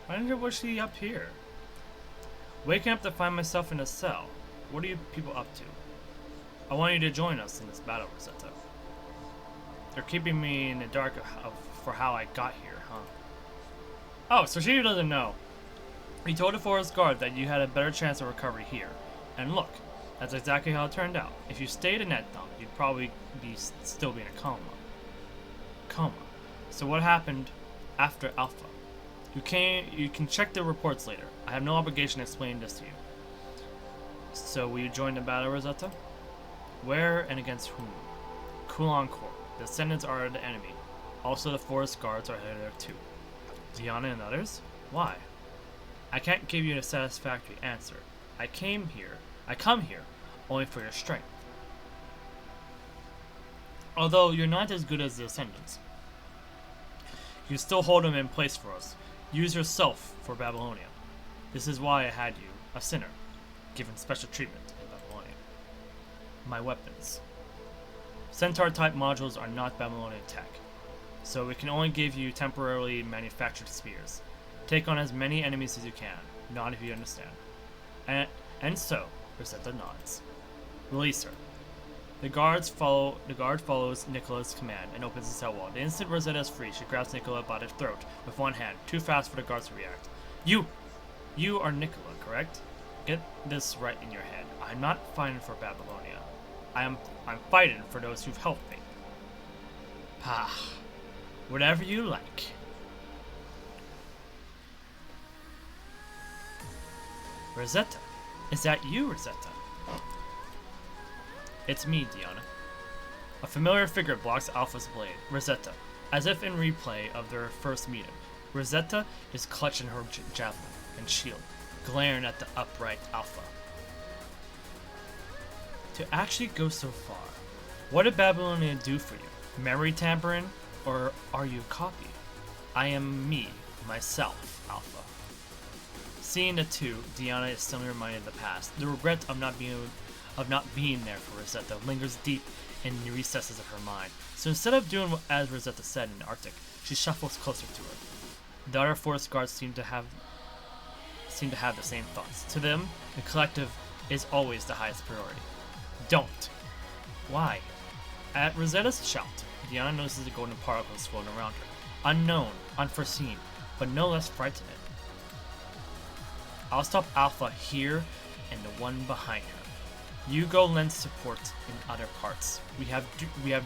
Why was she up here? Waking up to find myself in a cell. What are you people up to? I want you to join us in this battle, Rosetta. They're keeping me in the dark for how I got here, huh? Oh, so she doesn't know. We told the forest guard that you had a better chance of recovery here. And look, that's exactly how it turned out. If you stayed in that dump, you'd probably still be in a coma. So what happened after Alpha? You can check the reports later. I have no obligation to explain this to you. So will you join the battle, Rosetta? Where and against whom? Kowloong Corp. The Descendants are the enemy. Also the Forest Guards are headed there too. Diana and others? Why? I can't give you a satisfactory answer. I come here only for your strength. Although you're not as good as the Descendants, you still hold them in place for us. Use yourself for Babylonia. This is why I had you, a sinner, given special treatment in Babylonia. My weapons. Centaur-type modules are not Babylonian tech, so we can only give you temporarily manufactured spears. Take on as many enemies as you can. Nod if you understand. And so, Rosetta nods. Release her. The guard follows Nicola's command and opens the cell wall. The instant Rosetta is free, she grabs Nicola by the throat with one hand, too fast for the guards to react. You are Nicola, correct? Get this right in your head. I'm not fighting for Babylonia. I'm fighting for those who've helped me. Whatever you like. Rosetta, is that you, Rosetta? It's me, Diana. A familiar figure blocks Alpha's blade. Rosetta, as if in replay of their first meeting. Rosetta is clutching her javelin and shield, glaring at the upright Alpha. To actually go so far, what did Babylonia do for you? Memory tampering? Or are you a copy? I am me, myself, Alpha. Seeing the two, Diana is suddenly reminded of the past. The regret of not being there for Rosetta lingers deep in the recesses of her mind. So instead of doing as Rosetta said in the Arctic, she shuffles closer to her. The other forest guards seem to have the same thoughts. To them, the collective is always the highest priority. Don't. Why? At Rosetta's shout, Diana notices the golden particles floating around her. Unknown, unforeseen, but no less frightening. I'll stop Alpha here and the one behind her. You go lend support in other parts. We have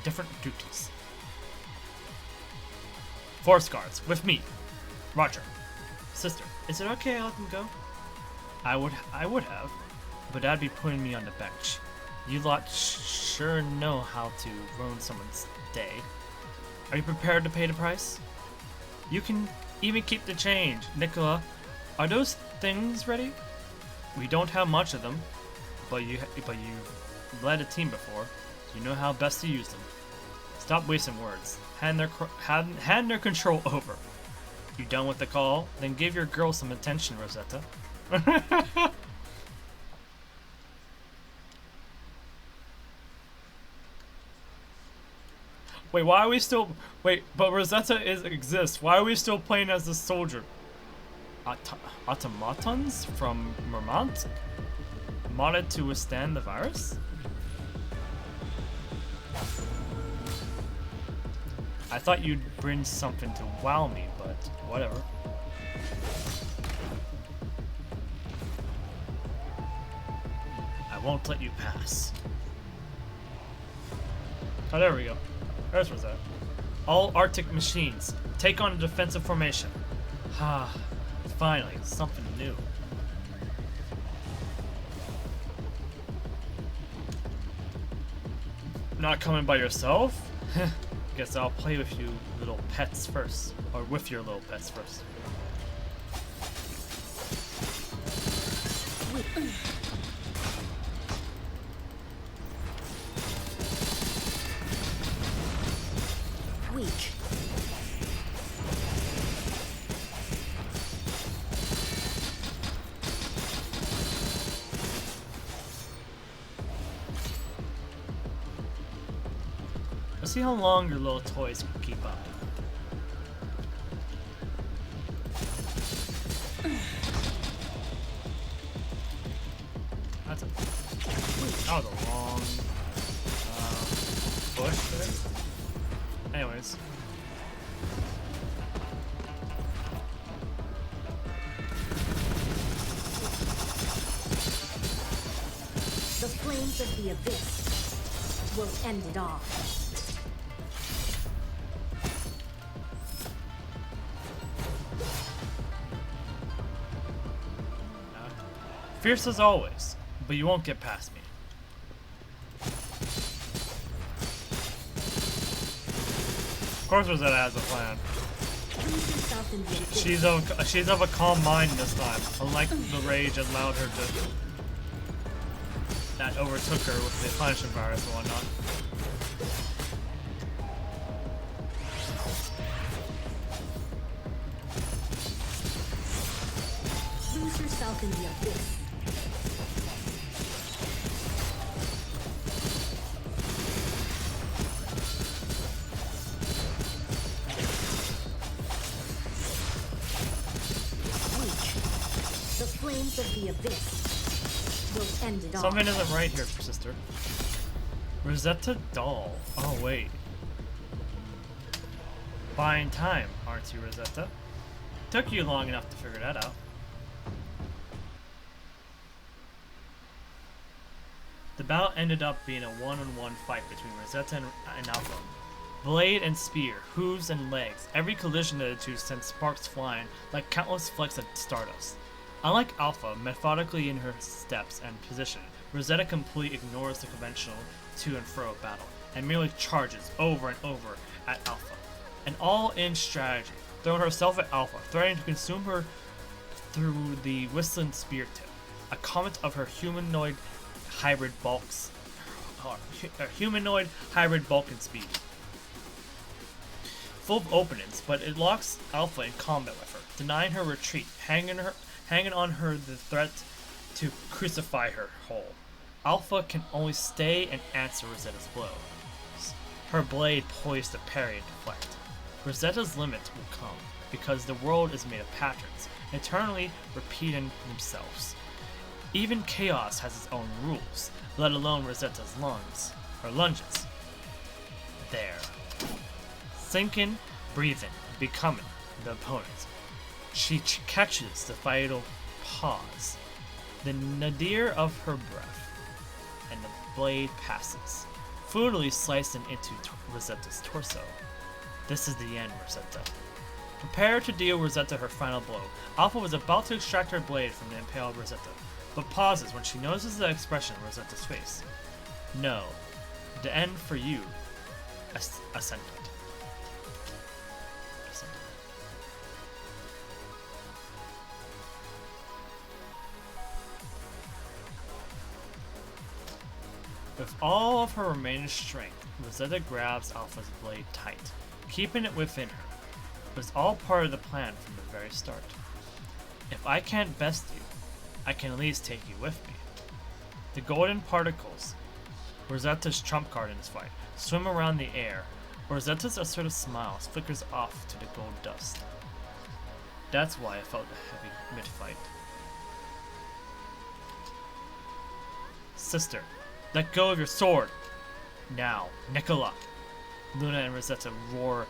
different duties. Forest guards, with me. Roger. Sister, is it okay I let them go? I would have, but that'd be putting me on the bench. You lot sure know how to ruin someone's day. Are you prepared to pay the price? You can even keep the change. Nicola, are those things ready? We don't have much of them, but you've led a team before. You know how best to use them. Stop wasting words. Hand their control over. You done with the call? Then give your girl some attention, Rosetta. Wait, why are we still... Wait, but Rosetta exists. Why are we still playing as the soldier? Automatons from Mermont? Modded to withstand the virus? I thought you'd bring something to wow me, but whatever. I won't let you pass. Oh, there we go. There's Rosetta. All Arctic machines, take on a defensive formation. Finally, something new. Not coming by yourself? Guess I'll play with you little pets first. Or with your little pets first. Weak. Let's see how long your little toys can keep up. That was a long push there. Anyways. The flames of the abyss will end it all. Fierce as always, but you won't get past me. Of course Rosetta has a plan. She's of a calm mind this time, unlike the rage that allowed her to that overtook her with the punishment virus and whatnot. Lose yourself in the abyss. The flames of the abyss will end it all. Something isn't right here, sister. Rosetta doll. Oh wait. Buying time, aren't you, Rosetta? Took you long enough to figure that out. The bout ended up being a one-on-one fight between Rosetta and Alpha. Blade and spear, hooves and legs. Every collision of the two sent sparks flying like countless flecks of stardust. Unlike Alpha, methodically in her steps and position, Rosetta completely ignores the conventional to and fro battle, and merely charges over and over at Alpha. An all-in strategy, throwing herself at Alpha, threatening to consume her through the whistling spear tip. A comment of her humanoid hybrid bulks, humanoid hybrid bulk and speed. Full of openings, but it locks Alpha in combat with her, denying her retreat, hanging on her the threat to crucify her whole. Alpha can only stay and answer Rosetta's blows, her blade poised to parry and deflect. Rosetta's limits will come, because the world is made of patterns, eternally repeating themselves. Even chaos has its own rules, let alone Rosetta's lunges. There. Sinking, breathing, becoming the opponent. She catches the vital pause, the nadir of her breath, and the blade passes, brutally slicing into Rosetta's torso. This is the end, Rosetta. Prepare to deal Rosetta her final blow. Alpha was about to extract her blade from the impaled Rosetta, but pauses when she notices the expression on Rosetta's face. No, the end for you, ascendant. With all of her remaining strength, Rosetta grabs Alpha's blade tight, keeping it within her. It was all part of the plan from the very start. If I can't best you, I can at least take you with me. The golden particles, Rosetta's trump card in this fight, swim around the air. Rosetta's assertive smile flickers off to the gold dust. That's why I felt the heavy mid-fight. Sister, let go of your sword! Now, Nicola! Luna and Rosetta roar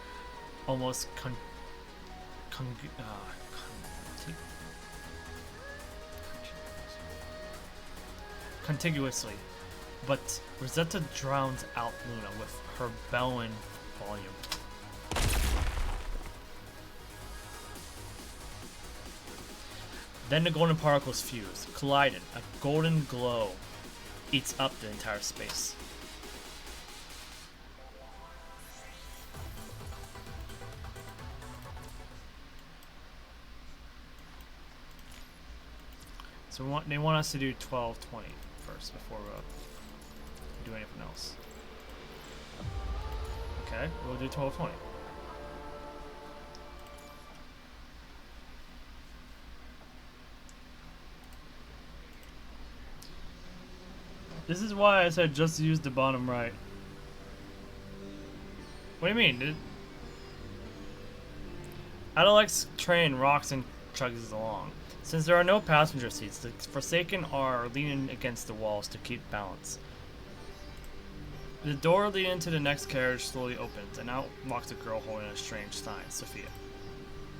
almost contiguously, but Rosetta drowns out Luna with her bellowing volume. Then the golden particles fuse, colliding. A golden glow eats up the entire space. So they want us to do 12:20 first before we do anything else. Okay, we'll do 12:20. This is why I said just use the bottom right. What do you mean, dude? Adelex's train rocks and chugs along. Since there are no passenger seats, the Forsaken are leaning against the walls to keep balance. The door leading into the next carriage slowly opens, and out walks a girl holding a strange sign, Sophia.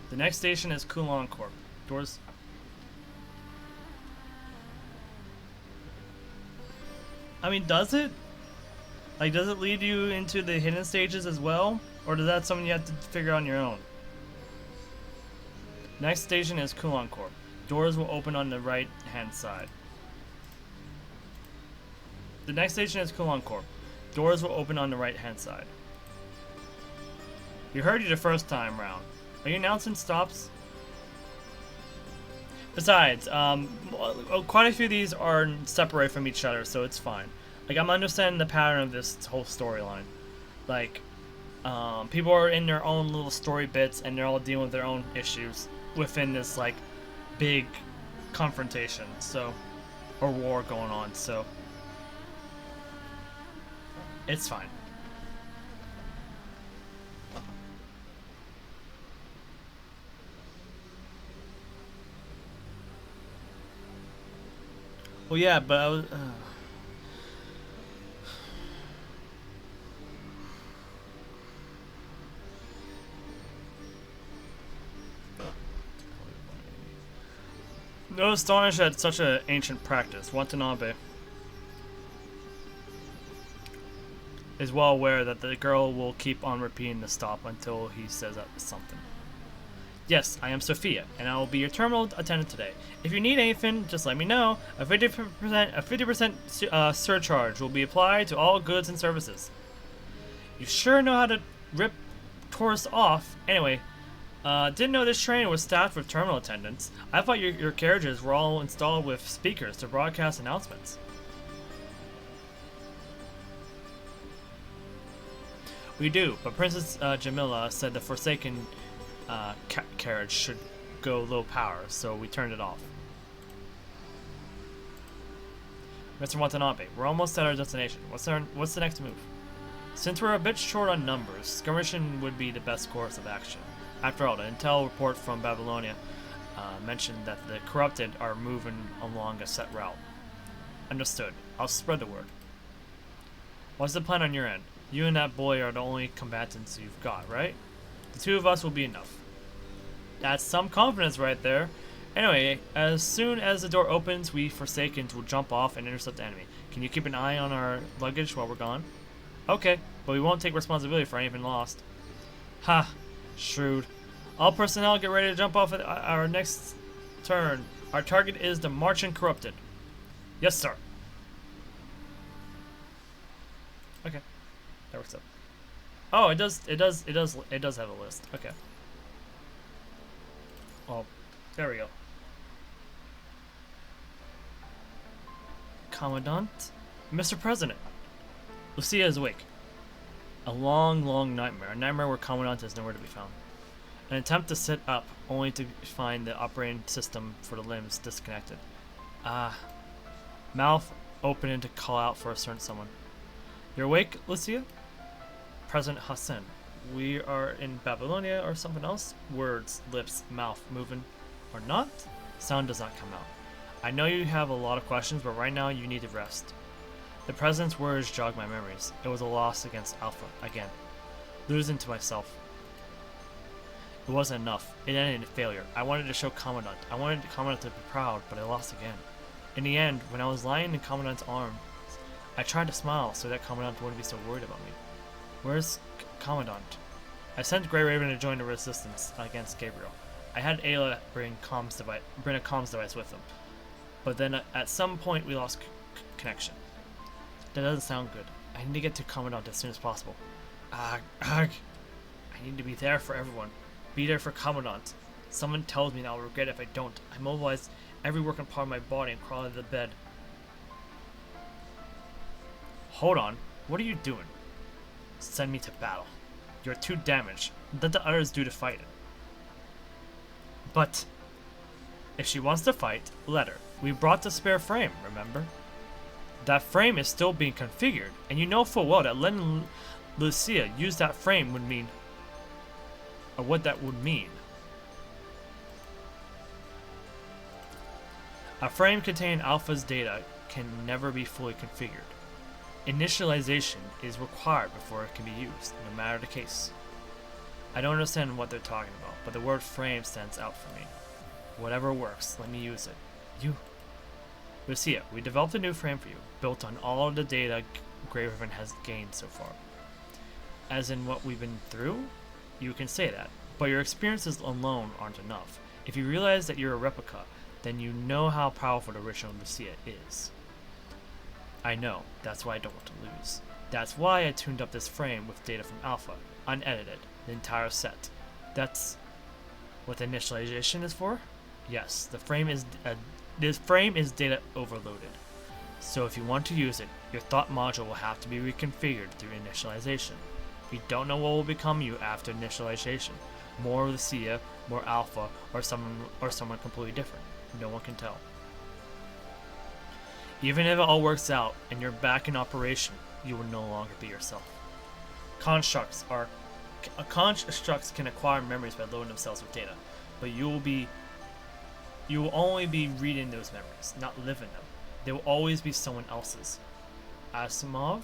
The next station is Kowloong Corp. Doors... I mean, does it? Like, does it lead you into the hidden stages as well? Or is that something you have to figure out on your own? Next station is Kowloong Corp. Doors will open on the right hand side. The next station is Kowloong Corp. Doors will open on the right-hand side. You heard you the first time round. Are you announcing stops? Besides, quite a few of these are separate from each other, so it's fine. Like, I'm understanding the pattern of this whole storyline. Like, people are in their own little story bits, and they're all dealing with their own issues within this, like, big confrontation, so, or war going on, so it's fine. Well, yeah, but I was. No astonished at such an ancient practice. Watanabe is well aware that the girl will keep on repeating the stop until he says something. Yes, I am Sophia, and I will be your terminal attendant today. If you need anything, just let me know. A 50% surcharge will be applied to all goods and services. You sure know how to rip tourists off. Anyway, didn't know this train was staffed with terminal attendants. I thought your carriages were all installed with speakers to broadcast announcements. We do, but Princess Jamila said the Forsaken carriage should go low power, so we turned it off. Mr. Watanabe, we're almost at our destination. What's the next move? Since we're a bit short on numbers, skirmishing would be the best course of action. After all, the intel report from Babylonia mentioned that the corrupted are moving along a set route. Understood. I'll spread the word. What's the plan on your end? You and that boy are the only combatants you've got, right? The two of us will be enough. That's some confidence right there. Anyway, as soon as the door opens, we Forsakens will jump off and intercept the enemy. Can you keep an eye on our luggage while we're gone? Okay, but we won't take responsibility for anything lost. Ha! Shrewd. All personnel get ready to jump off at our next turn. Our target is the Marching Corrupted. Yes, sir. Okay. That works out. Oh, it does have a list. Okay. Oh, there we go. Commandant? Mr. President. Lucia is awake. A long, long nightmare. A nightmare where Commandant is nowhere to be found. An attempt to sit up, only to find the operating system for the limbs disconnected. Mouth opening to call out for a certain someone. You're awake, Lucia? President Hassan. We are in Babylonia or something else? Words, lips, mouth moving. Or not? Sound does not come out. I know you have a lot of questions, but right now you need to rest. The President's words jogged my memories. It was a loss against Alpha, again. Losing to myself. It wasn't enough. It ended in failure. I wanted to show Commandant. I wanted Commandant to be proud, but I lost again. In the end, when I was lying in Commandant's arms, I tried to smile so that Commandant wouldn't be so worried about me. Where's Commandant? I sent Grey Raven to join the resistance against Gabriel. I had Ayla bring a comms device with him. But then at some point we lost connection. That doesn't sound good. I need to get to Commandant as soon as possible. I need to be there for everyone. Be there for Commandant. Someone tells me that I'll regret it if I don't. I mobilized every working part of my body and crawled out of the bed. Hold on. What are you doing? Send me to battle. You're too damaged. Let the others do the fighting. But if she wants to fight, let her. We brought the spare frame, remember? That frame is still being configured, and you know full well that letting Lucia use that frame would mean, or what that would mean. A frame containing Alpha's data can never be fully configured. Initialization is required before it can be used, no matter the case. I don't understand what they're talking about, but the word frame stands out for me. Whatever works, let me use it. Lucia, we developed a new frame for you, built on all of the data Grey Raven has gained so far. As in what we've been through? You can say that, but your experiences alone aren't enough. If you realize that you're a replica, then you know how powerful the original Lucia is. I know, that's why I don't want to lose. That's why I tuned up this frame with data from Alpha, unedited, the entire set. That's what the initialization is for? Yes, this frame is data overloaded. So if you want to use it, your thought module will have to be reconfigured through initialization. We don't know what will become you after initialization. More Lucia, more Alpha, or someone completely different. No one can tell. Even if it all works out and you're back in operation, you will no longer be yourself. Constructs can acquire memories by loading themselves with data, but you will only be reading those memories, not living them. They will always be someone else's. Asimov,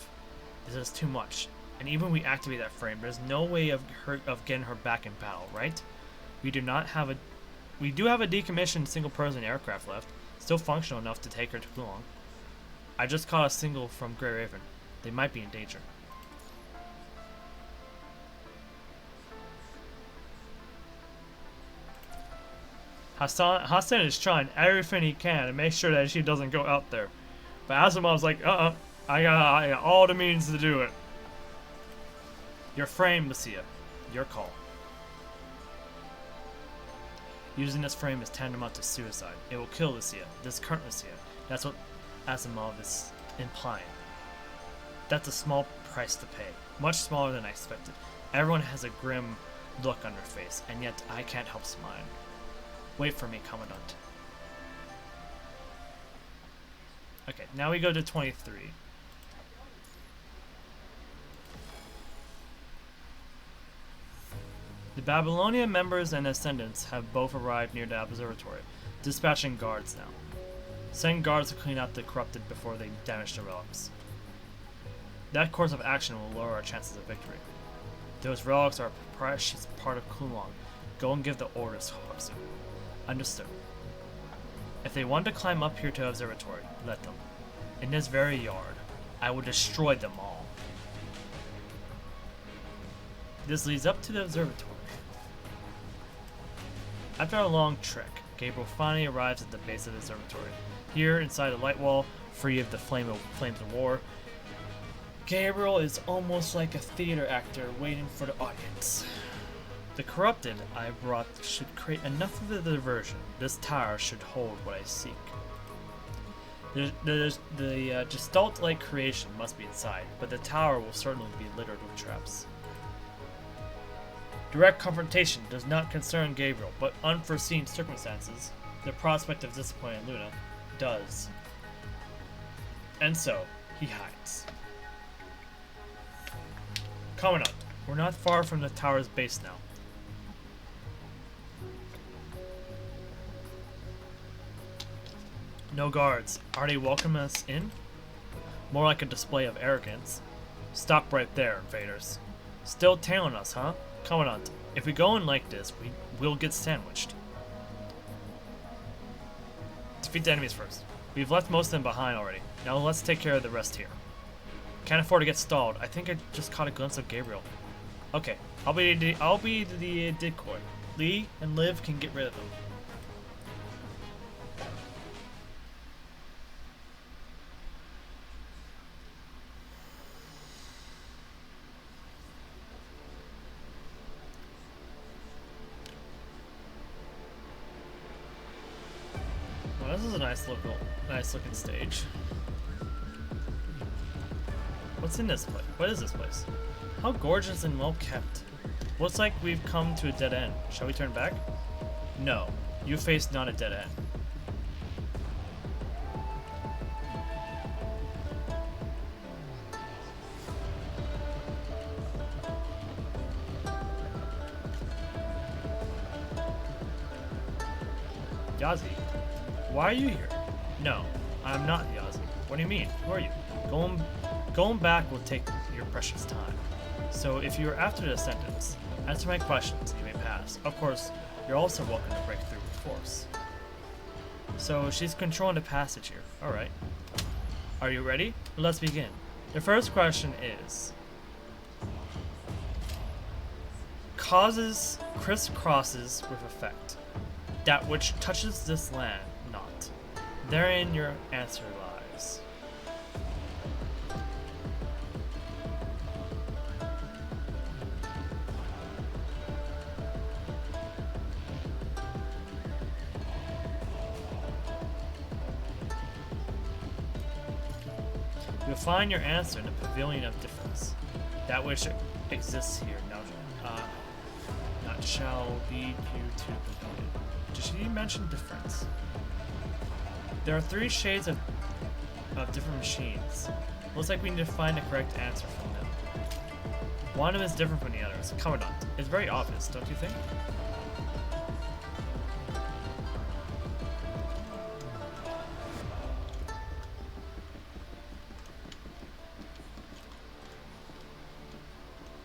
this is too much. And even when we activate that frame, there's no way of getting her back in battle, right? We do have a decommissioned single-person aircraft left, still functional enough to take her to Kowloong. I just caught a signal from Grey Raven. They might be in danger. Hassan is trying everything he can to make sure that she doesn't go out there. But Asimov's like, I got all the means to do it. Your frame, Lucia. Your call. Using this frame is tantamount to suicide. It will kill Lucia, this current Lucia. That's what Asimov is implying. That's a small price to pay. Much smaller than I expected. Everyone has a grim look on their face, and yet I can't help smiling. Wait for me, Commandant. Okay, now we go to 23. The Babylonian members and ascendants have both arrived near the observatory, dispatching guards now. Send guards to clean out the corrupted before they damage the relics. That course of action will lower our chances of victory. Those relics are a precious part of Kowloong. Go and give the orders, Hoxu. Understood. If they want to climb up here to the observatory, let them. In this very yard, I will destroy them all. This leads up to the observatory. After a long trek, Gabriel finally arrives at the base of the observatory. Here, inside the light wall, free of the flames of war, Gabriel is almost like a theater actor waiting for the audience. The corrupted I brought should create enough of a diversion. This tower should hold what I seek. The gestalt-like creation must be inside, but the tower will certainly be littered with traps. Direct confrontation does not concern Gabriel, but unforeseen circumstances, the prospect of disappointing Luna, does. And so, he hides. Commandant, we're not far from the tower's base now. No guards. Are they welcoming us in? More like a display of arrogance. Stop right there, invaders. Still tailing us, huh? Commandant, if we go in like this, we'll get sandwiched. Defeat the enemies first. We've left most of them behind already. Now let's take care of the rest here. Can't afford to get stalled. I think I just caught a glimpse of Gabriel. Okay, I'll be the decoy. Lee and Liv can get rid of him. Well, this is a nice looking stage. What's in this place? What is this place? How gorgeous and well kept. Looks like we've come to a dead end. Shall we turn back? No. You face not a dead end. Yazi, why are you here? No, I'm not Yazi. What do you mean? Who are you? Going back will take your precious time. So if you are after the sentence, answer my questions, you may pass. Of course, you're also welcome to break through with force. So she's controlling the passage here. Alright. Are you ready? Let's begin. The first question is... Causes crisscrosses with effect. That which touches this land, not. Therein your answer lies. You'll find your answer in the pavilion of difference. That which exists here not shall lead you to the pavilion. Did she mention difference? There are 3 shades of different machines. Looks like we need to find the correct answer from them. One of them is different from the others. Commandant. It's very obvious, don't you think?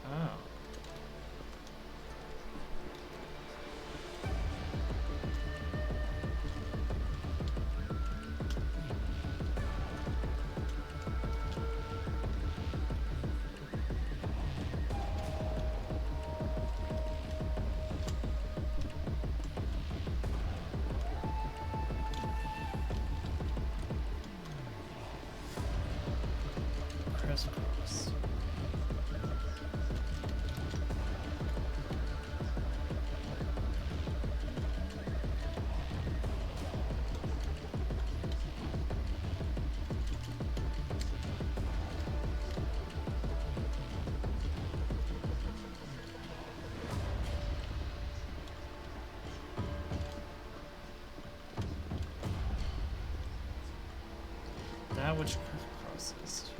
Oh. Crisscross. That which crisscrosses.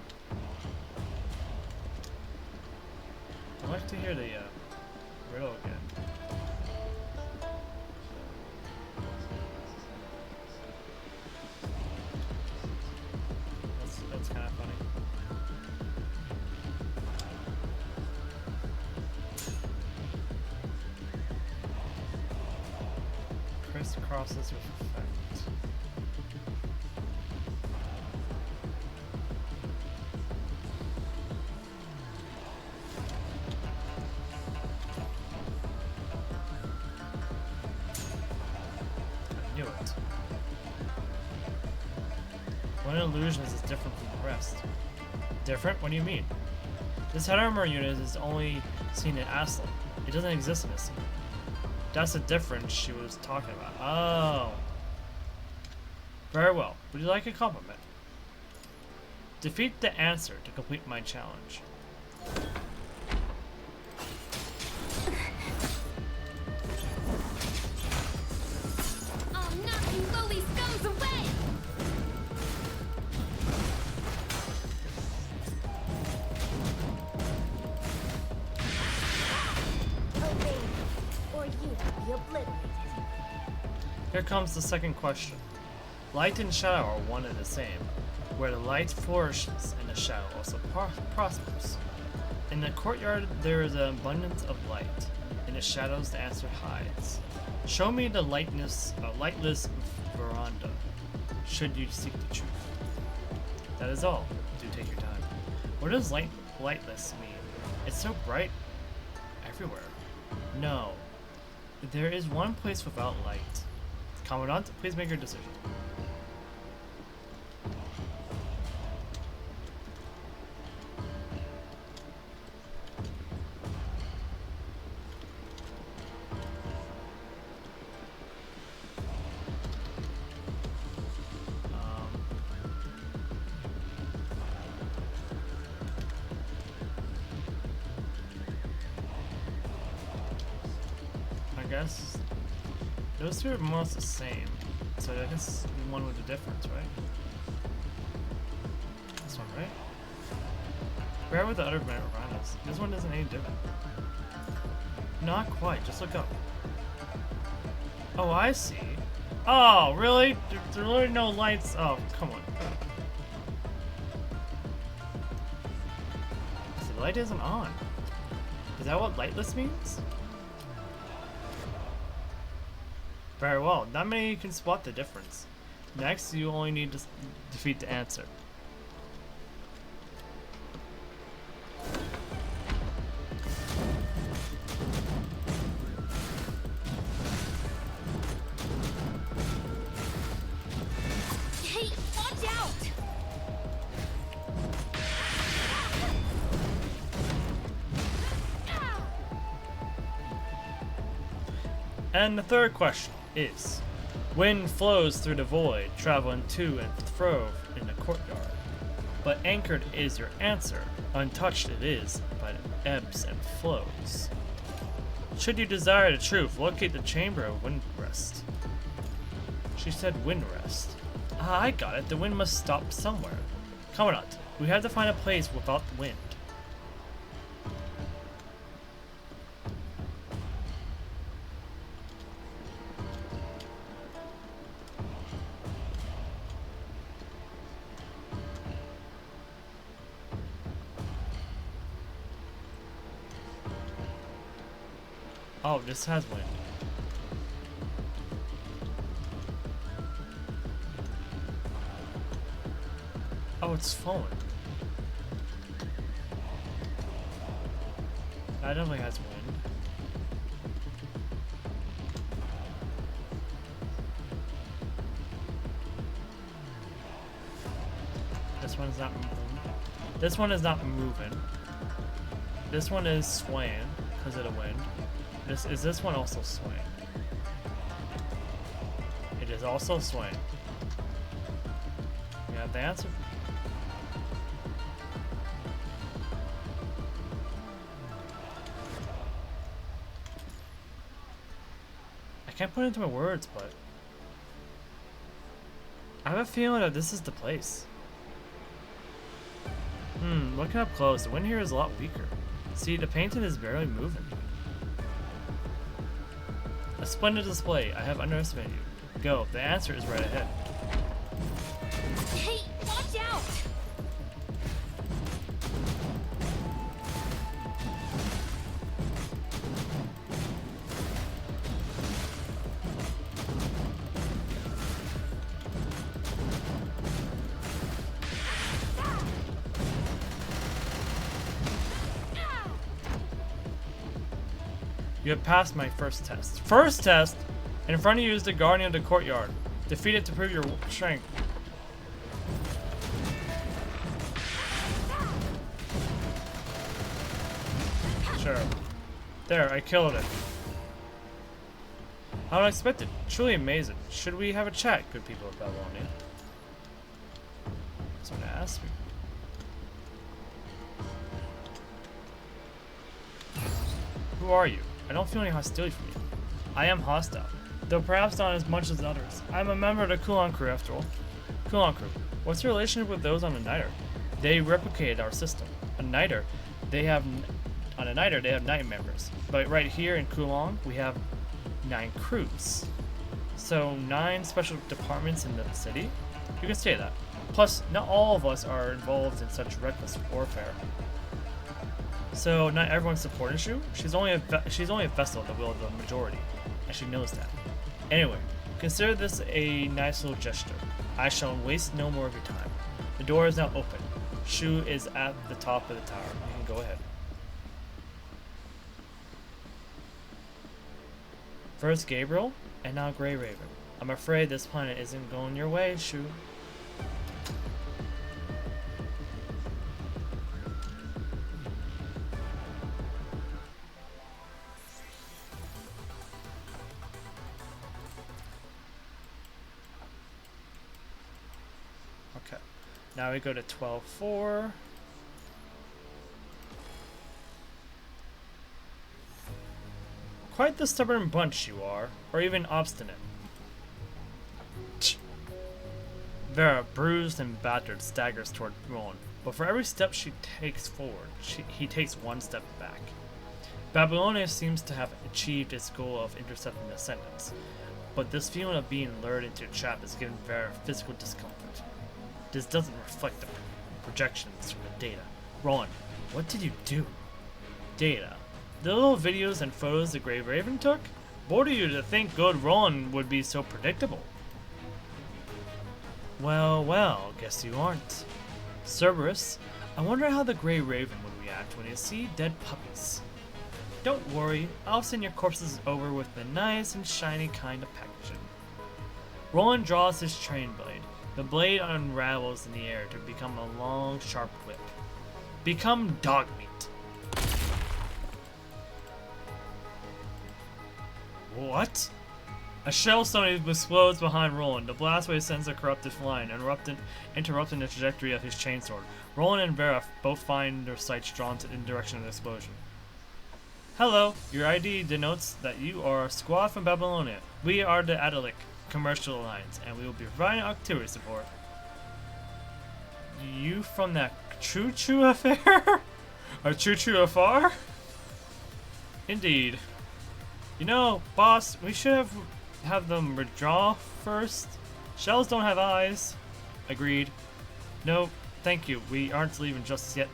I'd like to hear the riddle again. That's kind of funny. Crisscrosses with effect. Knew it. One illusion is different from the rest. Different? What do you mean? This head armor unit is only seen in Aslan. It doesn't exist in this scene. That's the difference she was talking about. Oh. Very well. Would you like a compliment? Defeat the answer to complete my challenge. Here comes the second question. Light and shadow are one and the same. Where the light flourishes and the shadow also prospers. In the courtyard there is an abundance of light. In the shadows the answer hides. Show me the lightless veranda, should you seek the truth. That is all. Do take your time. What does lightless mean? It's so bright everywhere. No. There is one place without light. Commandant, please make your decision. I guess those two are more or less the same, so I guess one with the difference, right? This one, right? Where with the other Mirandas? This one isn't any different. Not quite, just look up. Oh, I see. Oh, really? There are really no lights? Oh, come on. The light isn't on. Is that what lightless means? Very well, not many can spot the difference. Next, you only need to defeat the answer. Hey, watch out! And the third question is, wind flows through the void, traveling to and fro in the courtyard. But anchored is your answer. Untouched it is, but it ebbs and flows. Should you desire the truth, locate the chamber of wind rest. She said wind rest. Ah, I got it. The wind must stop somewhere. Commandant, we have to find a place without wind. Oh, this has wind. Oh, it's flowing. That definitely has wind. This one's not moving. This one is not moving. This one is swaying because of the wind. Is this one also swaying? It is also swaying. You have the answer. I can't put it into my words, but I have a feeling that this is the place. Looking up close, the wind here is a lot weaker. See, the painting is barely moving. A splendid display. I have underestimated you. Go. The answer is right ahead. Hey, watch out! You have passed my first test. First test? In front of you is the guardian of the courtyard. Defeat it to prove your strength. Sure. There, I killed it. How unexpected. Truly amazing. Should we have a chat, good people of Babylonia? Someone asked me. Who are you? I don't feel any hostility from you. I am hostile, though perhaps not as much as others. I am a member of the Kowloong crew, after all. Kowloong crew. What's your relationship with those on the Niter? They replicated our system. On a Niter, they have 9 members, but right here in Kowloong, we have 9 crews. So 9 special departments in the city. You can say that. Plus, not all of us are involved in such reckless warfare. So not everyone's supporting you. She's only a vessel at the will of the majority, and she knows that. Anyway, consider this a nice little gesture. I shall waste no more of your time. The door is now open. Shu is at the top of the tower. You can go ahead. First Gabriel, and now Grey Raven. I'm afraid this planet isn't going your way, Shu. Okay, now we go to 12-4. Quite the stubborn bunch you are, or even obstinate. Vera, bruised and battered, staggers toward Roland, but for every step she takes forward, he takes one step back. Babylonia seems to have achieved its goal of intercepting the Ascendants, but this feeling of being lured into a trap is giving Vera physical discomfort. This doesn't reflect the projections from the data. Roland, what did you do? Data. The little videos and photos the Grey Raven took? Bored of you to think good Roland would be so predictable. Well, well, guess you aren't. Cerberus, I wonder how the Grey Raven would react when you see dead puppies. Don't worry, I'll send your corpses over with the nice and shiny kind of packaging. Roland draws his train blade. The blade unravels in the air to become a long, sharp whip. Become dog meat. What? A shellstone explodes behind Roland. The blast wave sends a corrupted flying, interrupting the trajectory of his chainsword. Roland and Vera both find their sights drawn in the direction of the explosion. Hello, your ID denotes that you are a squad from Babylonia. We are the Adalic Commercial Alliance, and we will be providing artillery support. You from that choo-choo affair? Or choo-choo afar? Indeed. You know, boss, we should have them withdraw first. Shells don't have eyes. Agreed. No, thank you. We aren't leaving just yet.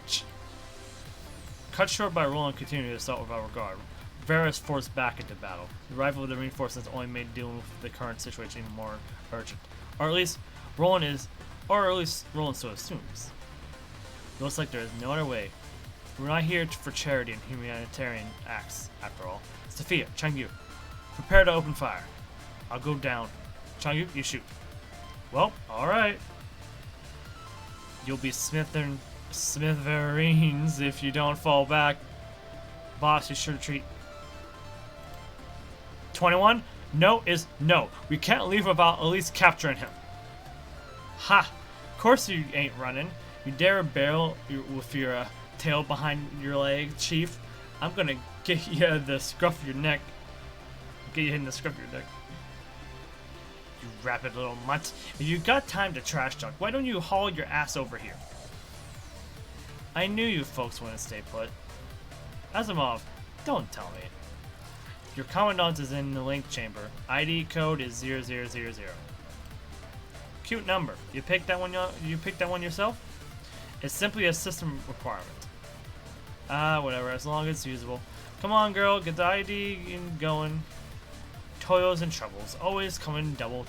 Cut short by Roland continuing the assault without regard. Vera is forced back into battle. The arrival of the reinforcements only made dealing with the current situation even more urgent. Or at least Roland so assumes. Looks like there is no other way. We're not here for charity and humanitarian acts, after all. Sophia, Changyu, prepare to open fire. I'll go down. Changyu, you shoot. Well, alright. You'll be smithereens if you don't fall back. Boss, you should retreat. 21? No is no. We can't leave without at least capturing him. Ha! Of course you ain't running. You dare barrel with your tail behind your leg, Chief. I'm gonna get you the scruff of your neck. Get you in the scruff of your neck. You rapid little mutt. If you got time to trash talk, why don't you haul your ass over here? I knew you folks wouldn't stay put. Asimov, don't tell me. Your commandant is in the link chamber. ID code is 0000. Cute number. You picked that one. You picked that one yourself? It's simply a system requirement. Whatever. As long as it's usable. Come on, girl. Get the ID going. Toils and troubles always coming double.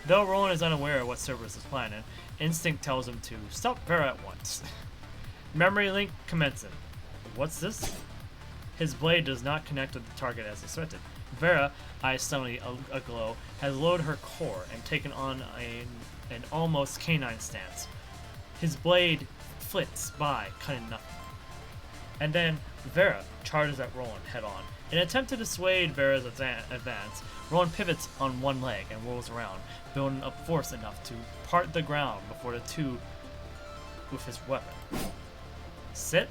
Though Roland is unaware of what Cerberus is planning, instinct tells him to stop Vera at once. Memory link commencing. What's this? His blade does not connect with the target as expected. Vera, eyes suddenly aglow, has lowered her core and taken on an almost canine stance. His blade flits by, cutting nothing. And then Vera charges at Roland head-on. In an attempt to dissuade Vera's advance, Roland pivots on one leg and rolls around, building up force enough to part the ground before the two with his weapon. Sit.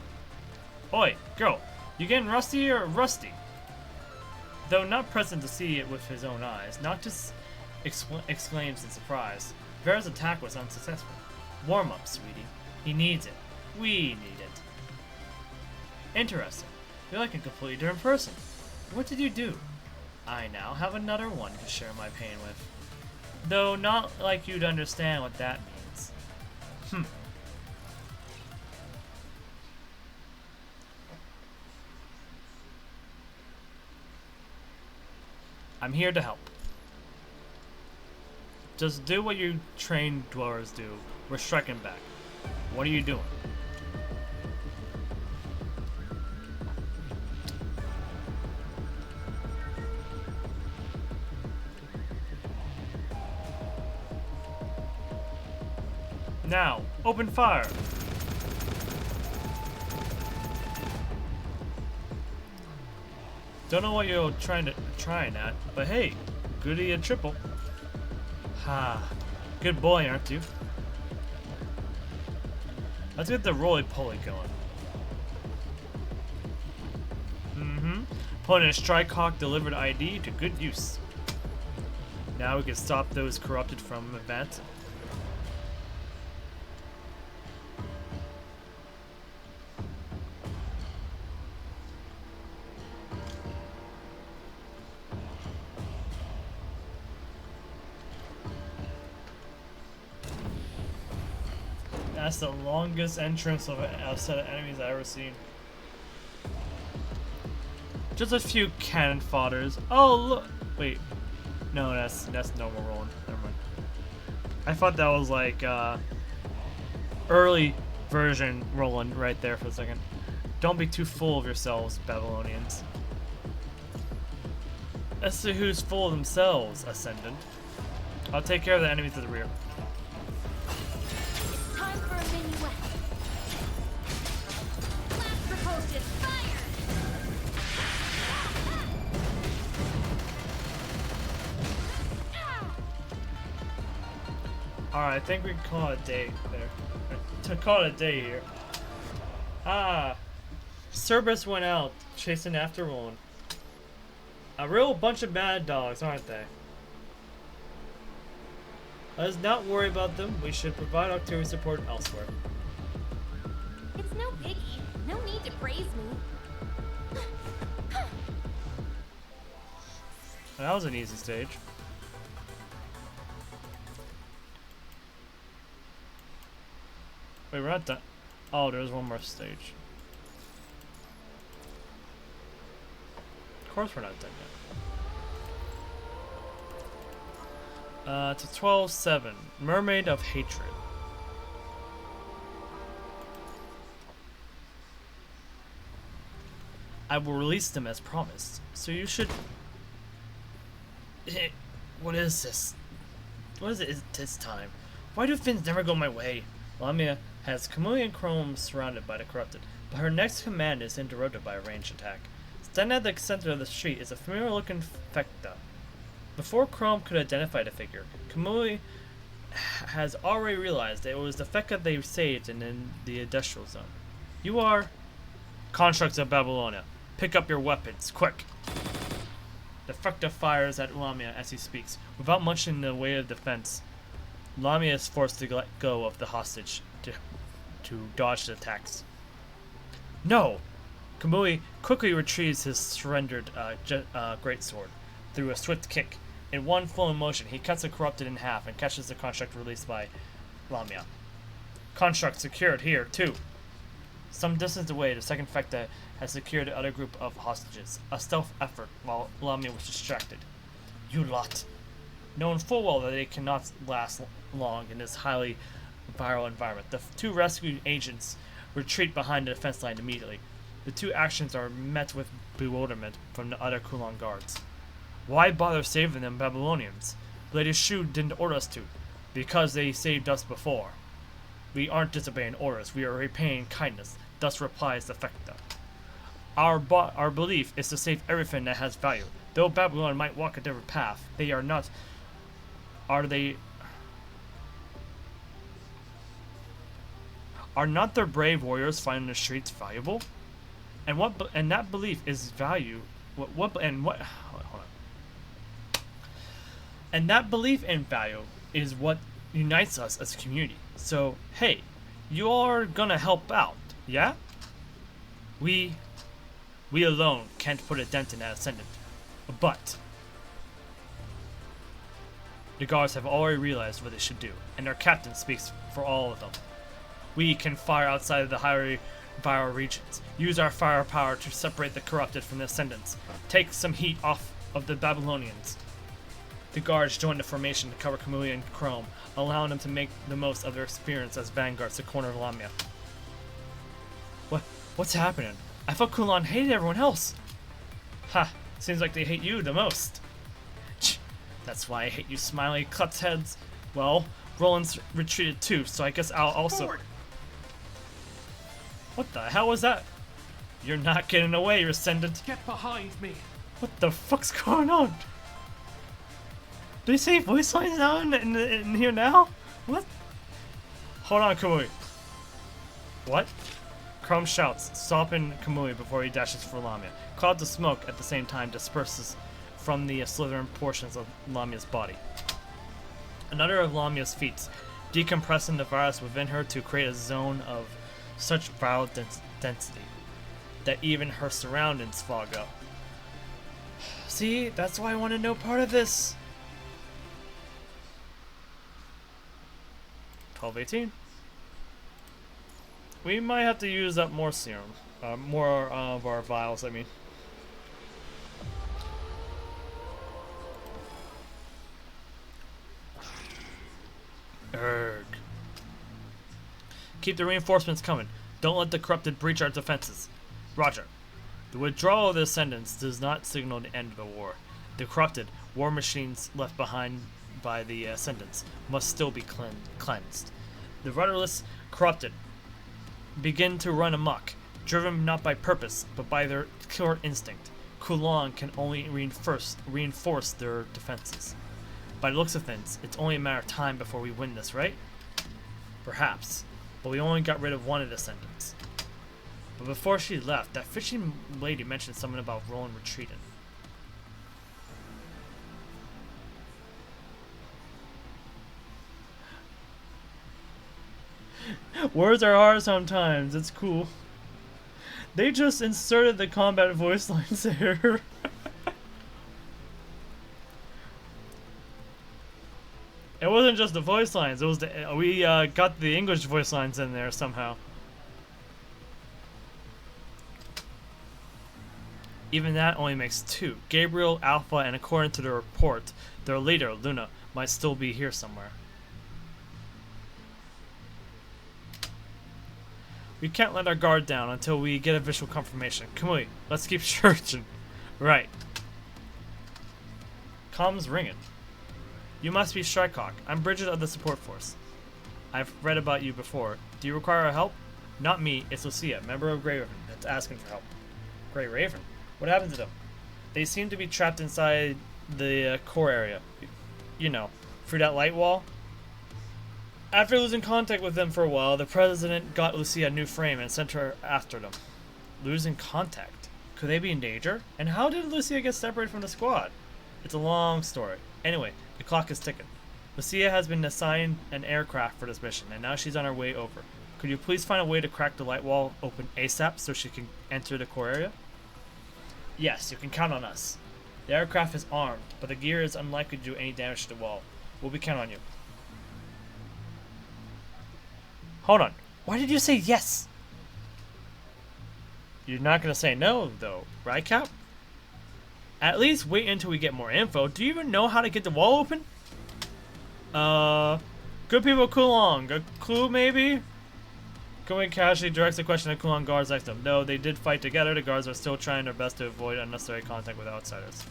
Oi, girl, you getting rusty or rusty? Though not present to see it with his own eyes, Noctis exclaims in surprise. Vera's attack was unsuccessful. Warm up, sweetie. He needs it. We need it. Interesting. You're like a completely different person. What did you do? I now have another one to share my pain with. Though not like you'd understand what that means. I'm here to help. Just do what you trained dwellers do. We're striking back. What are you doing? Now, open fire! Don't know what you're trying at, but hey, goody a triple. Ha, good boy, aren't you? Let's get the roly-poly going. Putting a Strikehawk delivered ID to good use. Now we can stop those corrupted from advancing. That's the longest entrance of a set of enemies I've ever seen. Just a few cannon fodders. Oh look! Wait, no, that's normal rolling. Never mind. I thought that was like early version Roland right there for a second. Don't be too full of yourselves, Babylonians. Let's see who's full of themselves, Ascendant. I'll take care of the enemies to the rear. Time for a minuet. Blast propulsion, fire! Alright, I think we can call it a day there. To call it a day here. Ah, Cerberus went out chasing after one. A real bunch of bad dogs, aren't they? Let us not worry about them. We should provide auxiliary support elsewhere. It's no biggie. No need to praise me. That was an easy stage. Wait, we're not done. Oh, there's one more stage. Of course we're not done yet. To 12-7. Mermaid of Hatred. I will release them as promised. So you should... What is this? What is it this time? Why do things never go my way? Lamia has Chameleon Chrome surrounded by the corrupted, but her next command is interrupted by a ranged attack. Standing at the center of the street is a familiar-looking Fecta. Before Chrome could identify the figure, Kamui has already realized that it was the Fecta they saved in the industrial zone. You are... Constructs of Babylonia. Pick up your weapons, quick! The Fecta fires at Lamia as he speaks. Without much in the way of defense, Lamia is forced to let go of the hostage to dodge the attacks. No! Kamui quickly retrieves his surrendered greatsword. Through a swift kick, in one full motion, he cuts the corrupted in half and catches the construct released by Lamia. Construct secured here, too. Some distance away, the second Fecta has secured the other group of hostages. A stealth effort while Lamia was distracted. You lot. Knowing full well that they cannot last long in this highly viral environment, the two rescue agents retreat behind the defense line immediately. The two actions are met with bewilderment from the other Kowloong guards. Why bother saving them Babylonians? Lady Shu didn't order us to, because they saved us before. We aren't disobeying orders, we are repaying kindness, thus replies the Fecta. Our belief is to save everything that has value. Though Babylon might walk a different path, they are not... Are not their brave warriors finding the streets valuable? And that belief is value... And that belief in value is what unites us as a community. So, hey, you are gonna help out, yeah? We alone can't put a dent in that ascendant. But the guards have already realized what they should do, and their captain speaks for all of them. We can fire outside of the highly viral regions, use our firepower to separate the corrupted from the ascendants, take some heat off of the Babylonians. The guards join the formation to cover Chameleon Chrome, allowing them to make the most of their experience as vanguards to corner Lamia. What's happening? I thought Kowloong hated everyone else. Ha, seems like they hate you the most. That's why I hate you smiley klutz heads. Well, Roland's retreated too, so I guess I'll also... Forward. What the hell was that? You're not getting away, you're ascendant. Get behind me. What the fuck's going on? Do they say voice lines now in here now? What? Hold on, Kamui. What? Chrome shouts, stopping Kamui before he dashes for Lamia. Clouds of smoke at the same time disperses from the slithering portions of Lamia's body. Another of Lamia's feats, decompressing the virus within her to create a zone of such viral density that even her surroundings fog up. See, that's why I want to know part of this. 12-18. We might have to use up more serum. More of our vials, I mean. Erg. Keep the reinforcements coming. Don't let the corrupted breach our defenses. Roger. The withdrawal of the Ascendants does not signal the end of the war. The corrupted war machines left behind by the Ascendants must still be cleansed. The rudderless corrupted begin to run amok, driven not by purpose, but by their killer instinct. Kowloong can only reinforce their defenses. By the looks of things, it's only a matter of time before we win this, right? Perhaps. But we only got rid of one of the descendants. But before she left, that fishing lady mentioned something about Roland retreating. Words are hard sometimes, it's cool. They just inserted the combat voice lines here. It wasn't just the voice lines, it was the we got the English voice lines in there somehow. Even that only makes 2. Gabriel, Alpha, and according to the report, their leader, Luna, might still be here somewhere. We can't let our guard down until we get a visual confirmation. Come on, let's keep searching. Right. Comms ringing. You must be Shrikecock. I'm Bridget of the support force. I've read about you before. Do you require our help? Not me, it's Lucia, member of Grey Raven, that's asking for help. Grey Raven? What happened to them? They seem to be trapped inside the core area. You know, through that light wall. After losing contact with them for a while, the president got Lucia a new frame and sent her after them. Losing contact? Could they be in danger? And how did Lucia get separated from the squad? It's a long story. Anyway, the clock is ticking. Lucia has been assigned an aircraft for this mission, and now she's on her way over. Could you please find a way to crack the light wall open ASAP so she can enter the core area? Yes, you can count on us. The aircraft is armed, but the gear is unlikely to do any damage to the wall. We'll be counting on you. Hold on. Why did you say yes? You're not going to say no, though, right, Cap? At least wait until we get more info. Do you even know how to get the wall open? Good people Kowloong. A clue, maybe? Going casually directs the question at Kowloong guards next to them. No, they did fight together. The guards are still trying their best to avoid unnecessary contact with outsiders.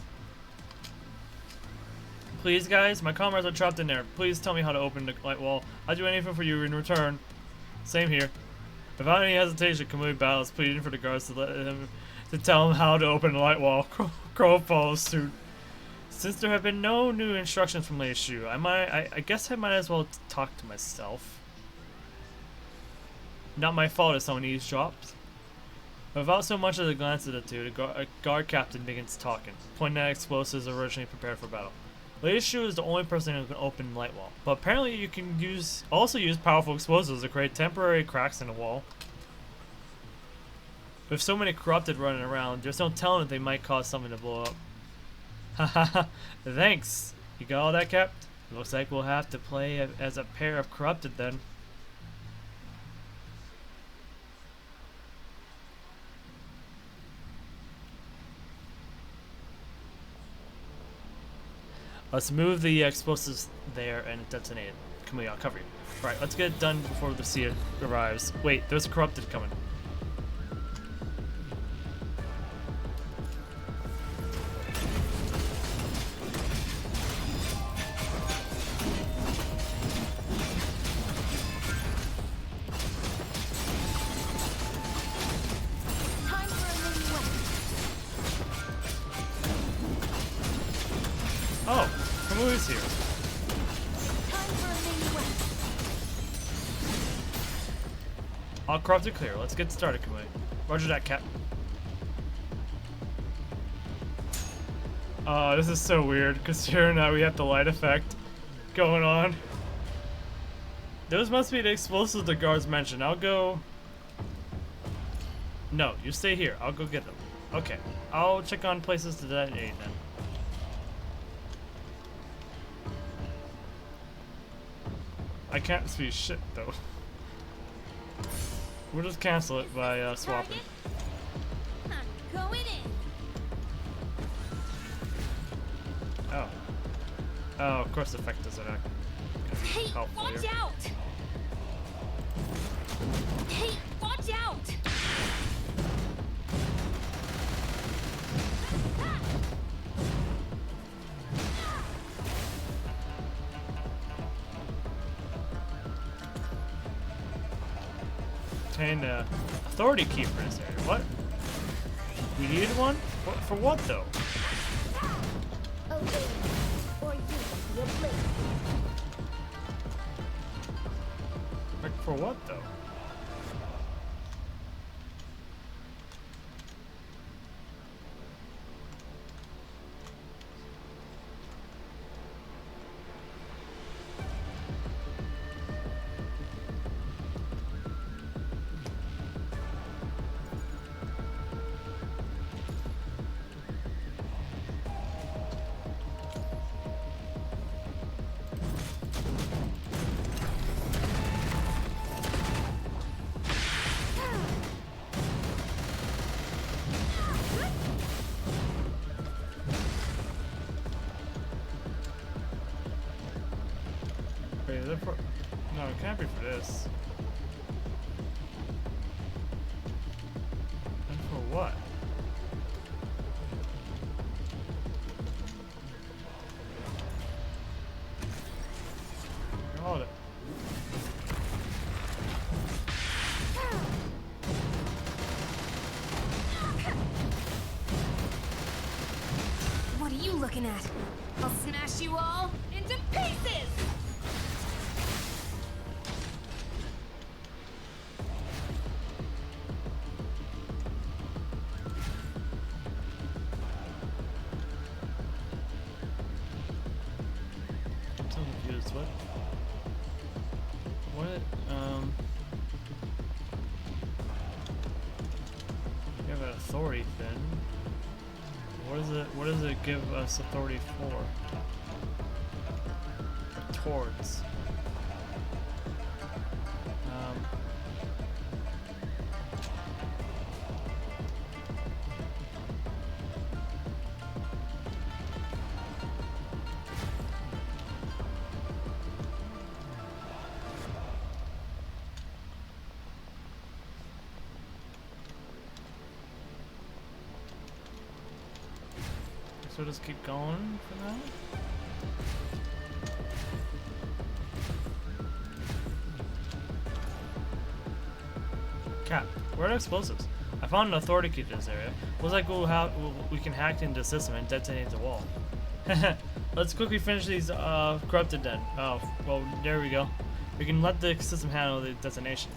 Please, guys, my comrades are trapped in there. Please tell me how to open the light wall. I'll do anything for you in return. Same here. Without any hesitation, Kamui battles, pleading for the guards to tell him how to open the light wall. Crow follows suit. Since there have been no new instructions from Lady Shu, I guess I might as well talk to myself. Not my fault if someone eavesdropped. Without so much as a glance at the two, the guard captain begins talking, pointing at explosives originally prepared for battle. Lady Shu is the only person who can open the light wall, but apparently you can also use powerful explosives to create temporary cracks in the wall. With so many corrupted running around, there's no telling if they might cause something to blow up. Haha, thanks. You got all that, Cap? Looks like we'll have to play as a pair of corrupted then. Let's move the explosives there and detonate it. Come on, I'll cover you. Right, let's get it done before Lucia arrives. Wait, there's a corrupted coming. Oh, Kamui's here. All corrupted clear. Let's get started, Kamui. Roger that, Cap. This is so weird, because here now we have the light effect going on. Those must be the explosives the guards mentioned. I'll go... No, you stay here. I'll go get them. Okay, I'll check on places to detonate then. I can't see shit though. We'll just cancel it by swapping. I'm going in. Oh. Oh, of course the effect doesn't act. Hey, watch here. out! Hey, watch out! Obtain the authority key for this area. What? We needed one? For what though? Obey me, or you will be For what though? Wait, is it for... No, it can't be for this. And for what? Hold it. What are you looking at? I'll smash you all into pieces! I'm so confused. What? What? You have an authority thing. What is it? What does it give us authority for? Or towards? So just keep going for now? Cap, where are explosives? I found an authority key to this area. Looks like we can hack into the system and detonate the wall. Let's quickly finish these corrupted then. Oh, well, there we go. We can let the system handle the detonation.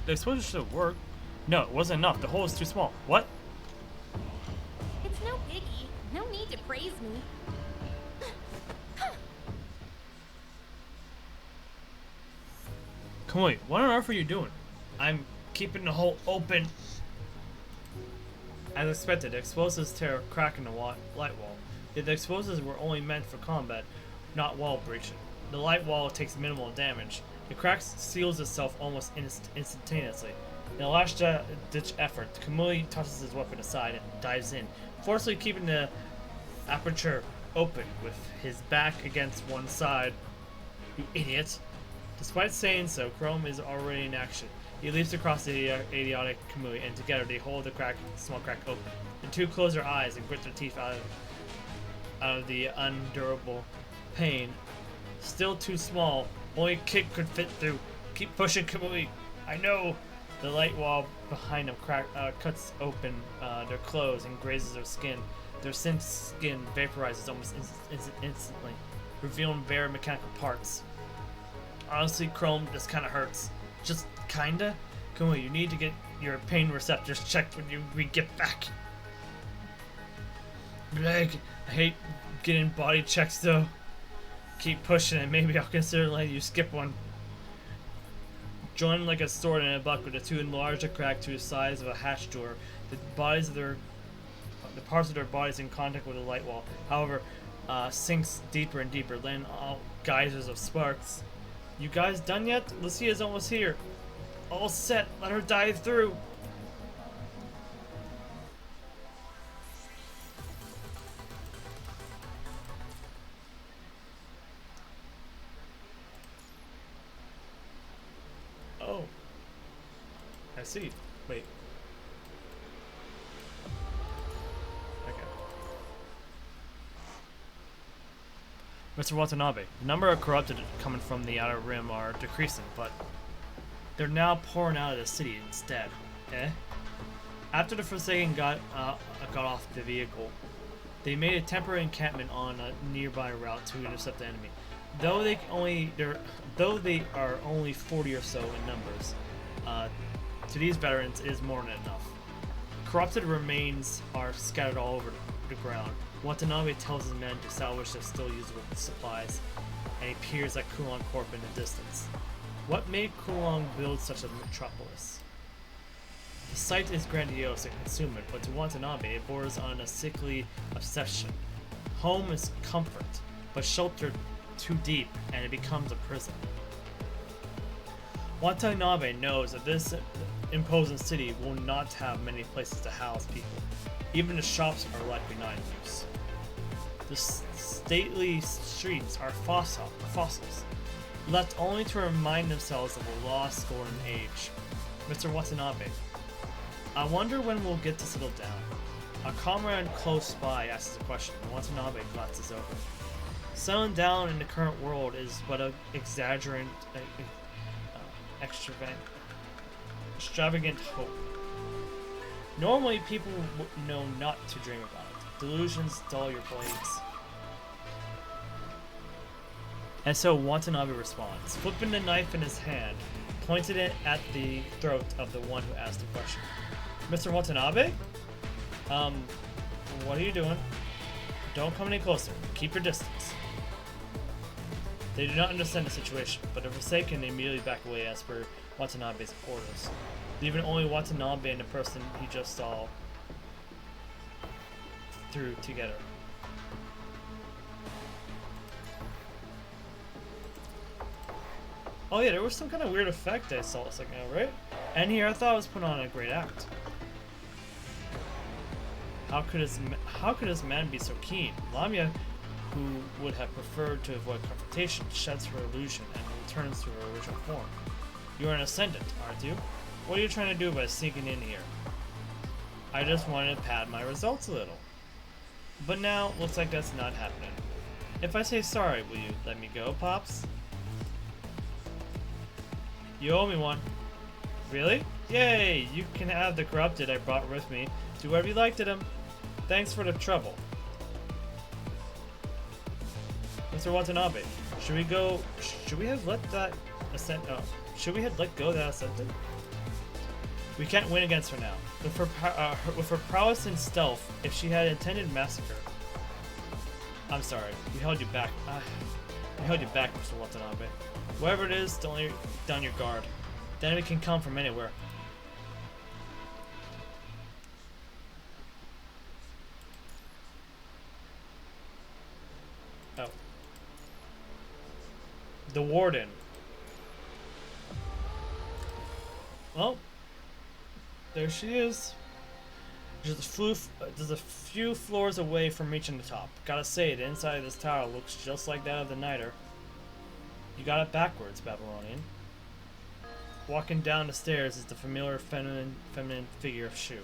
The explosion should have worked. No, it wasn't enough. The hole is too small. What? It's no biggie. No need to praise me. Come on, what on earth are you doing? I'm keeping the hole open. As expected, the explosives tear a crack in the light wall. Yet the explosives were only meant for combat, not wall breaching. The light wall takes minimal damage. The crack seals itself almost instantaneously. In a last-ditch effort, Kamui tosses his weapon aside and dives in, forcefully keeping the aperture open with his back against one side. You idiot! Despite saying so, Chrome is already in action. He leaps across the idiotic Kamui, and together they hold the small crack open. The two close their eyes and grit their teeth out of the unendurable pain. Still too small. Only a kid could fit through. Keep pushing, Kamui. I know. The light wall behind them cuts open their clothes and grazes their skin. Their thin skin vaporizes almost instantly, revealing bare mechanical parts. Honestly, Chrome, this kind of hurts. Just kinda? Kamui, you need to get your pain receptors checked when we get back. Bleg, I hate getting body checks though. Keep pushing it. Maybe I'll consider letting you skip one. Joined like a sword in a bucket, the two enlarge the crack to the size of a hatch door. The parts of their bodies in contact with the light wall, however, sinks deeper and deeper, letting out geysers of sparks. You guys done yet? Lucia's almost here. All set. Let her dive through. Oh. I see. Wait. Mr. Watanabe, the number of corrupted coming from the outer rim are decreasing, but they're now pouring out of the city instead. Eh? After the Forsaken got off the vehicle, they made a temporary encampment on a nearby route to intercept the enemy. Though they are only 40 or so in numbers, to these veterans it is more than enough. Corrupted remains are scattered all over the ground. Watanabe tells his men to salvage their still usable supplies, and he peers at Kowloong Corp in the distance. What made Kowloong build such a metropolis? The site is grandiose and consuming, but to Watanabe it borders on a sickly obsession. Home is comfort, but shelter too deep, and it becomes a prison. Watanabe knows that this imposing city will not have many places to house people. Even the shops are likely not in use. The stately streets are fossils, left only to remind themselves of a lost golden age. Mr. Watanabe, I wonder when we'll get to settle down. A comrade close by asks the question, and Watanabe glances over. Settling down in the current world is but an extravagant hope. Normally, people know not to dream about it. Delusions dull your blades. And so Watanabe responds, flipping the knife in his hand, pointed it at the throat of the one who asked the question. Mr. Watanabe? What are you doing? Don't come any closer. Keep your distance. They do not understand the situation, but the Forsaken immediately back away as per Watanabe's orders, leaving only Watanabe and the person he just saw through together. Oh yeah, there was some kind of weird effect I saw a second ago, right? And here I thought it was put on a great act. How could his man be so keen? Lamia, who would have preferred to avoid confrontation, sheds her illusion and returns to her original form. You're an ascendant, aren't you? What are you trying to do by sneaking in here? I just wanted to pad my results a little. But now, looks like that's not happening. If I say sorry, will you let me go, Pops? You owe me one. Really? Yay! You can have the corrupted I brought with me. Do whatever you like to them. Thanks for the trouble. Mr. Watanabe, should we have let that should we have let go of that ascendant? We can't win against her now. With her prowess and stealth, if she had intended massacre. I'm sorry, we held you back. We held you back, Mr. Watanabe. Whatever it is, don't let down your guard. The enemy can come from anywhere. Oh. The warden. Well, there she is. Just a few floors away from reaching the top. Gotta say, the inside of this tower looks just like that of the Niter. You got it backwards, Babylonian. Walking down the stairs is the familiar feminine figure of Shu,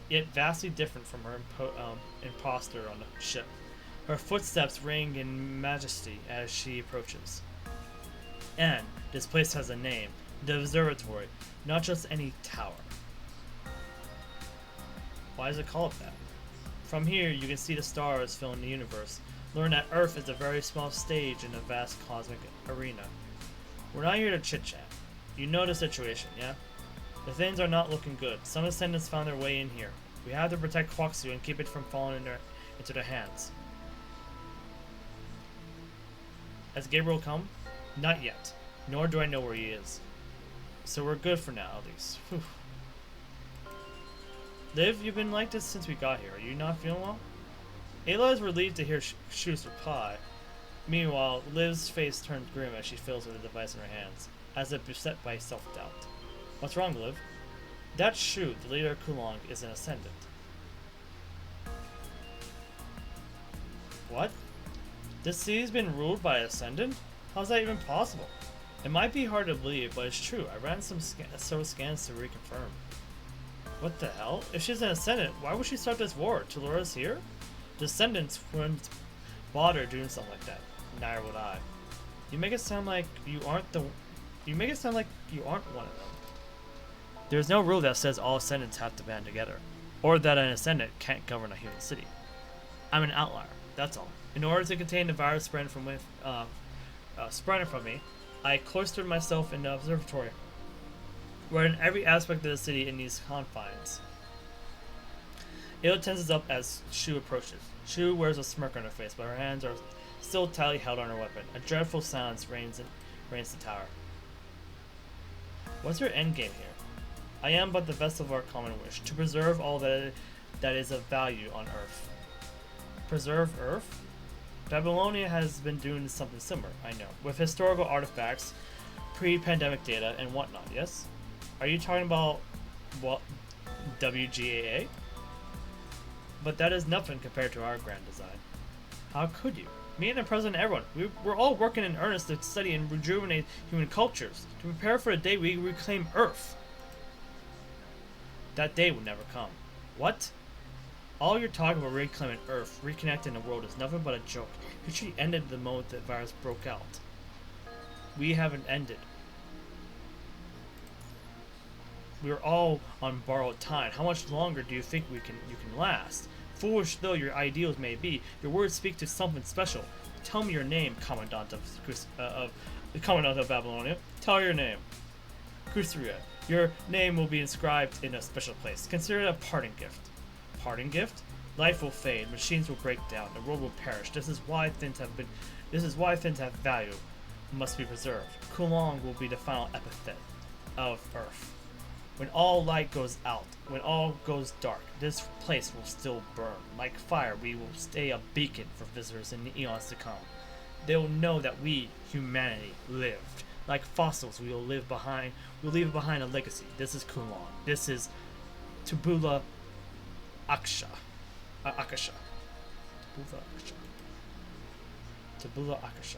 yet vastly different from her impostor on the ship. Her footsteps ring in majesty as she approaches. And this place has a name, the Observatory, not just any tower. Why is it called that? From here, you can see the stars filling the universe. Learn that Earth is a very small stage in a vast cosmic arena. We're not here to chit-chat. You know the situation, yeah? The things are not looking good. Some ascendants found their way in here. We have to protect Kwaksu and keep it from falling into their hands. Has Gabriel come? Not yet. Nor do I know where he is. So we're good for now, at least. Whew. Liv, you've been like this since we got here. Are you not feeling well? Ayla is relieved to hear Shu's reply. Meanwhile, Liv's face turns grim as she fiddles with the device in her hands, as if beset by self-doubt. What's wrong, Liv? That Shu, the leader of Kowloong, is an ascendant. What? This city's been ruled by an ascendant? How's that even possible? It might be hard to believe, but it's true. I ran some scans to reconfirm. What the hell? If she's an ascendant, why would she start this war? To lure us here? The descendants wouldn't bother doing something like that. Neither would I. You make it sound like you aren't the. You make it sound like you aren't one of them. There's no rule that says all ascendants have to band together, or that an ascendant can't govern a human city. I'm an outlier. That's all. In order to contain the virus spreading from me, I cloistered myself in the observatory, where in every aspect of the city in these confines. Ayla tenses up as Shu approaches. Shu wears a smirk on her face, but her hands are still tightly held on her weapon. A dreadful silence reigns the tower. What's your endgame here? I am but the vessel of our common wish, to preserve all that is of value on Earth. Preserve Earth? Babylonia has been doing something similar, I know, with historical artifacts, pre-pandemic data, and whatnot, yes? Are you talking about, what, WGAA? But that is nothing compared to our grand design. How could you? Me and the president and everyone, we're all working in earnest to study and rejuvenate human cultures, to prepare for the day we reclaim Earth. That day will never come. What? All your talk about reclaiming Earth, reconnecting the world is nothing but a joke. History ended the moment the virus broke out. We haven't ended. We're all on borrowed time. How much longer do you think you can last? Foolish though your ideals may be, your words speak to something special. Tell me your name, Commandant of Babylonia. Tell your name. Kusuriya. Your name will be inscribed in a special place. Consider it a parting gift. Parting gift? Life will fade, machines will break down, the world will perish. This is why things have value, must be preserved. Kowloong will be the final epithet of Earth. When all light goes out, when all goes dark, this place will still burn. Like fire, we will stay a beacon for visitors in the eons to come. They will know that we, humanity, lived. Like fossils, we will leave behind a legacy. This is Kowloong. This is Tabula Akasha. Tabula Akasha.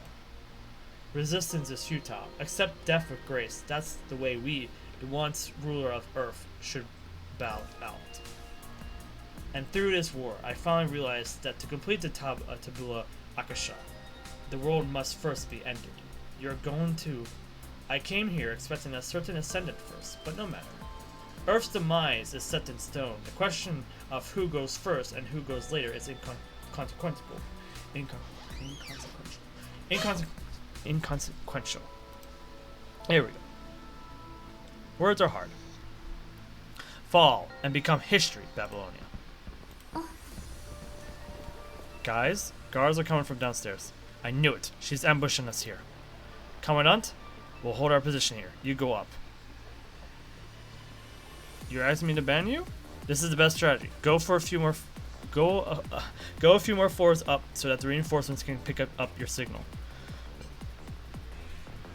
Resistance is futile. Accept death with grace. That's the way we, the once ruler of Earth, should bow out. And through this war, I finally realized that to complete the Tabula Akasha, the world must first be ended. You're going to... I came here expecting a certain ascendant first, but no matter. Earth's demise is set in stone. The question of who goes first and who goes later is inconsequential. Inconsequential. Here we go. Words are hard. Fall and become history, Babylonia. Guys, guards are coming from downstairs. I knew it. She's ambushing us here. Commandant, we'll hold our position here. You go up. You're asking me to ban you? This is the best strategy. Go a few more floors up so that the reinforcements can pick up your signal.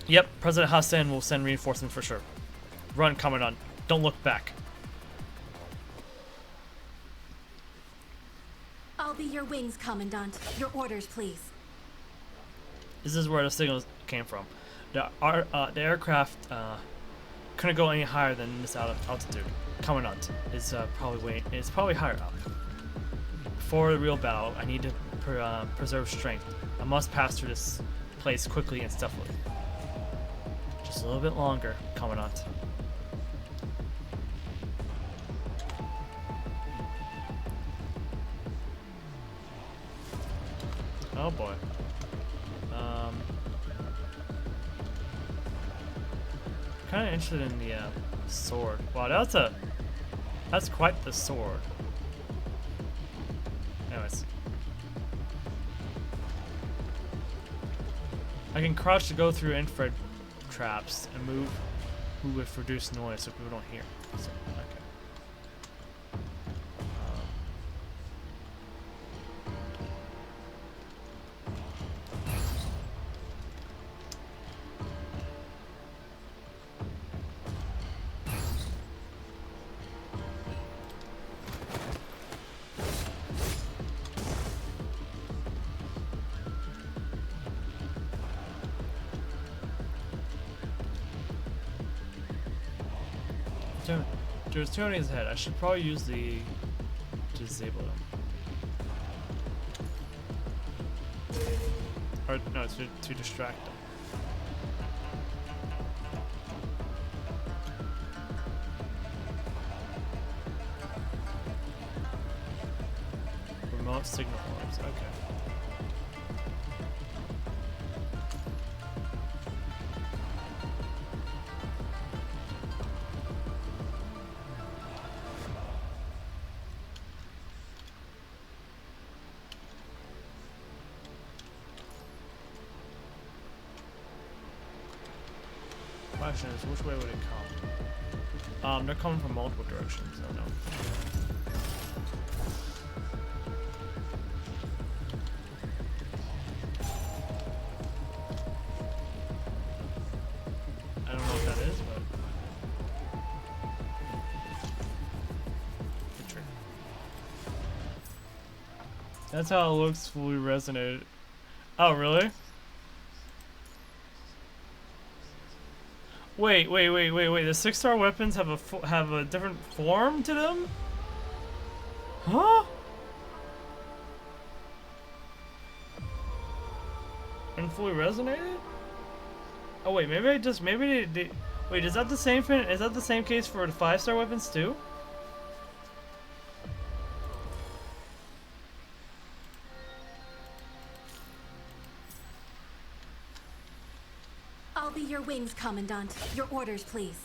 Yep, President Hassan will send reinforcements for sure. Run, Commandant. Don't look back. I'll be your wings, Commandant. Your orders, please. This is where the signals came from. The aircraft couldn't go any higher than this altitude. Commandant is probably higher up. For the real battle, I need to preserve strength. I must pass through this place quickly and stealthily. Just a little bit longer, Commandant. Oh boy. Kind of interested in the sword. Wow, that's quite the sword. Anyways, I can crouch to go through infrared traps and move with reduced noise so people don't hear. So, okay. There's two enemies ahead. I should probably use the disable them. Or Or no, to distract them. Remote signal orbs. Okay. Question is, which way would it come? They're coming from multiple directions, so no. I don't know what that is, but good trick. That's how it looks fully resonated. Oh, really? Wait. The 6-star weapons have a different form to them? Huh? And fully resonated? Oh wait, maybe they wait, is that the same thing? Is that the same case for the 5-star weapons too? I'll be your wings, Commandant. Your orders, please.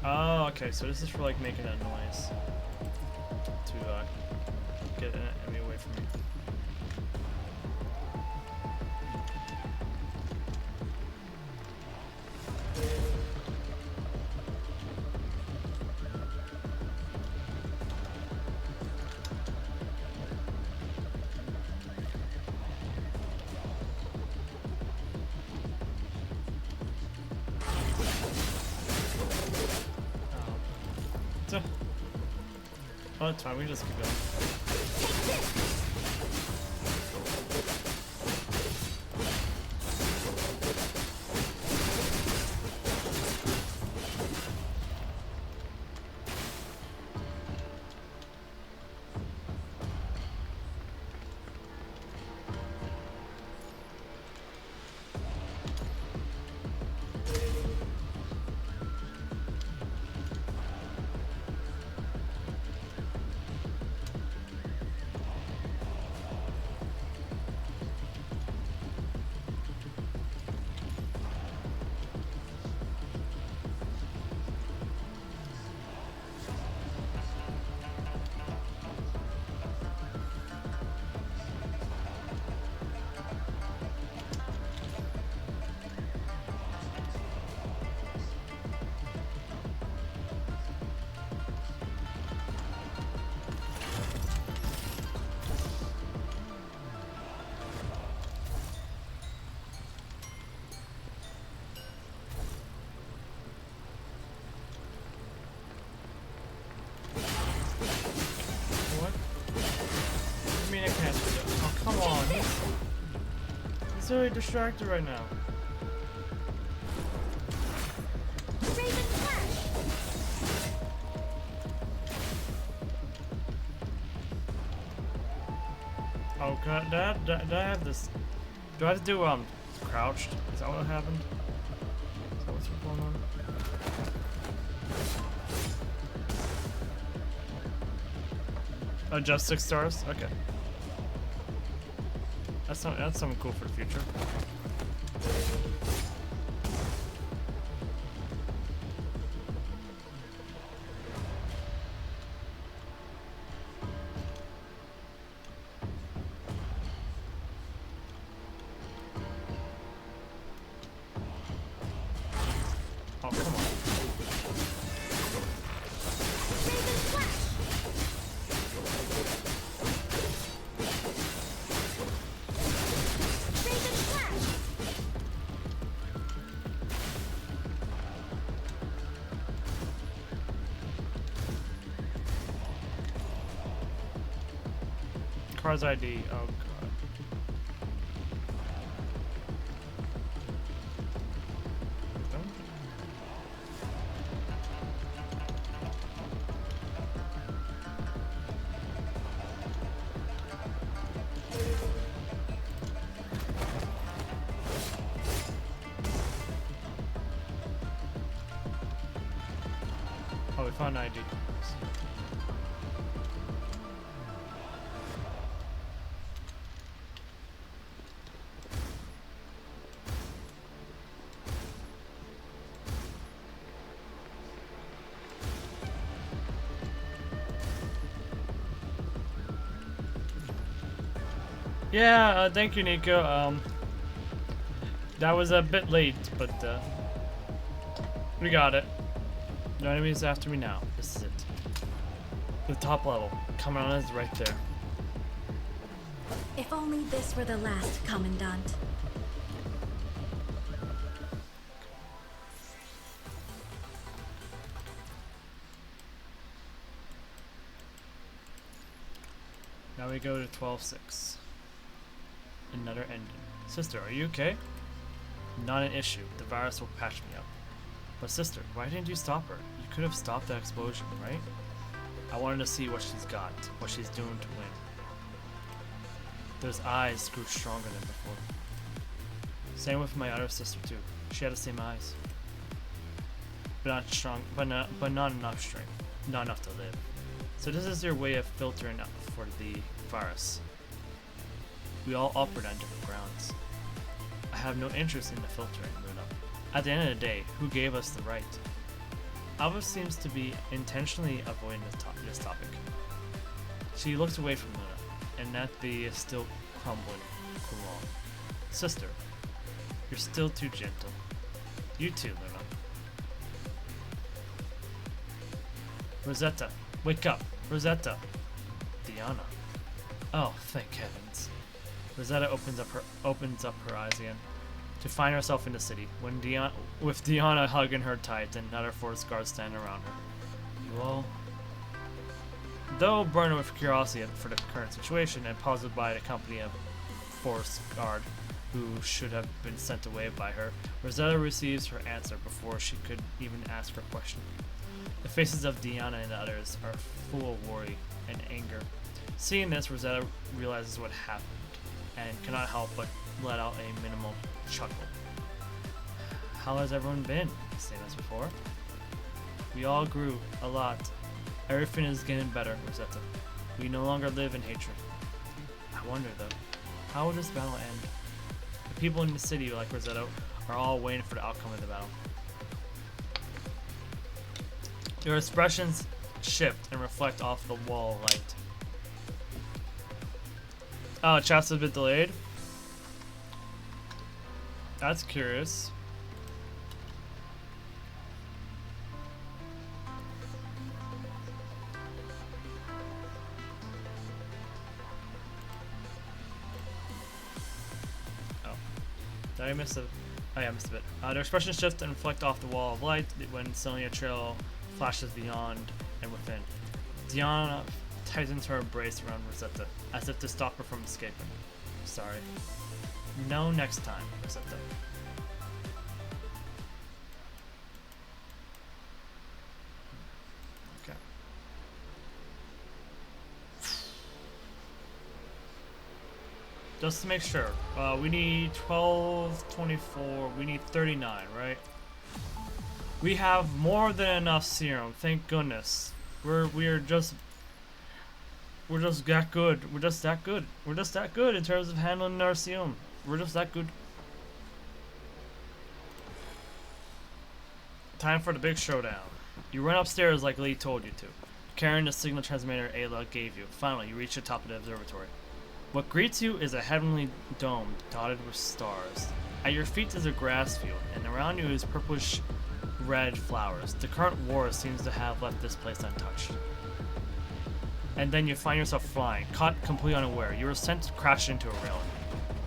Oh, okay, so this is for like making that noise to get an enemy away from me. Oh, that's fine, we can just keep going. He's very distracted right now. Oh god, do I have this? Do I have to do crouched? Is that what happened? Is that what's going on? Oh, just 6 stars? Okay. That's something cool for the future. Oh, come on. Car's ID. Oh god. Fun ID. Yeah, thank you, Nico. That was a bit late, but we got it. No enemies after me now. This is it. The top level. Coming on is right there. If only this were the last, Commandant. Now we go to 12-6. Another ending. Sister, are you okay? Not an issue. The virus will patch me up. But sister, why didn't you stop her? You could have stopped that explosion, right? I wanted to see what she's got, what she's doing to win. Those eyes grew stronger than before. Same with my other sister too. She had the same eyes. But not strong, but not enough strength. Not enough to live. So this is your way of filtering out for the virus. We all operate on different grounds. I have no interest in the filtering, Luna. At the end of the day, who gave us the right? Alva seems to be intentionally avoiding this topic. She looks away from Luna, and at the still crumbling Kowloong. Sister, you're still too gentle. You too, Luna. Rosetta, wake up! Rosetta! Diana. Oh, thank heavens. Rosetta opens up her eyes again to find herself in the city, with Diana hugging her tight and another forest guards standing around her. You all... Though burning with curiosity for the current situation and puzzled by the company of forest guard who should have been sent away by her, Rosetta receives her answer before she could even ask her question. The faces of Diana and the others are full of worry and anger. Seeing this, Rosetta realizes what happened and cannot help but let out a minimal chuckle. How has everyone been? Same as before. We all grew a lot. Everything is getting better, Rosetta. We no longer live in hatred. I wonder though, how will this battle end? The people in the city, like Rosetta, are all waiting for the outcome of the battle. Their expressions shift and reflect off the wall of light. Oh, chat's a bit delayed. That's curious. Oh. Did I miss a... Oh yeah, I missed a bit. Their expressions shift and reflect off the wall of light when suddenly a trail flashes beyond and within. Diana tightens her embrace around Rosetta, as if to stop her from escaping. Sorry. No next time, Rosetta. Okay. Just to make sure, we need 12, 24, we need 39, right? We have more than enough serum, thank goodness. We're just that good. We're just that good. We're just that good in terms of handling our serum. We're just that good. Time for the big showdown. You run upstairs like Lee told you to, carrying the signal transmitter Ayla gave you. Finally, you reach the top of the observatory. What greets you is a heavenly dome dotted with stars. At your feet is a grass field, and around you is purplish red flowers. The current war seems to have left this place untouched. And then you find yourself flying, caught completely unaware. You are sent to crash into a railing.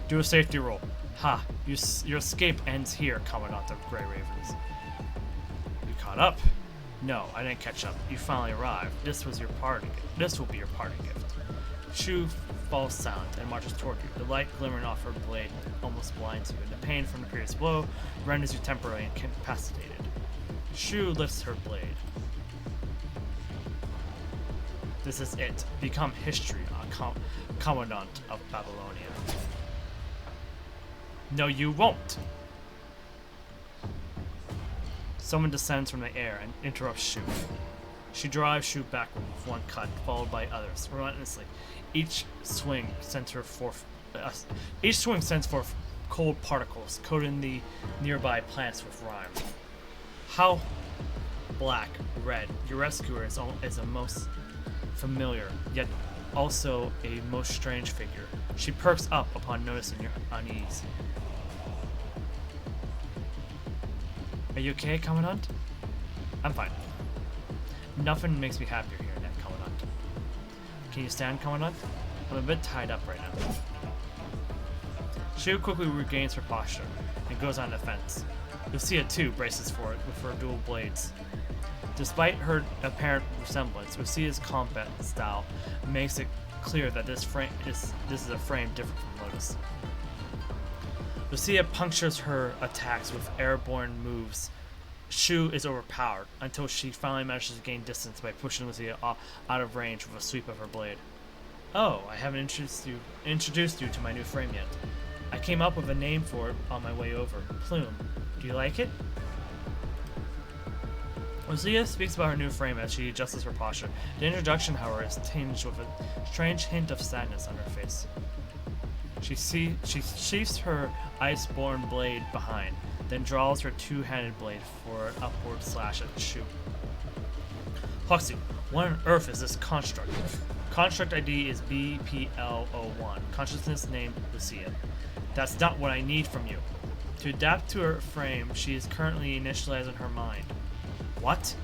Do a safety roll. Ha! Your escape ends here, Commandant of Grey Ravens. You caught up? No, I didn't catch up. You finally arrived. This was your party. This will be your party gift. Shu falls silent and marches toward you. The light glimmering off her blade almost blinds you, and the pain from the previous blow renders you temporarily incapacitated. Shu lifts her blade. This is it. Become history, Commandant of Babylonia. No, you won't! Someone descends from the air and interrupts Shu. She drives Shu backward with one cut, followed by others, relentlessly. Each swing sends forth cold particles, coating the nearby plants with rime. How black, red, your rescuer is a most familiar, yet also a most strange figure. She perks up upon noticing your unease. Are you okay, Commandant? I'm fine. Nothing makes me happier here, Commandant. Can you stand, Commandant? I'm a bit tied up right now. Shu quickly regains her posture and goes on defense. Lucia too braces for it with her dual blades. Despite her apparent resemblance, Lucia's combat style makes it clear that this is a frame different from Lotus. Lucia punctures her attacks with airborne moves. Shu is overpowered until she finally manages to gain distance by pushing Lucia out of range with a sweep of her blade. Oh, I haven't introduced you to my new frame yet. I came up with a name for it on my way over. Plume. Do you like it? Lucia speaks about her new frame as she adjusts her posture. The introduction, however, is tinged with a strange hint of sadness on her face. She sheaths her iceborne blade behind, then draws her two-handed blade for an upward slash at Shu. Huxley, what on earth is this construct? Construct ID is BPL01. Consciousness name Lucia. That's not what I need from you. To adapt to her frame, she is currently initializing her mind. What?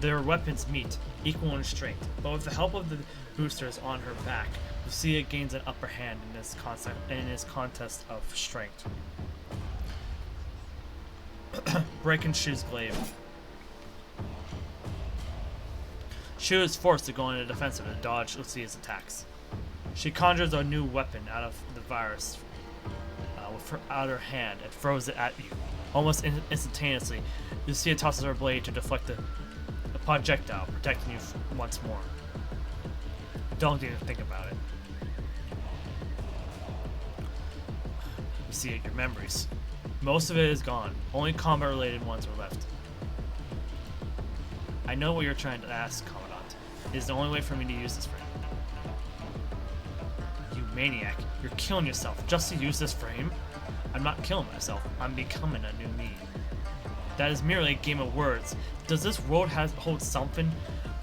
Their weapons meet, equal in strength, but with the help of the boosters on her back, Lucia gains an upper hand in this contest of strength. Breaking Shu's glaive. Shu is forced to go into defensive and dodge Lucia's attacks. She conjures a new weapon out of the virus with her outer hand and throws it at you. Almost instantaneously, Lucia tosses her blade to deflect the projectile, protecting you once more. Don't even think about it. Lucia, your memories. Most of it is gone. Only combat-related ones are left. I know what you're trying to ask, Commandant. It is the only way for me to use this frame. You maniac. You're killing yourself just to use this frame? I'm not killing myself. I'm becoming a new me. That is merely a game of words. Does this world hold something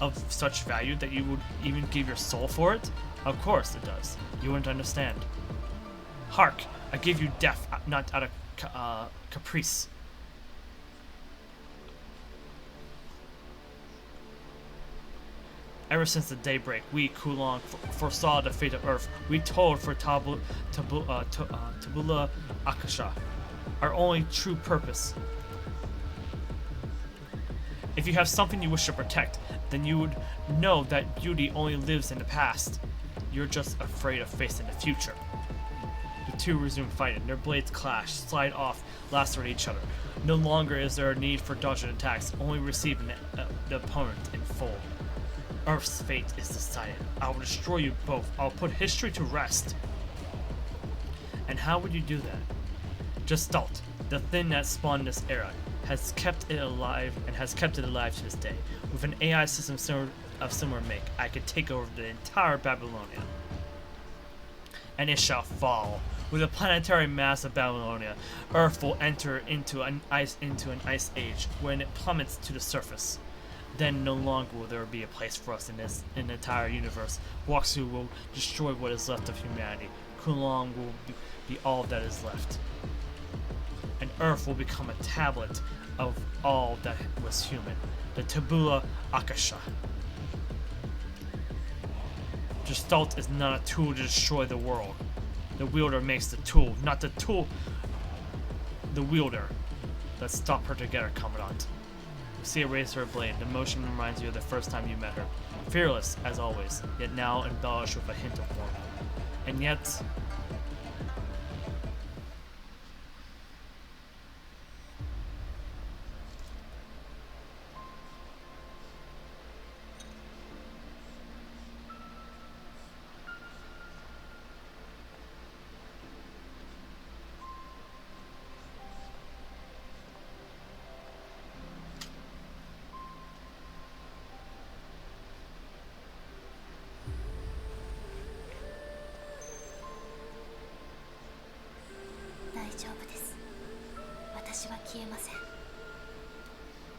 of such value that you would even give your soul for it? Of course it does. You wouldn't understand. Hark! I give you death, not out of caprice. Ever since the daybreak, we, Kowloong, foresaw the fate of Earth. We told for Tabula Akasha, our only true purpose. If you have something you wish to protect, then you would know that beauty only lives in the past. You're just afraid of facing the future. The two resume fighting. Their blades clash, slide off, lacerate each other. No longer is there a need for dodging attacks, only receiving the opponent in full. Earth's fate is decided. I will destroy you both. I'll put history to rest. And how would you do that? Gestalt, the thing that spawned this era, has kept it alive and has kept it alive to this day. With an AI system of similar make, I could take over the entire Babylonia. And it shall fall. With the planetary mass of Babylonia, Earth will enter into an ice age when it plummets to the surface. Then no longer will there be a place for us in the entire universe. Waksu will destroy what is left of humanity. Kowloong will be all that is left. And Earth will become a tablet of all that was human. The Tabula Akasha. Gestalt is not a tool to destroy the world. The wielder makes the tool, not the tool. The wielder. Let's stop her together, Commandant. Lucia raised her blade. The motion reminds you of the first time you met her. Fearless, as always, yet now embellished with a hint of warmth. And yet... 私は消えません。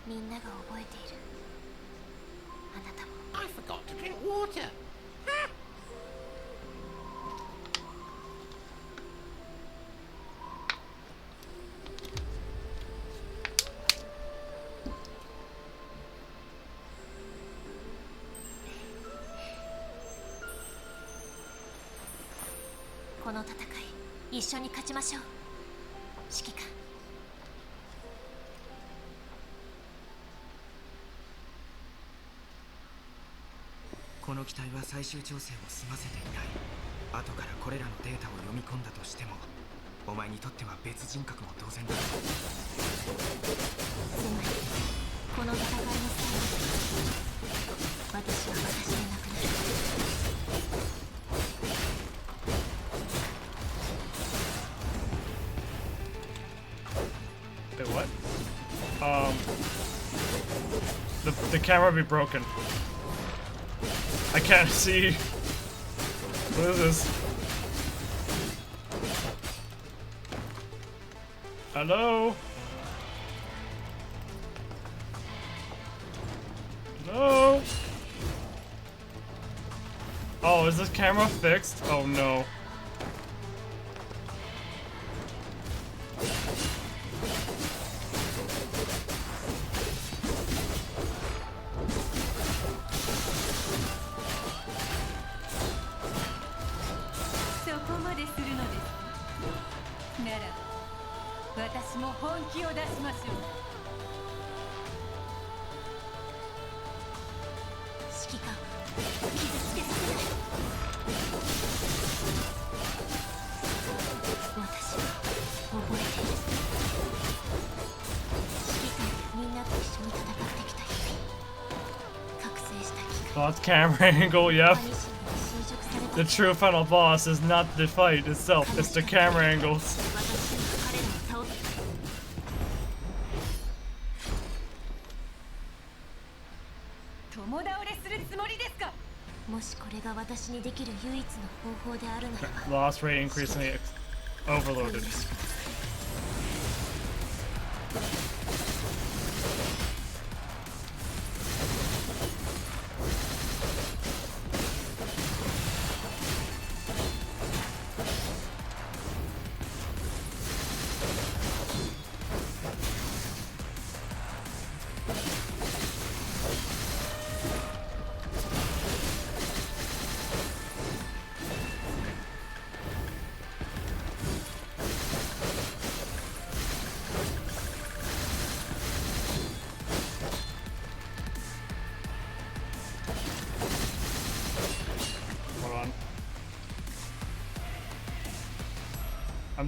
みんなが覚えている。あなたも。 I forgot to drink water. Ha! この戦い、一緒に勝ちましょう。指揮官。この機体は最終調整を済ませていない。後からこれらのデータを読み込んだとしても、お前にとっては別人格も当然だ。つまりこの戦いの最後、私は私でなくなる。Wait, what? The camera be broken. I can't see. What is this? Hello? Hello? Oh, is this camera fixed? Oh no. Boss camera angle, yep. The true final boss is not the fight itself, it's the camera angles. もしこれが私にできる唯一の方法であるならば Loss rate increasingly overloaded.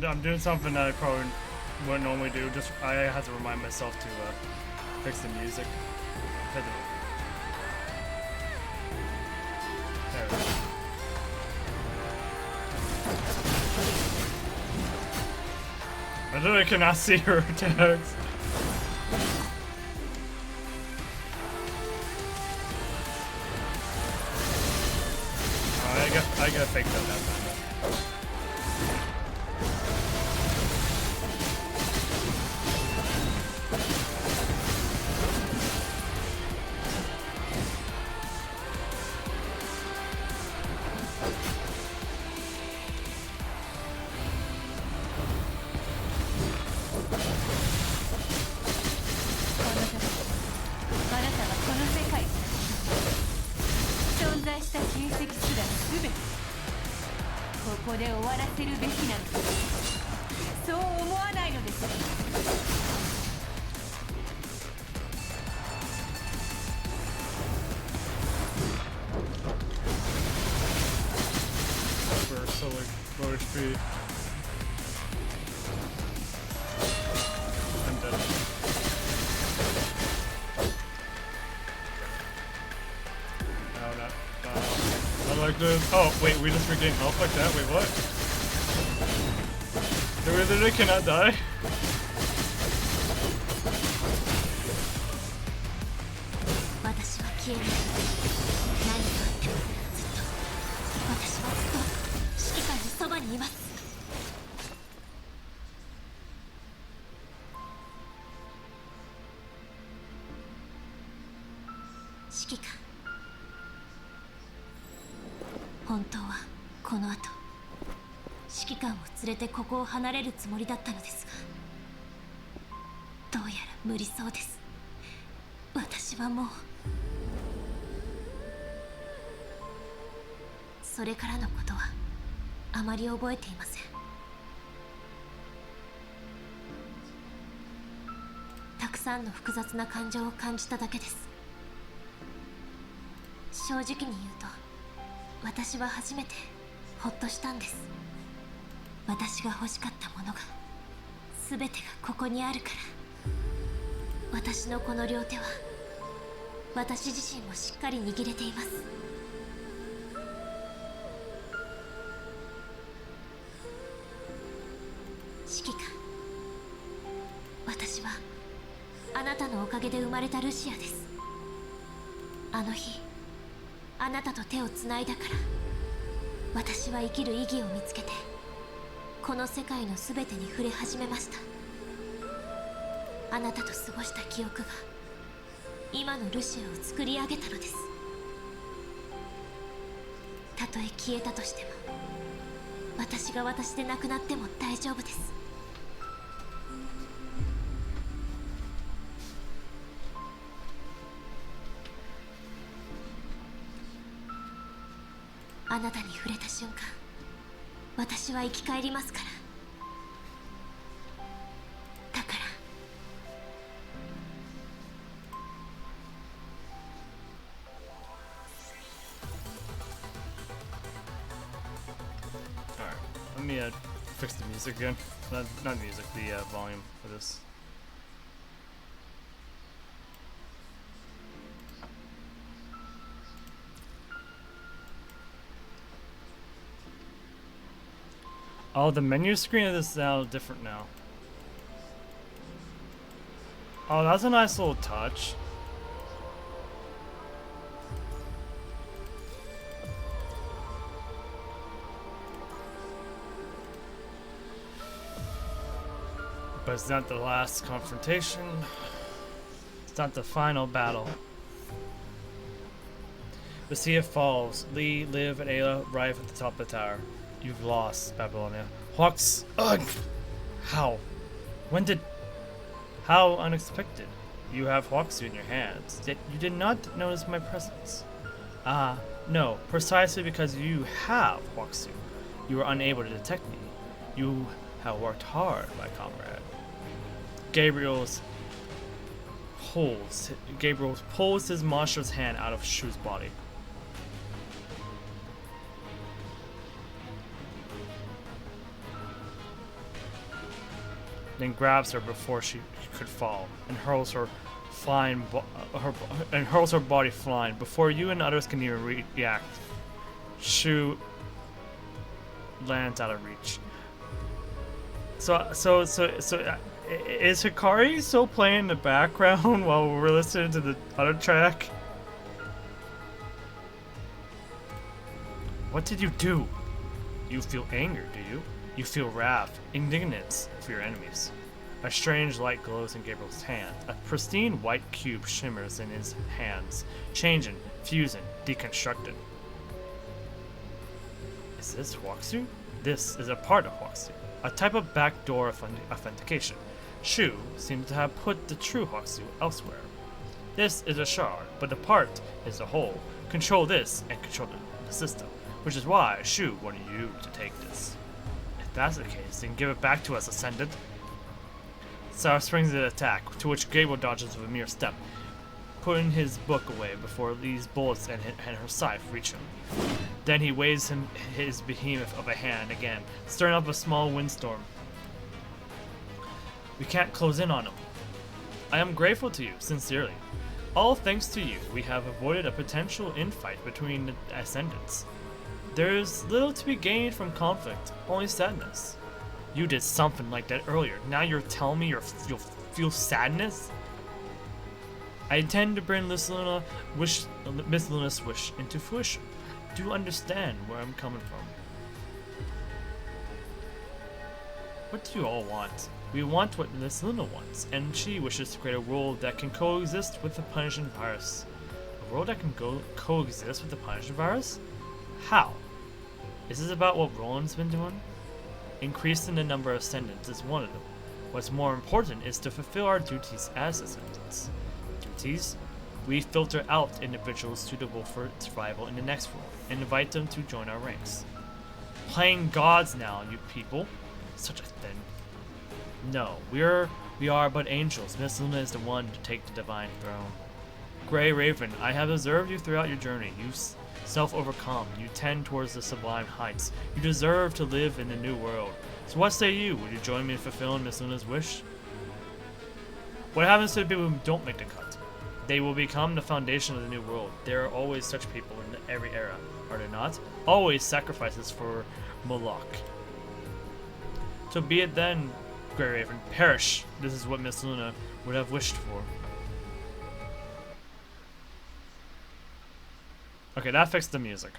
I'm doing something that I probably wouldn't normally do. Just I have to remind myself to fix the music. There we go. I literally cannot see her attacks. I gotta fake that time. Oh, wait, we just regained health like that? Wait, what? We literally cannot die? 指揮官。本当はこの後指揮官を連れてここを離れるつもりだったのですが、どうやら無理そうです。私はもうそれからのことはあまり覚えていません。たくさんの複雑な感情を感じただけです。正直に言うと、私は初めてほっとしたんです。私が欲しかったものが全てがここにあるから。私のこの両手は私自身もしっかり握れています。指揮官、私はあなたのおかげで生まれたルシアです。あの日あなたと手をつないだから私は生きる意義を見つけてこの世界の全てに触れ始めました。あなたと過ごした記憶が今のルシアを作り上げたのです。たとえ消えたとしても私が私でなくなっても大丈夫です。あなたに触れた瞬間、私は生き返りますから。だからAlright, let me fix the music again. Not music, the volume for this. Oh, the menu screen of this is now different now. Oh, that's a nice little touch. But it's not the last confrontation. It's not the final battle. The sea of falls. Lee, Liv, and Ayla arrive at the top of the tower. You've lost, Babylonia. Hawks! Ugh! How? When did... How unexpected. You have Hawksu in your hands, yet you did not notice my presence. Ah, no. Precisely because you have Hawksu, you were unable to detect me. You have worked hard, my comrade. Gabriel pulls his monstrous hand out of Shu's body. Then grabs her before she could fall and hurls her body flying before you and others can even react. Shu lands out of reach. So is Hikari still playing in the background while we're listening to the other track? What did you do? You feel anger, do you? You feel wrath, indignance for your enemies. A strange light glows in Gabriel's hand. A pristine white cube shimmers in his hands, changing, fusing, deconstructing. Is this Hawksu? This is a part of Hawksu, a type of backdoor authentication. Shu seems to have put the true Hawksu elsewhere. This is a shard, but the part is the whole. Control this and control the system, which is why Shu wanted you to take this. If that's the case, then give it back to us, Ascendant. Sarah springs an attack, to which Gabriel dodges with a mere step, putting his book away before Lee's bullets and her scythe reach him. Then he waves his behemoth of a hand again, stirring up a small windstorm. We can't close in on him. I am grateful to you, sincerely. All thanks to you, we have avoided a potential infight between the Ascendants. There is little to be gained from conflict, only sadness. You did something like that earlier. Now you're telling me you'll feel sadness? I intend to bring Miss Luna's wish into fruition. Do you understand where I'm coming from? What do you all want? We want what Miss Luna wants, and she wishes to create a world that can coexist with the punishing virus. world that can coexist with the Punisher virus? How? Is this about what Roland's been doing? Increasing the number of ascendants is one of them. What's more important is to fulfill our duties as ascendants. Duties? We filter out individuals suitable for survival in the next world and invite them to join our ranks. Playing gods now, you people. Such a thing. No, we are but angels. Miss Luna is the one to take the divine throne. Grey Raven, I have observed you throughout your journey. You self-overcome. You tend towards the sublime heights. You deserve to live in the new world. So what say you? Would you join me in fulfilling Miss Luna's wish? What happens to the people who don't make the cut? They will become the foundation of the new world. There are always such people in every era, are there not? Always sacrifices for Moloch. So be it then, Grey Raven. Perish. This is what Miss Luna would have wished for. Okay, that fixed the music.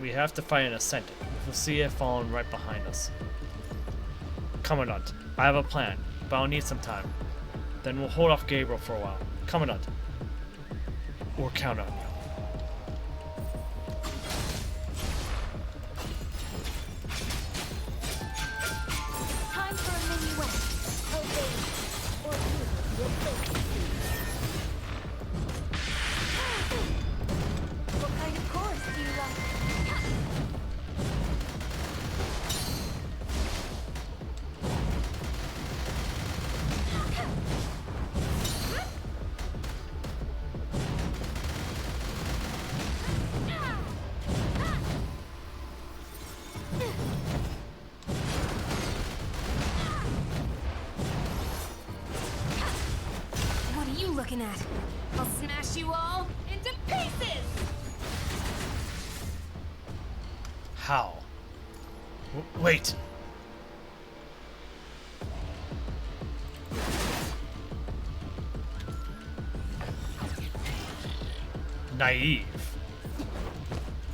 We have to find an ascendant. We'll see it falling right behind us. Commandant, I have a plan, but I'll need some time. Then we'll hold off Gabriel for a while. Commandant, we'll count on you. Time for a mini wet. Obey, or you will face What kind of chorus do you like? What are you looking at? I'll smash you all into pieces! How? Wait. Naive.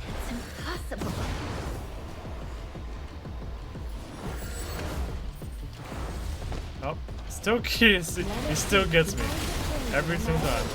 It's impossible. Oh, still kiss. He still gets me every single time.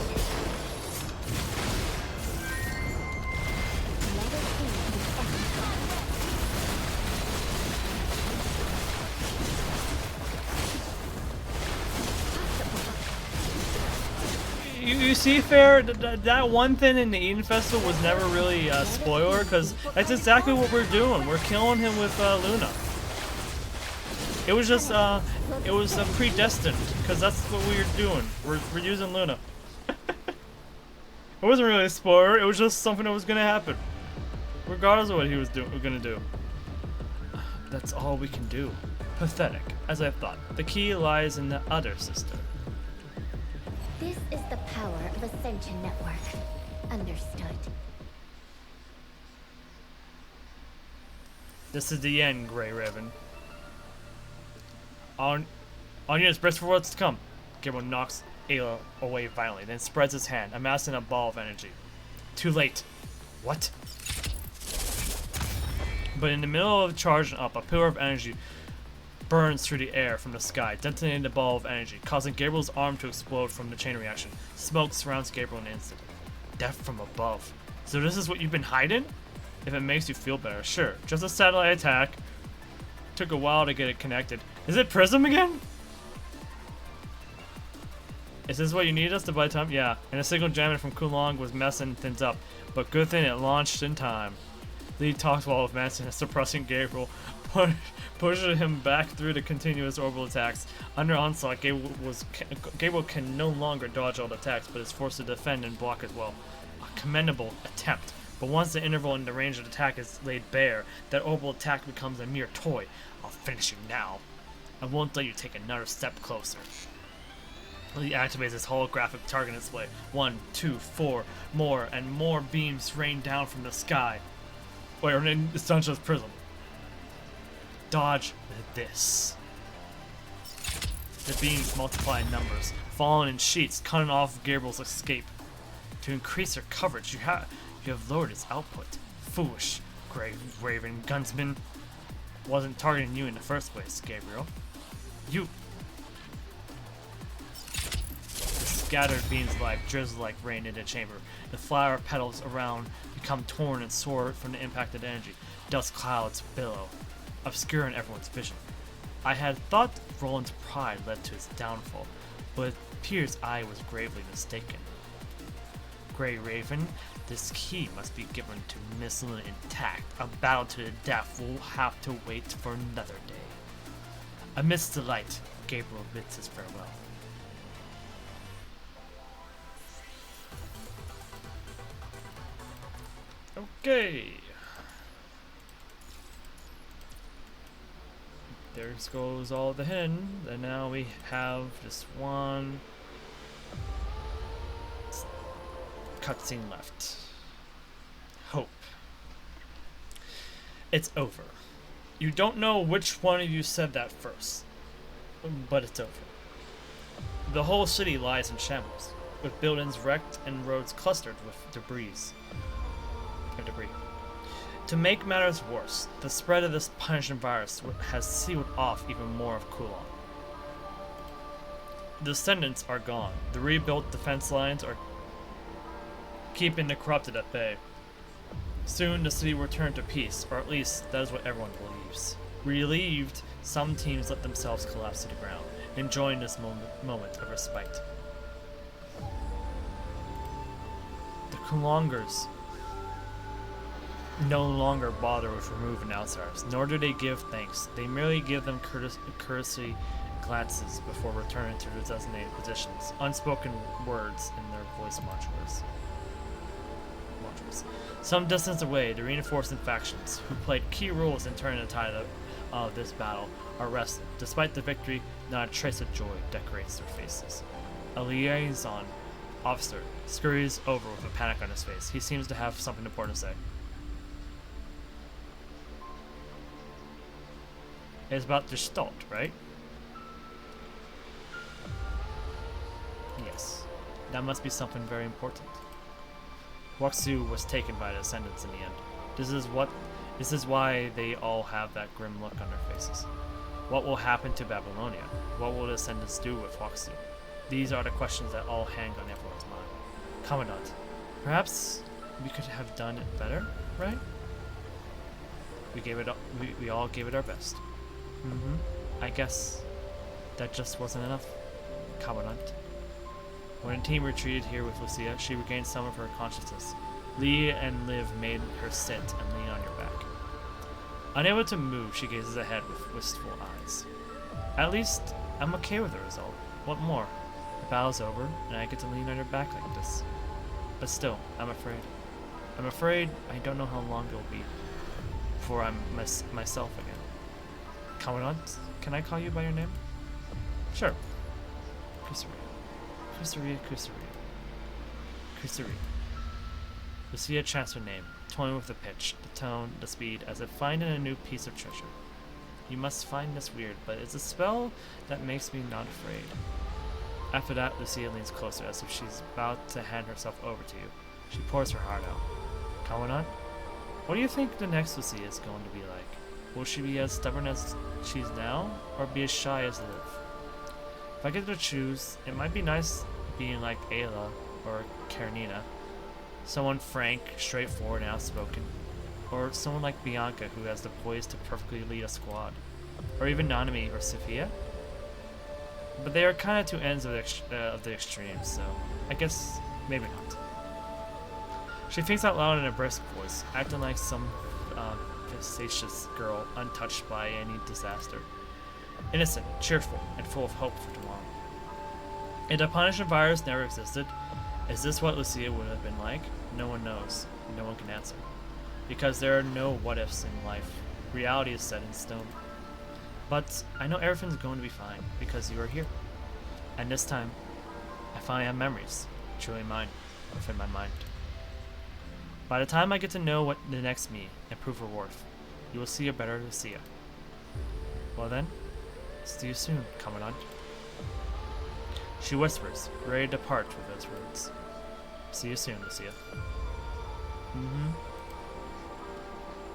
You see, Fair, that one thing in the Eden Festival was never really a spoiler, because that's exactly what we're doing. We're killing him with Luna. It was just, it was predestined, because that's what we were doing. We're using Luna. It wasn't really a spoiler, it was just something that was going to happen. Regardless of what he was going to do. That's all we can do. Pathetic, as I thought. The key lies in the other sister. This is the power of Ascension Network. Understood. This is the end, Grey Raven. On units, brace for what's to come. Gabriel knocks Ayla away violently, then spreads his hand, amassing a ball of energy. Too late. What? But in the middle of charging up, a pillar of energy burns through the air from the sky, detonating the ball of energy, causing Gabriel's arm to explode from the chain reaction. Smoke surrounds Gabriel in an instant. Death from above. So this is what you've been hiding? If it makes you feel better, sure. Just a satellite attack. Took a while to get it connected. Is it Prism again? Is this what you need us to buy time? Yeah. And a signal jamming from Kowloong was messing things up. But good thing it launched in time. Lee talks while advancing and suppressing Gabriel, pushing him back through the continuous orbital attacks. Under onslaught, Gabriel can no longer dodge all the attacks, but is forced to defend and block as well. A commendable attempt. But once the interval in the range of attack is laid bare, that orbital attack becomes a mere toy. I'll finish you now. I won't let you take another step closer. Lee activates his holographic target display. 1, 2, 4, more and more beams rain down from the sky. Wait, it's not just Prism. Dodge this. The beams multiply in numbers, falling in sheets, cutting off Gabriel's escape. To increase their coverage, you have lowered its output. Foolish, Grey Raven gunsman. wasn't targeting you in the first place, Gabriel. You. Scattered beams like drizzle like rain in the chamber. The flower petals around become torn and soar from the impacted energy. Dust clouds billow, obscuring everyone's vision. I had thought Roland's pride led to his downfall, but it appears I was gravely mistaken. Grey Raven, this key must be given to Miss Luna intact. A battle to the death will have to wait for another day. Amidst the light, Gabriel bids his farewell. Okay. There goes all the hidden, and now we have just one cutscene left. Hope. It's over. You don't know which one of you said that first, but it's over. The whole city lies in shambles, with buildings wrecked and roads clustered with debris. To make matters worse, the spread of this punishing virus has sealed off even more of Kowloong. The descendants are gone. The rebuilt defense lines are keeping the corrupted at bay. Soon the city will return to peace, or at least that is what everyone believes. Relieved, some teams let themselves collapse to the ground, enjoying this moment of respite. The Kowloongers no longer bother with removing outsiders, nor do they give thanks. They merely give them courtesy glances before returning to their designated positions, unspoken words in their voice modulators. Some distance away, the reinforcing factions, who played key roles in turning the tide of this battle, are rested. Despite the victory, not a trace of joy decorates their faces. A liaison officer scurries over with a panic on his face. He seems to have something important to say. It's about Gestalt, right? Yes. That must be something very important. Waksu was taken by the Ascendants in the end. This is why they all have that grim look on their faces. What will happen to Babylonia? What will the Ascendants do with Waksu? These are the questions that all hang on everyone's mind. Commandant, perhaps we could have done it better, right? We all gave it our best. I guess that just wasn't enough, Commandant. When the team retreated here with Lucia, she regained some of her consciousness. Lee and Liv made her sit and lean on your back. Unable to move, she gazes ahead with wistful eyes. At least, I'm okay with the result. What more? The battle's over, and I get to lean on your back like this. But still, I'm afraid. I'm afraid I don't know how long it'll be before I'm myself again. Commandant, can I call you by your name? Sure. Kusuriya. Kusuriya, Kusuriya. Kusuriya. Lucia chants her name, toying with the pitch, the tone, the speed, as if finding a new piece of treasure. You must find this weird, but it's a spell that makes me not afraid. After that, Lucia leans closer, as if she's about to hand herself over to you. She pours her heart out. Commandant, what do you think the next Lucia is going to be like? Will she be as stubborn as she's now, or be as shy as Liv? If I get to choose, it might be nice being like Ayla or Karenina. Someone frank, straightforward, and outspoken. Or someone like Bianca who has the poise to perfectly lead a squad. Or even Nanami or Sophia. But they are kind of two ends of the extremes, so I guess maybe not. She thinks out loud in a brisk voice, acting like some facetious girl untouched by any disaster. Innocent, cheerful, and full of hope for tomorrow. If the punishment virus never existed, is this what Lucia would have been like? No one knows. No one can answer. Because there are no what-ifs in life. Reality is set in stone. But I know everything's going to be fine, because you are here. And this time, I finally have memories, truly mine, within my mind. By the time I get to know what the next me and prove her worth, you will see a better Lucia. Well then, see you soon, Commandant. She whispers, ready to depart with those words. See you soon, Lucia.